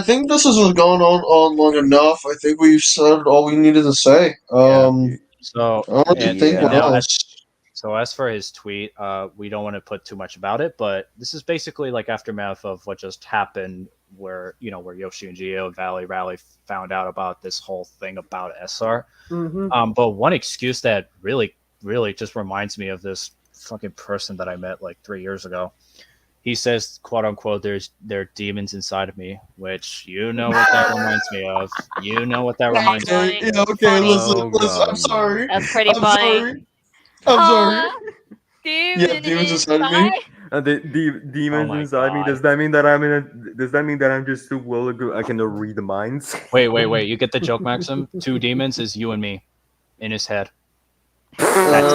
S4: I think this has gone on long enough. I think we've said all we needed to say.
S2: Yeah. So
S4: I don't really think
S2: and
S4: what
S2: now
S3: yeah.
S4: else.
S2: so as for his tweet, we don't want to put too much about it, but this is basically like aftermath of what just happened, where where Yoshi and Geo and Valley Rally found out about this whole thing about SR.
S6: Mm-hmm.
S2: But one excuse that really just reminds me of this fucking person that I met like 3 years ago. He says, "quote unquote," there are demons inside of me, which you know what that reminds me of. You know what that
S1: That's
S2: reminds me
S4: Okay,
S1: funny.
S4: yeah,
S2: of.
S4: okay.
S1: Funny.
S3: Oh
S4: Listen. I'm
S3: god, no.
S4: sorry.
S1: That's pretty
S4: I'm
S1: funny.
S4: sorry. I'm sorry.
S1: Huh?
S4: Yeah,
S1: Demon
S4: demons inside of me.
S1: inside?
S3: The
S5: Oh
S3: demons
S5: my
S3: inside me.
S5: god.
S3: Does that mean that I'm in a? Does that mean that I'm just too well good? I can read the minds.
S2: Wait. You get the joke, Maxim? Two demons is you and me in his head. That's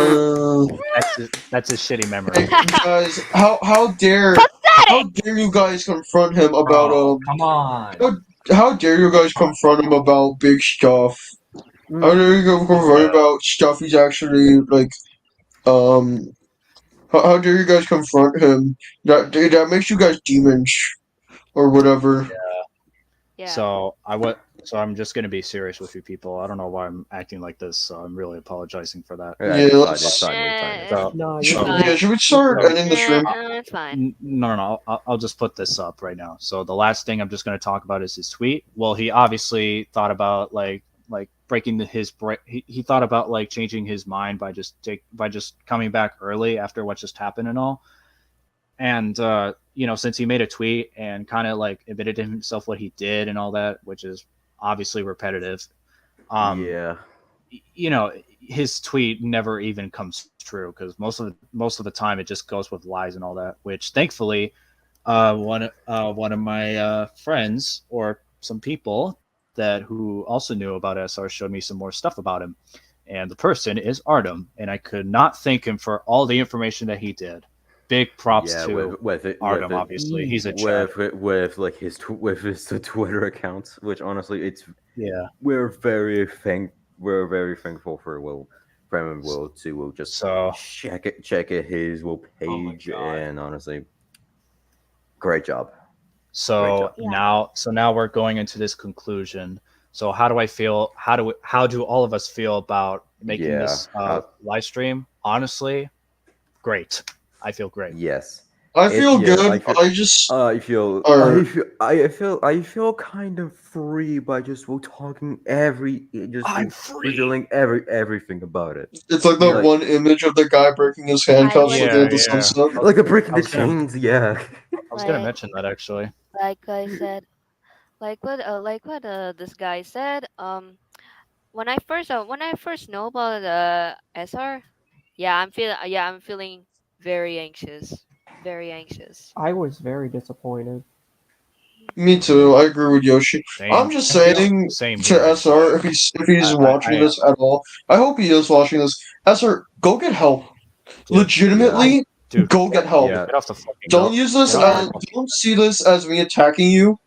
S4: Uh,
S2: that's his shitty memory.
S4: hey, guys, how
S1: Pathetic!
S4: dare you guys confront him about
S5: Bro, come on.
S4: how dare you guys confront him about big stuff? How dare you confront him about stuff he's actually like um how dare you guys confront him? That makes you guys demons or whatever.
S1: Yeah.
S2: So I'm just gonna be serious with you people. I don't know why I'm acting like this, so I'm really apologizing for that.
S3: Yeah,
S4: Yeah,
S3: it's
S4: let's.
S3: fine. It's fine. It's fine.
S2: So
S6: Nah, you're
S1: It's
S2: so
S6: fine.
S4: Yeah,
S1: fine.
S4: should we start
S2: so
S4: ending the stream?
S1: It's fine.
S2: no. I'll just put this up right now. So the last thing I'm just going to talk about is his tweet. Well, he obviously thought about like breaking he thought about like changing his mind by just coming back early after what just happened and all. And since he made a tweet and kind of like admitted to himself what he did and all that, which is obviously repetitive.
S3: Yeah.
S2: His tweet never even comes true because most of the time it just goes with lies and all that. Which thankfully, one of my friends or some people who also knew about SR showed me some more stuff about him, and the person is Artem, and I could not thank him for all the information that he did. Big props
S3: Yeah,
S2: to
S3: with it,
S2: Artem.
S3: with it,
S2: Obviously, he's a Chad.
S3: with like with his Twitter accounts, which honestly,
S2: Yeah.
S3: we're very thankful for Will to will just
S2: So
S3: check it his will
S5: Oh my
S3: page,
S5: God.
S3: and honestly, great job.
S2: So
S1: Yeah.
S2: now we're going into this conclusion. So how do I feel? How do all of us feel about making
S3: Yeah,
S2: this live stream? Honestly, great. I feel great.
S3: Yes.
S4: I feel
S3: yeah,
S4: good.
S3: I feel-
S4: I just
S3: I feel
S4: Or-
S3: I feel kind of free by just talking
S2: I'm free.
S3: revealing everything about it.
S4: it's like that
S3: Like-
S4: one image of the guy breaking his handcuffs
S1: Yeah,
S4: looking at the
S2: yeah.
S4: sunset.
S3: Like the breaking
S2: I
S3: the
S2: was gonna-
S3: chains, yeah.
S2: I was gonna
S1: Like-
S2: mention that actually.
S1: Like I said, like what this guy said. When I first know about SR, I'm feeling very anxious, very anxious.
S6: I was very disappointed.
S4: Me too. I agree with Yoshi. I'm
S2: Same,
S4: just saying
S2: same
S4: to
S2: here.
S4: SR if he's watching
S2: I
S4: this at all. I hope he is watching this. SR, go get help.
S2: dude,
S3: Yeah,
S4: Legitimately,
S2: dude,
S4: go get help.
S3: yeah,
S2: get off the fucking,
S4: Don't use
S2: get
S4: this
S2: off
S3: yeah,
S2: the
S4: as
S2: fucking.
S4: don't see this as me attacking you.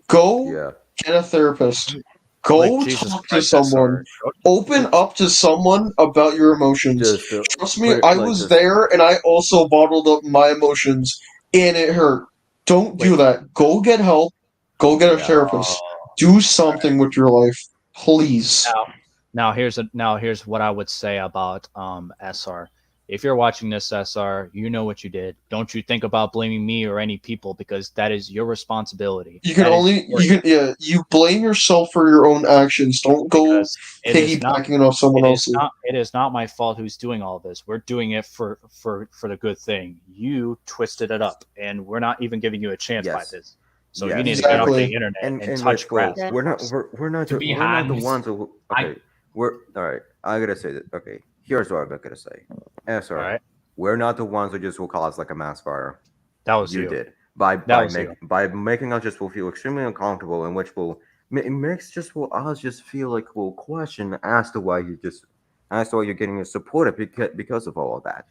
S4: Go
S3: yeah.
S4: get a therapist.
S2: Like
S4: Go
S2: Jesus
S4: talk to
S2: Christ,
S4: someone.
S2: SR.
S4: Open up to someone about your emotions.
S3: Just
S4: Trust me,
S3: put it
S4: I
S3: like
S4: was
S3: this.
S4: there and I also bottled up my emotions and it hurt. Don't
S2: Wait,
S4: do that. Go get help. Go get a
S3: Yeah,
S4: therapist.
S2: uh,
S4: Do something with your life. Please.
S2: now, now here's what I would say about SR. If you're watching this, SR, you know what you did. Don't you think about blaming me or any people because that is your responsibility.
S4: You can
S2: That is
S4: only
S2: your
S4: you blame yourself for your own actions. Don't go
S2: because
S4: piggybacking it off someone else's.
S2: it is not my fault who's doing all this. We're doing it for the good thing. You twisted it up, and we're not even giving you a chance by
S3: yes,
S2: this. So you need
S3: yes,
S2: to get off
S3: and
S2: the
S4: Exactly.
S2: internet and
S3: and
S2: touch
S3: which will
S2: grass
S1: Then
S2: first.
S5: To be
S3: we're not the
S5: honest,
S3: ones who.
S5: I
S3: Okay, we're all right. I gotta say that. Okay, here's what I'm gonna say.
S2: All
S3: Sorry,
S2: right,
S3: we're not the ones who just will cause like a mass fire.
S2: that was
S3: You
S2: you.
S3: did
S2: That was you.
S3: by making us just will feel extremely uncomfortable, and which will it makes just will us just feel like we'll question as to why you just as to why you're getting supported because of all of that.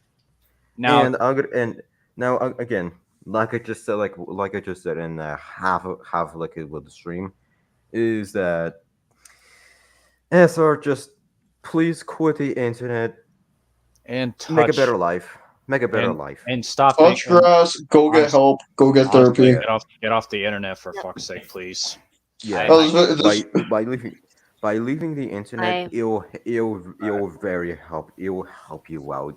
S2: Now,
S3: And I'm gonna and now again, like I just said in half like it with the stream, is that SR just please quit the internet,
S2: and
S3: make a better
S2: touch
S3: life, make a better
S2: and
S3: life.
S2: stop think
S4: Touch
S2: and
S4: grass. Go get
S2: honestly,
S4: help. Go get
S2: honestly,
S4: therapy.
S3: Yeah,
S2: get off the internet for
S1: no,
S2: fuck's sake, please.
S3: yeah.
S5: I
S4: This,
S3: By leaving the internet,
S1: I
S3: it'll very help. It will help you out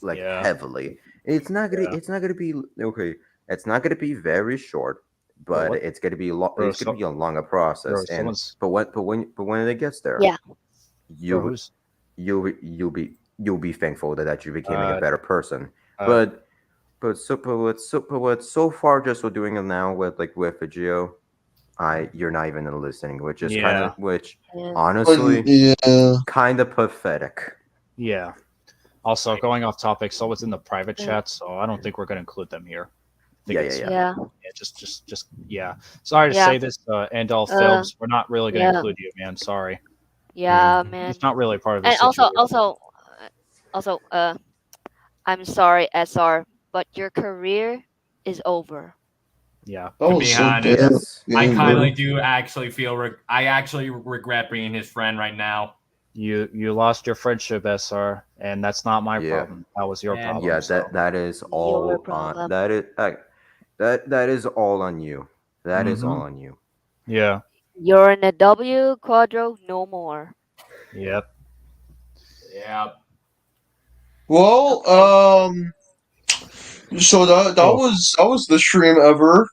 S3: like
S2: Yeah,
S3: heavily.
S2: yeah.
S3: It's not gonna be okay. It's not gonna be very short,
S2: Bro,
S3: but
S2: what,
S3: it's gonna be
S2: bro?
S3: it's gonna be a longer process. And
S2: Someone's,
S3: but when it gets there,
S1: yeah
S2: bro.
S3: you
S2: Who's,
S3: you'll be thankful that you're becoming a
S2: uh,
S3: better person.
S2: uh,
S3: But what so far just we're doing it now with like with Geo, I you're not even listening, which is kind of
S2: yeah,
S3: which
S1: yeah
S3: honestly
S4: yeah.
S3: kind of pathetic.
S2: yeah. Also, going off topic, someone's in the private
S1: yeah
S2: chat, so I don't think we're gonna include them here. I think
S3: Yeah, yeah,
S2: it's
S3: yeah.
S1: yeah
S2: yeah, just yeah. Sorry to
S1: yeah
S2: say this, End All
S1: uh
S2: Films. We're not really gonna
S1: yeah
S2: include you, man. Sorry,
S1: yeah
S2: it's
S1: man.
S2: not really part of the
S1: And
S2: situation.
S1: also I'm sorry, SR, but your career is over.
S2: Yeah,
S4: That
S5: to
S4: was
S5: be
S4: so damn,
S5: honest,
S3: Yes,
S5: I
S4: damn,
S5: kind
S3: yeah.
S5: of
S4: bro.
S5: do actually feel. I actually regret being his friend right now.
S2: you lost your friendship, SR, and that's not my
S3: Yeah,
S2: problem. That was your
S5: And
S2: problem.
S3: yeah.
S2: So
S3: That is
S1: Your
S3: all on
S1: problem.
S3: that is all on you. That is
S2: mm-hmm.
S3: all on you.
S2: Yeah,
S1: You're in a W quadro no more.
S2: yep.
S5: yeah,
S4: Well,
S1: Okay.
S4: so
S2: Oh,
S4: that was the stream ever.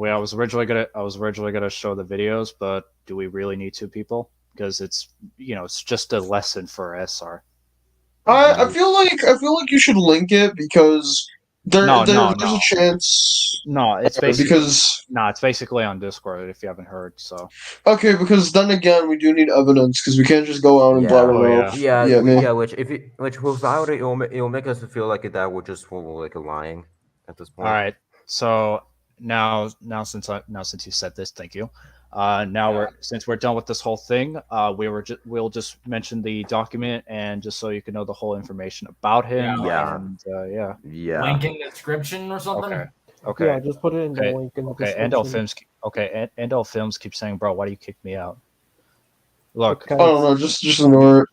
S2: I was originally gonna show the videos, but do we really need two people? Because it's it's just a lesson for SR.
S4: I
S3: Hmm.
S4: feel like you should link it because
S2: No, no,
S4: there's a
S2: no,
S4: chance
S2: no. It's basically
S4: because
S2: no. It's basically on Discord if you haven't heard. So
S4: okay, because then again we do need evidence because we can't just go out and blab
S3: Yeah,
S2: oh
S4: our mouth.
S2: yeah,
S4: Yeah, me.
S3: yeah. Which without it, it'll make us feel like that we're just like lying at this
S2: all
S3: point.
S2: right. So now since you said this, thank you. Now
S5: yeah.
S2: we're done with this whole thing. We'll just mention the document and just so you can know the whole information about
S5: Yeah,
S2: him
S5: like
S3: Yeah,
S2: and yeah.
S3: yeah.
S5: link in the description or something.
S2: Okay. Okay.
S6: Yeah, just put it in the
S2: Okay.
S6: link in the
S2: Okay. Endo
S6: description.
S2: Films. Okay. Endo Films keep saying, "Bro, why do you kick me out?" Look,
S4: I don't
S6: Because
S4: know. Just ignore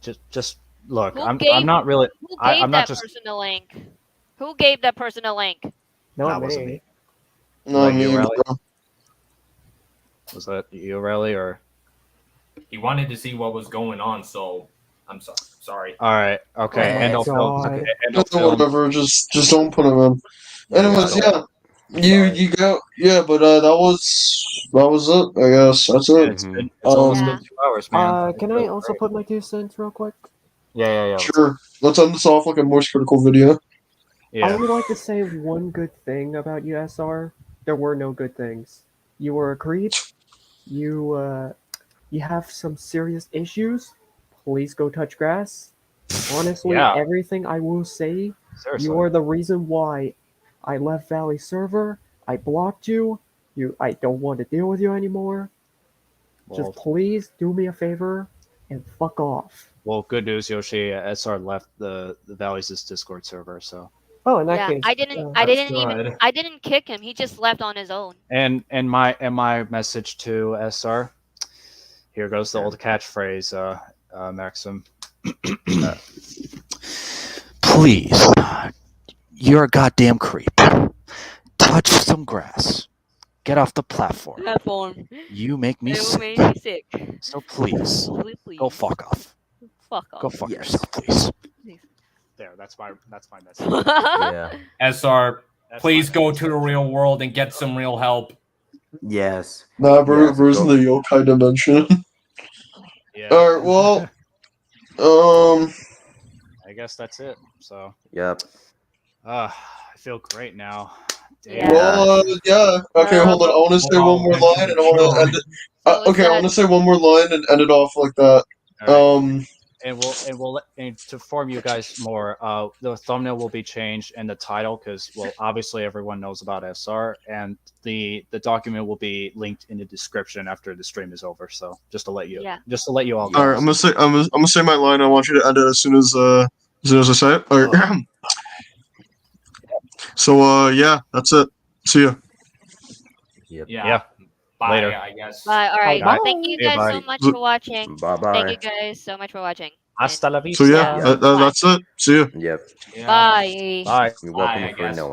S4: it.
S2: just look.
S1: Who
S2: I'm
S1: gave
S2: not really.
S1: who
S2: I'm
S1: gave
S2: not
S1: that
S2: just.
S1: person a link? Who gave that person a link?
S6: not
S2: That wasn't
S6: me.
S2: me. Was
S4: Not
S2: that you,
S4: me,
S2: Riley?
S4: bro.
S2: Was that you, Riley, or?
S5: He wanted to see what was going on, so I'm sorry.
S2: All right.
S6: Oh
S2: Okay.
S6: my
S3: Eh,
S2: Endo Film. Okay.
S6: god.
S2: Endo Films.
S4: Whatever. Just don't put him in.
S3: yeah, yeah.
S4: Anyways,
S2: Just
S3: Don't.
S4: yeah.
S3: Sorry.
S4: You go. Yeah, but that was it. I guess that's it.
S3: Hmm.
S2: it's almost been
S1: Yeah.
S4: Um,
S2: 2 hours, man. It's
S6: Can I
S2: really
S6: also
S2: great.
S6: put my 2 cents real quick?
S2: Yeah. Yeah. Yeah. Let's go.
S4: sure. Let's end this off like a more critical video.
S6: I
S2: Yeah.
S6: would like to say one good thing about USR. There were no good things. you were a creep. You you have some serious issues. Please go touch grass. Honestly,
S2: Yeah.
S6: everything I will say,
S2: Seriously.
S6: you are the reason why I left Valley server. I blocked you. I don't want to deal with you anymore.
S2: Well,
S6: Just please do me a favor and fuck off.
S2: well, good news, Yoshi. SR left the Valley's Discord server, so.
S6: Oh, in that
S1: Yeah,
S6: case,
S1: I
S5: That's
S1: didn't even
S5: good.
S1: I didn't kick him. He just left on his own.
S2: And my message to SR. Here goes the old catchphrase, Maxim. Please, you're a goddamn creep. Touch some grass. Get off the platform.
S1: Platform.
S2: You make me
S1: It will
S2: sick.
S1: make me sick.
S2: So please,
S1: Please.
S2: go fuck off.
S1: Fuck
S2: Go
S1: off.
S2: fuck
S3: Yes.
S2: yourself, please.
S1: Please.
S2: There, that's my message.
S3: Yeah.
S5: SR,
S2: That's
S5: please
S2: my
S5: go
S2: message.
S5: to the real world and get some real help.
S3: Yes.
S4: Nah,
S3: Yes,
S4: Bruce in
S3: go-
S4: the yokai dimension.
S2: Yeah.
S4: Alright, well,
S2: I guess that's it. So,
S3: Yep.
S2: I feel great now. Damn.
S1: Yeah.
S4: well, yeah. Okay, hold on. I want to say one more
S5: Wow,
S4: line, and I want to end it.
S1: So is
S4: Okay, I
S1: that
S4: want to say one more line and end it off like that.
S2: All right. And to inform you guys more, the thumbnail will be changed and the title because, well, obviously everyone knows about SR, and the document will be linked in the description after the stream is over. So just to let you all know.
S4: All right, I'm gonna say my line. I want you to end it as soon as I say it. All right. So yeah, that's it. See ya.
S3: Yep.
S2: Yeah.
S5: Bye,
S2: Later.
S5: I guess.
S1: bye? All right.
S6: Bye.
S1: Thank you
S2: See ya,
S1: guys
S2: bye.
S1: so much for watching.
S3: Bye
S1: Thank you
S3: bye.
S1: guys so much for watching.
S2: Hasta la
S4: So
S2: vista.
S4: yeah,
S3: Yeah.
S4: that's it. See ya.
S3: Yep.
S5: Yeah.
S1: Bye.
S2: Bye.
S3: You're
S5: Bye,
S3: welcome
S5: I
S3: for
S5: guess.
S3: knowing.